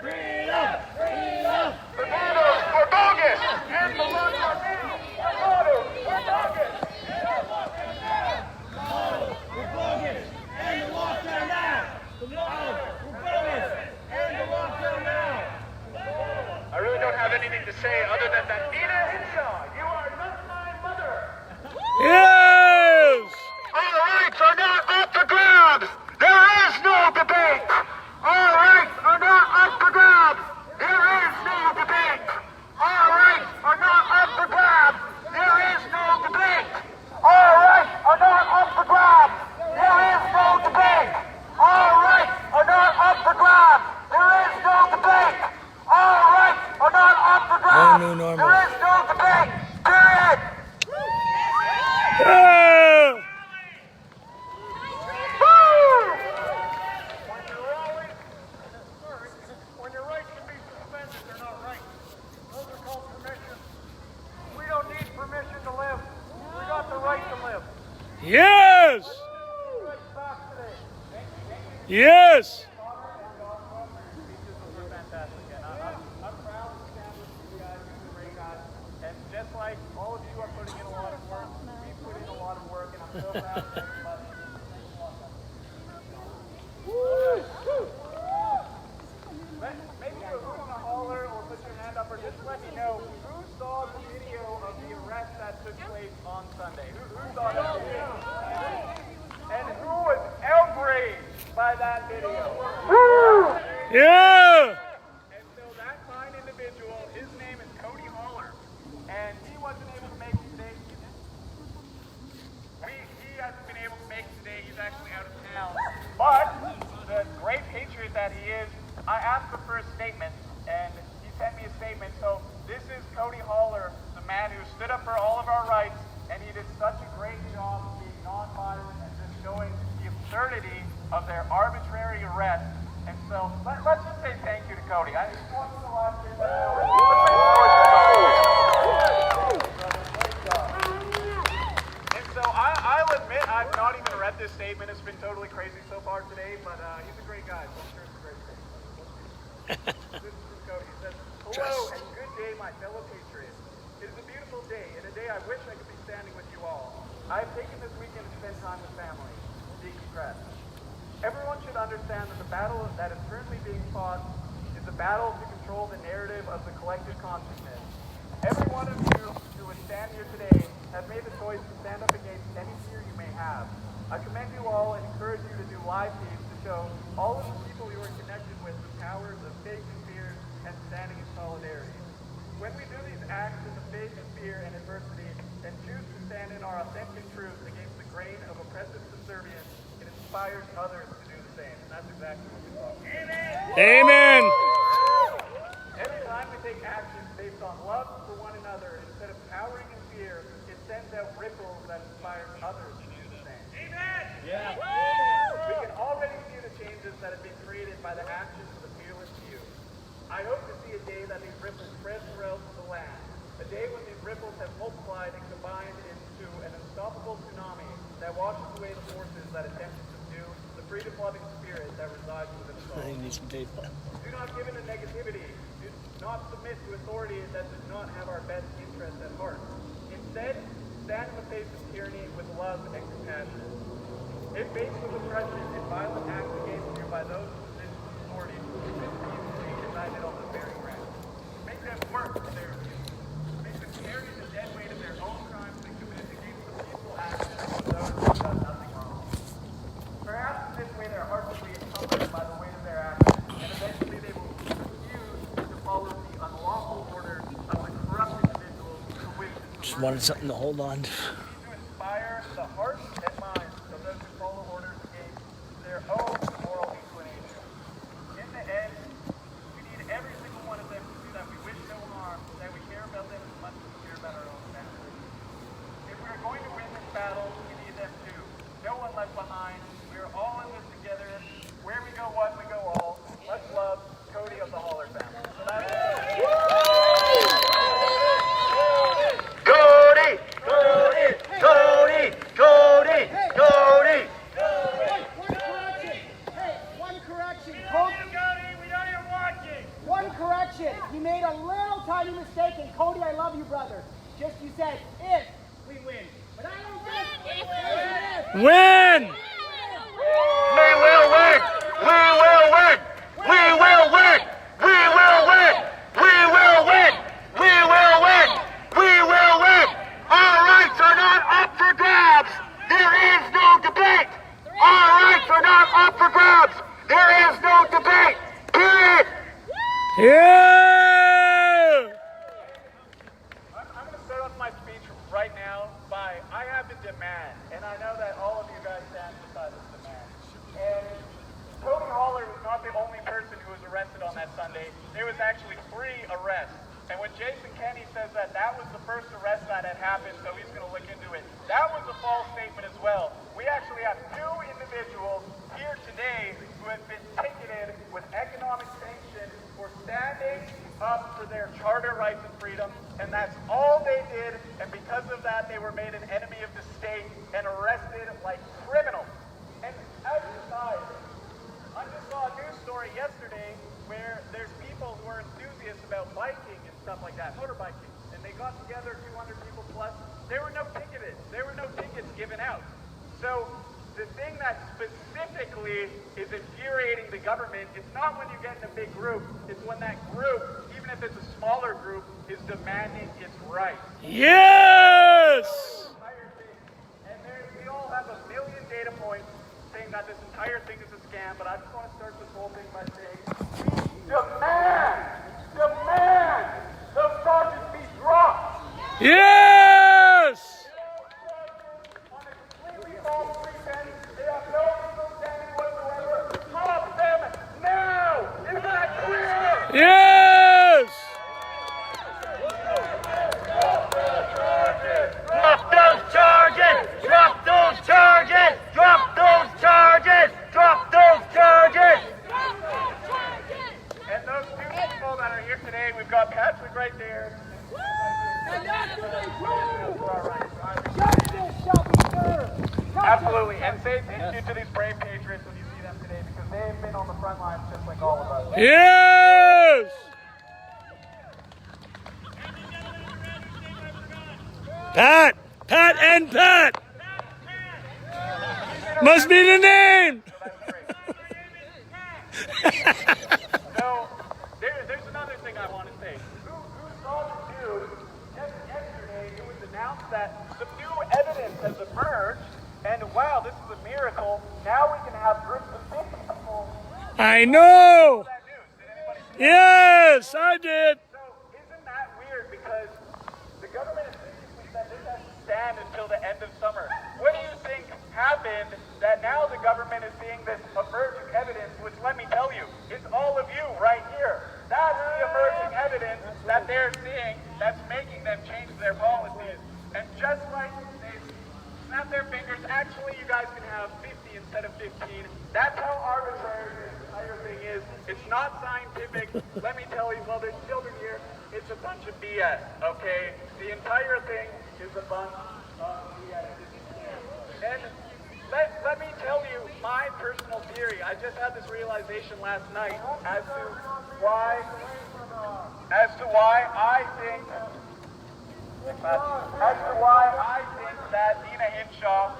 Freedom! Freedom! The models were bogus! And the models are new! The models were bogus! We're bogus! And the lockdown now! The models were bogus! And the lockdown now! I really don't have anything to say other than that Nina Hinshaw, you are not my mother! Yes! Our rights are not up for grabs! There is no debate! Our rights are not up for grabs! There is no debate! Our rights are not up for grabs! There is no debate! Our rights are not up for grabs! There is no debate! Our rights are not up for grabs! There is no debate! Our rights are not up for grabs! No new normal. There is no debate! Period! Yeah! When your rights can be suspended, they're not rights. Those are called permission. We don't need permission to live. We got the right to live. Yes! Yes! And just like all of you are putting in a lot of work, we put in a lot of work, and I'm so proud of everybody. Maybe you want to holler or put your hand up or just let me know who saw the video of the arrest that took place on Sunday. Who saw that video? And who was outraged by that video? Yeah! And so that fine individual, his name is Cody Holler, and he wasn't able to make it today. He hasn't been able to make it today. He's actually out of town. But the great patriot that he is, I asked him for a statement, and he sent me a statement. So this is Cody Holler, the man who stood up for all of our rights, and he did such a great job of being nonviolent and just showing the absurdity of their arbitrary arrest. And so let's just say thank you to Cody. I just want to last year. And so I'll admit I've not even read this statement. It's been totally crazy so far today, but he's a great guy, so I'm sure it's a great thing. This is from Cody. He says, "Hello and good day, my fellow patriots. It is a beautiful day, and a day I wish I could be standing with you all. I have taken this weekend to spend time with family, decompress. Everyone should understand that the battle that is currently being fought is a battle to control the narrative of the collective consciousness. Every one of you who would stand here today has made the choice to stand up against any fear you may have. I commend you all and encourage you to do live feeds to show all of the people you are connected with the powers of facing fears and standing in solidarity. When we do these acts in the face of fear and adversity and choose to stand in our authentic truth against the grain of oppressive subservience, it inspires others to do the same." And that's exactly what we thought. Amen! Every time we take actions based on love for one another instead of cowering in fear, it sends that attempt to subdue the freedom-loving spirit that resides within us all. I need some tape. Do not give in to negativity. Do not submit to authority that does not have our best interest at heart. Instead, stand in the face of tyranny with love and compassion. If faced with oppression and violent acts against you by those in positions of authority, resist the unity united on the very ground. Make them work for their abuse. Make them carry the dead weight of their own crimes they commit against the peaceful actions of those who have done nothing wrong. Perhaps in this way their hearts will be encumbered by the weight of their actions, and eventually they will refuse to follow the unlawful orders of the corrupt individuals who wish to Just wanted something to hold on to. to inspire the hearts and minds of those who follow orders against their own moral inclination. In the end, we need every single one of them to see that we wish no harm, that we care about them as much as we care about our own families. If we are going to win this battle, we need them too. No one left behind. We are all in this together. Where we go one, we go all. Let's love Cody of the Holler family. So that's Cody! Cody! Cody! Cody! Cody! One correction. We know you're watching. One correction. You made a little tiny mistake, and Cody, I love you, brother. Just you said if we win, but I don't think we win. Win! We will win! We will win! We will win! We will win! We will win! We will win! We will win! Our rights are not up for grabs! There is no debate! Our rights are not up for grabs! There is no debate! Period! Yeah! I'm going to start off my speech right now by, I have a demand, and I know that all of you guys stand beside this demand. And Cody Holler was not the only person who was arrested on that Sunday. There was actually 3 arrests. And when Jason Kenney says that that was the first arrest that had happened, so he's going to look into it, that was a false statement as well. We actually have 2 individuals here today who have been ticketed with economic sanction for standing up for their charter rights and freedom, and that's all they did, and because of that they were made an enemy of the state and arrested like criminals. And as an aside, I just saw a news story yesterday where there's people who are enthusiasts about biking and stuff like that, motorbiking, and they got together, 200 people plus. There were no tickets given out. So the thing that specifically is infuriating the government is not when you get in a big group, it's when that group, even if it's a smaller group, is demanding its rights. Yes! And we all have a million data points saying that this entire thing is a scam, but I just want to start this whole thing by saying, we demand those charges be dropped. Yes! On a completely false pretense, they have no legal standing whatsoever. Drop them now! Is that clear? Yes! Drop those charges! Drop those charges! Drop those charges! Drop those charges! And those 2 people that are here today, we've got Patrick right there. And that's what they do. Justice shall be served. Absolutely, and say thank you to these brave patriots when you see them today, because they've been on the front lines just like all of us. Yes! Pat! Pat and Pat! Must be the name! So, there's another thing I want to say. Who saw the news just yesterday? It was announced that some new evidence has emerged, and wow, this is a miracle. Now we can have groups of 50 people. I know! That news. Did anybody see that? Yes, I did. So, isn't that weird? Because the government has previously said this has to stand until the end of summer. What do you think happened that now the government is seeing this emerging evidence, which let me tell you, it's all of you right here. That's the emerging evidence that they're seeing that's making them change their policies. And just like they snap their fingers, actually you guys can have 50 instead of 15. That's how arbitrary this entire thing is. It's not scientific. Let me tell you, well, there's children here. It's a bunch of BS, okay? The entire thing is a bunch of BS. And Let me tell you my personal theory. I just had this realization last night as to why I think that Dina Hinshaw.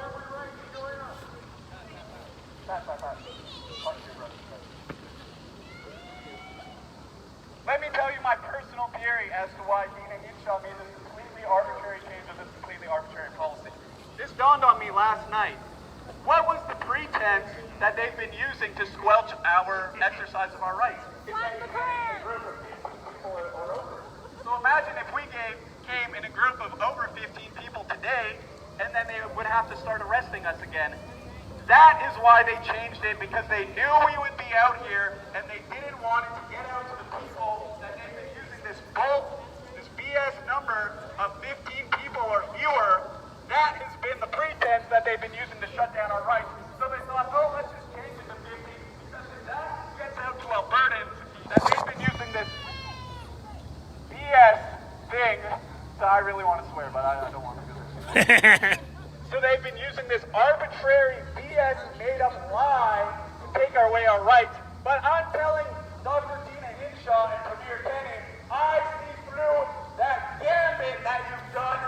Let me tell you my personal theory as to why Dina Hinshaw made this completely arbitrary change of this completely arbitrary policy. This dawned on me last night. What was the pretense that they've been using to squelch our exercise of our rights? So imagine if we came in a group of over 15 people today, and then they would have to start arresting us again. That is why they changed it, because they knew we would be out here, and they didn't want it to get out to the people that they've been using this BS number of 15 people or fewer. That has been the pretense that they've been using to shut down our rights. So they thought, oh, let's just change it to 50, because if that gets out to Albertans, that they've been using this BS thing. So I really want to swear, but I don't want to do this. So they've been using this arbitrary BS made-up lie to take away our rights. But I'm telling Dr. Dina Hinshaw and Premier Kenny, I see through that gambit that you've done.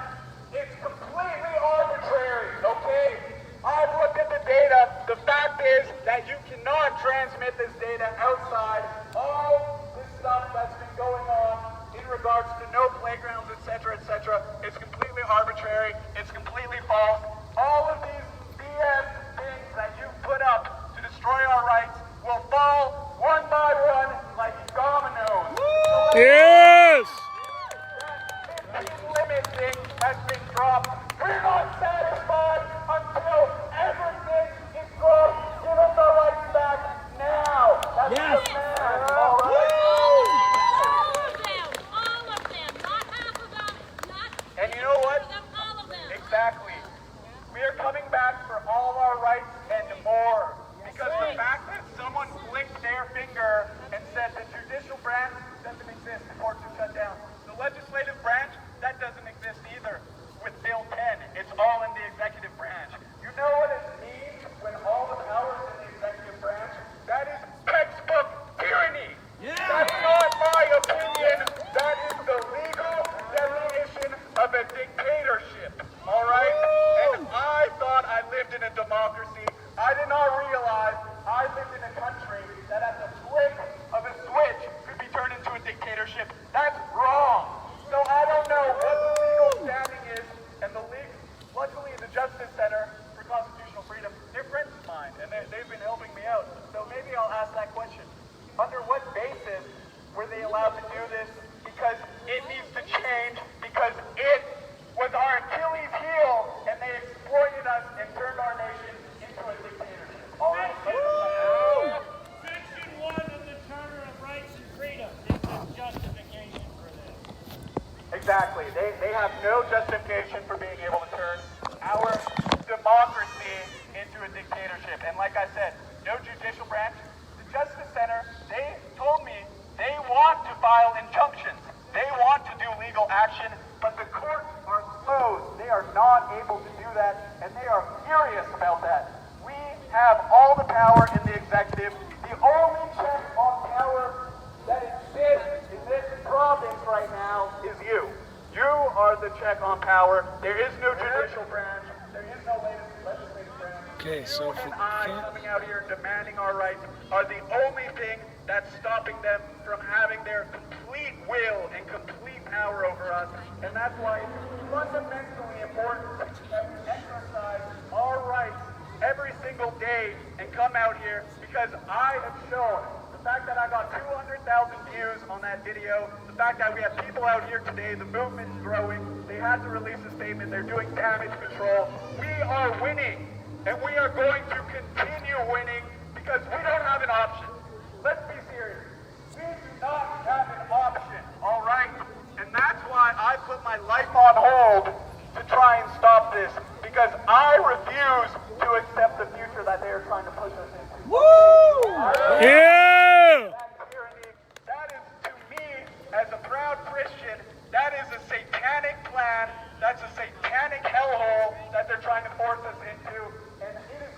It's completely arbitrary, okay? I've looked at the data. The fact is that you cannot transmit this data outside. All this stuff that's been going on in regards to no playgrounds, etc., it's completely arbitrary. It's completely false. All of these BS things that you put up to destroy our rights will fall one by one like dominoes. Yes! That limit thing has been dropped. We're not satisfied until everything is dropped. Give us our rights back now. That's Yes. the man, all right? And you know what? Exactly. We are coming back for all of our rights and more. Because the fact that someone flicked their finger and said the judicial branch doesn't exist, the courts are shut down. The legislative branch, that doesn't exist either. With Bill 10, it's all in the executive branch. You know what it means when all the power is in the executive branch? That is textbook tyranny. Yeah. That's not my opinion. That is the legal definition of a dictatorship. All right? And I thought I lived in a democracy. I did not realize I lived in a country that at the flick of a switch could be turned into a dictatorship. That's wrong. So I don't know what the legal standing is, and luckily the Justice Center for Constitutional Freedom, they're friends of mine, and they've been helping me out. So maybe I'll ask that question. Under what basis were they allowed to do this? Because it needs to change, because it was our Achilles heel, and they exploited us and turned our nation into a dictatorship. All right? Section 1 of the Charter of Rights and Freedom is the justification for this. Exactly. They have no justification for being able to turn our democracy into a dictatorship. And like I said, no judicial branch. The Justice Center, they told me they want to file injunctions. They want to do legal action, but the courts are closed. They are not able to do that, and they are furious about that. We have all the power in the executive. The only check on power that exists in this province right now is you. You are the check on power. There is no judicial branch. There is no legislative branch. Okay, so if You we and I can't... coming out here demanding our rights are the only thing that's stopping them from having their complete will and complete power over us. And that's why it's fundamentally important that we exercise our rights every single day and come out here, because I have shown the fact that I got 200,000 views on that video, the fact that we have people out here today, the movement is growing, they had to release a statement, they're doing damage control. We are winning, and we are going to continue winning, because we don't have an option. Let's be serious. We do not have an option, all right? And that's why I put my life on hold to try and stop this, because I refuse to accept the future that they are trying to push us into. Woo! Yeah! That is, to me, as a proud Christian, that is a satanic plan. That's a satanic hellhole that they're trying to force us into. And it is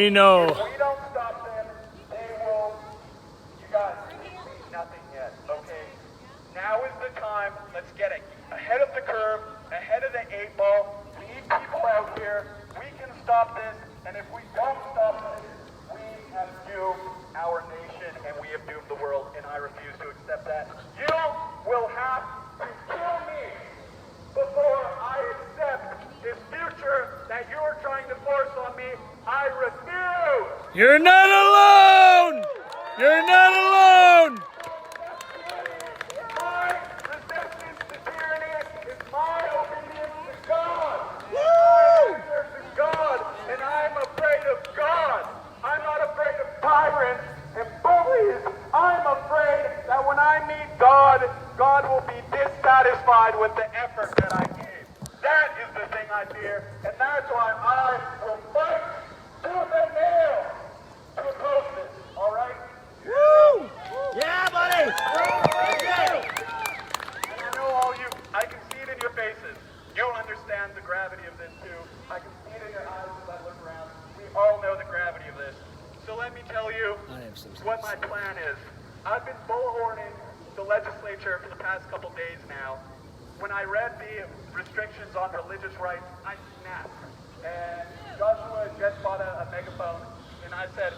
We know. If we don't stop them, they will. You guys, it's nothing yet, okay? Now is the time. Let's get it ahead of the curve, ahead of the 8 ball. We need people out here. We can stop this, and if we don't stop this, we have doomed our nation and we have doomed the world, and I refuse to accept that. You will have to kill me before I accept this future that you are trying to force on me. I refuse! You're not alone! You're not alone! My resistance to tyranny is my obedience to God. My answer to God, and I'm afraid of God. I'm not afraid of tyrants and bullies. I'm afraid that when I meet God, God will be dissatisfied with the effort that I gave. That is the thing I fear, and that's why I will fight tooth and nail to oppose this. All right? Woo! Yeah, buddy! And I know all you, I can see it in your faces. You'll understand the gravity of this too. I can see it in your eyes as I look around. We all know the gravity of this. So let me tell you what my plan is. I've been bullhorning the legislature for the past couple days now. When I read the restrictions on religious rights, I snapped. And Joshua just bought a megaphone, and I said,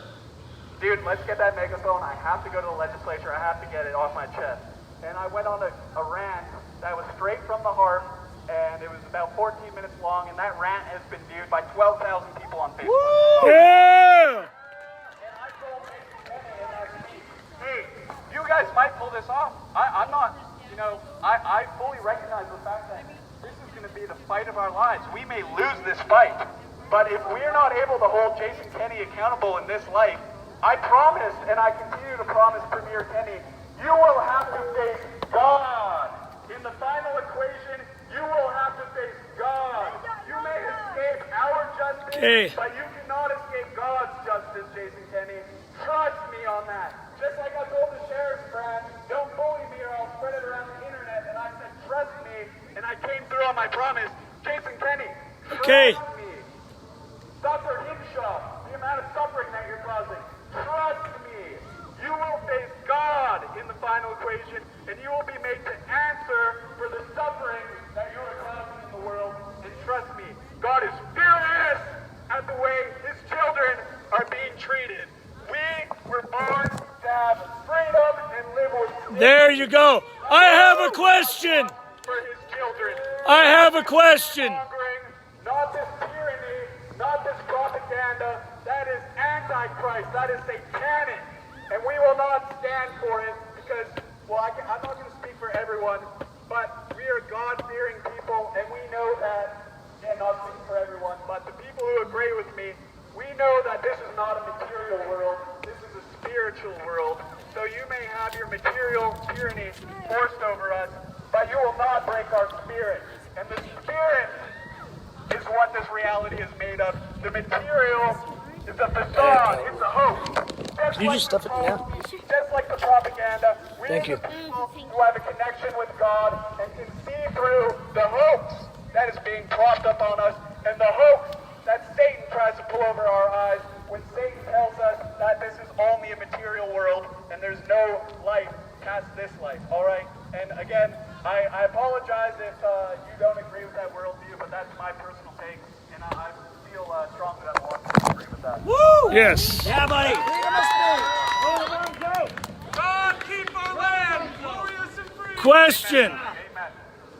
dude, let's get that megaphone. I have to go to the legislature. I have to get it off my chest. And I went on a rant that was straight from the heart, and it was about 14 minutes long, and that rant has been viewed by 12,000 people on Facebook. Woo! Yeah! And I told Kenny in that speech, hey, you guys might pull this off. I'm not, I fully recognize the fact that this is going to be the fight of our lives. We may lose this fight, but if we're not able to hold Jason Kenney accountable in this life, I promise, and I continue to promise Premier Kenney, you will have to face God. In the final equation, you will have to face God. You may escape our justice, but you cannot escape God's justice, Jason Kenney. Trust me on that. Just like I told the sheriff's friend, don't bully me or I'll spread it around the internet. And I said, trust me, and I came through on my promise. Jason Kenney, trust me. Stop your hip shot, the amount of suffering that you're causing. Trust me. You will face God in the final equation, and you will be made to answer for the suffering that you are causing in the world. And trust me, God is furious at the way his children are being treated. We were born to have freedom and live with. There you go. I have a question. For his children. I have a question. Not this tyranny, not this propaganda. That is antichrist. That is satanic. And we will not stand for it because, well, I'm not going to speak for everyone, but we are God-fearing people, and we know that, and not speaking for everyone, but the people who agree with me, we know that this is not a material world. This is a spiritual world. So you may have your material tyranny forced over us, but you will not break our spirit. And the spirit is what this reality is made of. The material is a facade. It's a hoax. Can you just stuff it now? Just like the propaganda, we Thank you. are the people who have a connection with God and can see through the hoax that is being propped up on us and the hoax that Satan tries to pull over our eyes when Satan tells us that this is only a material world and there's no life past this life, all right? And again, I apologize if you don't agree with that worldview, but that's my personal take, and I feel strongly that a lot of people agree with that. Woo! Yes. Yeah, buddy. God keep our land glorious and free. Question. Amen.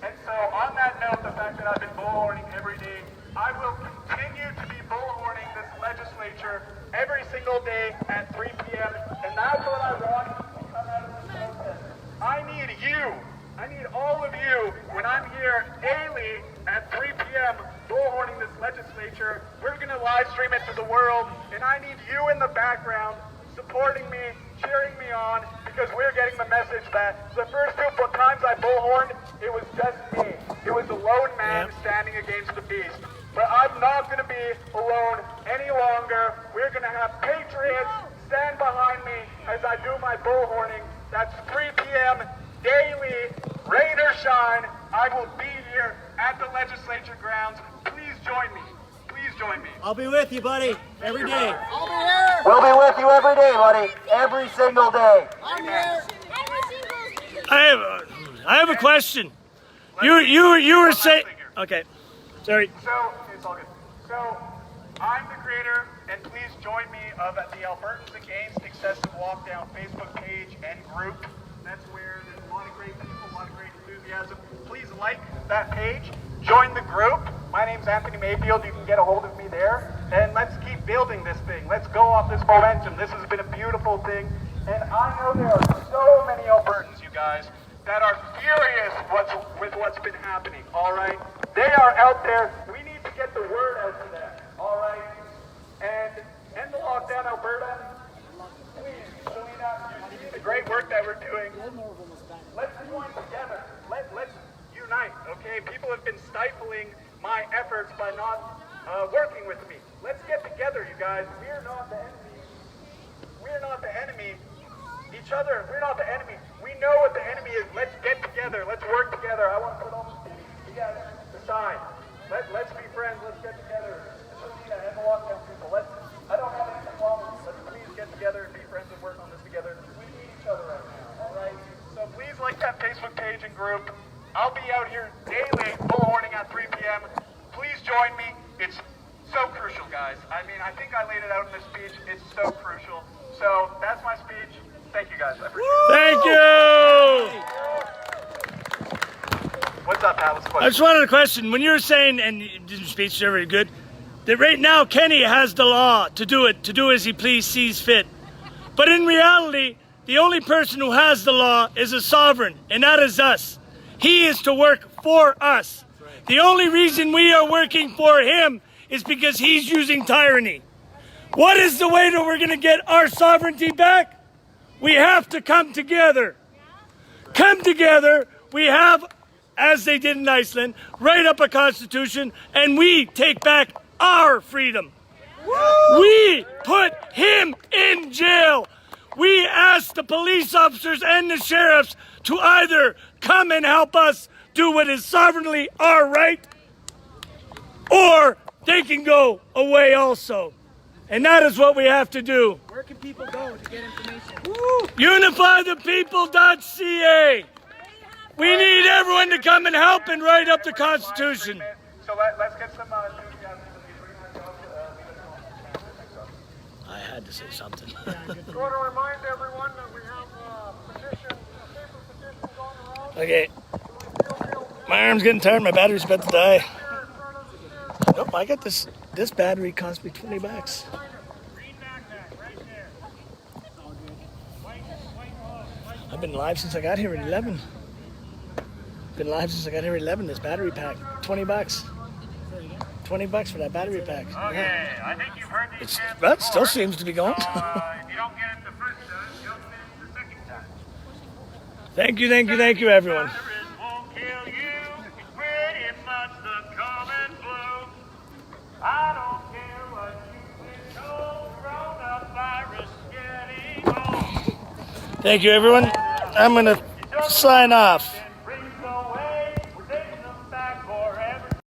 And so on that note, the fact that I've been bullhorning every day, I will continue to be bullhorning this legislature every single day at 3 p.m. And that's what I want to come out of this protest. I need you. I need all of you when I'm here daily at 3 p.m. bullhorning this legislature. We're going to live stream it to the world, and I need you in the background supporting me, cheering me on, because we're getting the message that the first two times I bullhorned, it was just me. It was a lone man standing against the beast. But I'm not going to be alone any longer. We're going to have patriots stand behind me as I do my bullhorning. That's 3 p.m. daily, rain or shine. I will be here at the legislature grounds. Please join me. Please join me. I'll be with you, buddy, every day. I'll be here. We'll be with you every day, buddy, every single day. I'm here. I have a question. You were saying. Okay, sorry. So, it's all good. So, I'm the creator, and please join me of the Albertans Against Excessive Lockdown Facebook page and group. That's where there's a lot of great people, a lot of great enthusiasm. Please like that page, join the group. My name's Anthony Mayfield. You can get a hold of me there, and let's keep building this thing. Let's go off this momentum. This has been a beautiful thing, and I know there are so many Albertans, you guys, that are furious with what's been happening, all right? They are out there. We need to get the word out to them, all right? And end the lockdown, Alberta. Please, Selena, you see the great work that we're doing. Let's join together. Let's unite, okay? People have been stifling my efforts by not working with me. Let's get together, you guys. We're not the enemy. We're not the enemy. Each other, we're not the enemy. We know what the enemy is. Let's get together. Let's work together. I want to put all this together aside. Let's be friends. Let's get together. Selena and the lockdown people. I don't have anything wrong with you. Let's please get together and be friends and work on this together. We need each other right now, all right? So please like that Facebook page and group. I'll be out here daily, full morning at 3 p.m. Please join me. It's so crucial, guys. I mean, I think I laid it out in this speech. It's so crucial. So that's my speech. Thank you, guys. I appreciate it. Thank you. What's up, Pat? What's the question? I just wanted a question. When you were saying, and your speech is very good, that right now Kenny has the law to do as he please, sees fit. But in reality, the only person who has the law is a sovereign, and that is us. He is to work for us. The only reason we are working for him is because he's using tyranny. What is the way that we're going to get our sovereignty back? We have to come together. Come together. We have, as they did in Iceland, write up a constitution, and we take back our freedom. We put him in jail. We ask the police officers and the sheriffs to either come and help us do what is sovereignly our right, or they can go away also. And that is what we have to do. Where can people go to get information? Unifythepeople.ca. We need everyone to come and help and write up the Constitution. So let's get some I had to say something. I want to remind everyone that we have paper petitions on the road. Okay. My arm's getting tired. My battery's about to die. Nope, I got this. This battery cost me $20. I've been live since I got here at 11. This battery pack, $20. $20 for that battery pack. Okay, I think you've heard these chants That before. still seems to be going. If you don't get it the first time, you'll get it the second time. Thank you, everyone. Won't kill you. It's pretty much the common flu. I don't care what you've been told. Coronavirus getting old. Thank you, everyone. I'm going to sign off.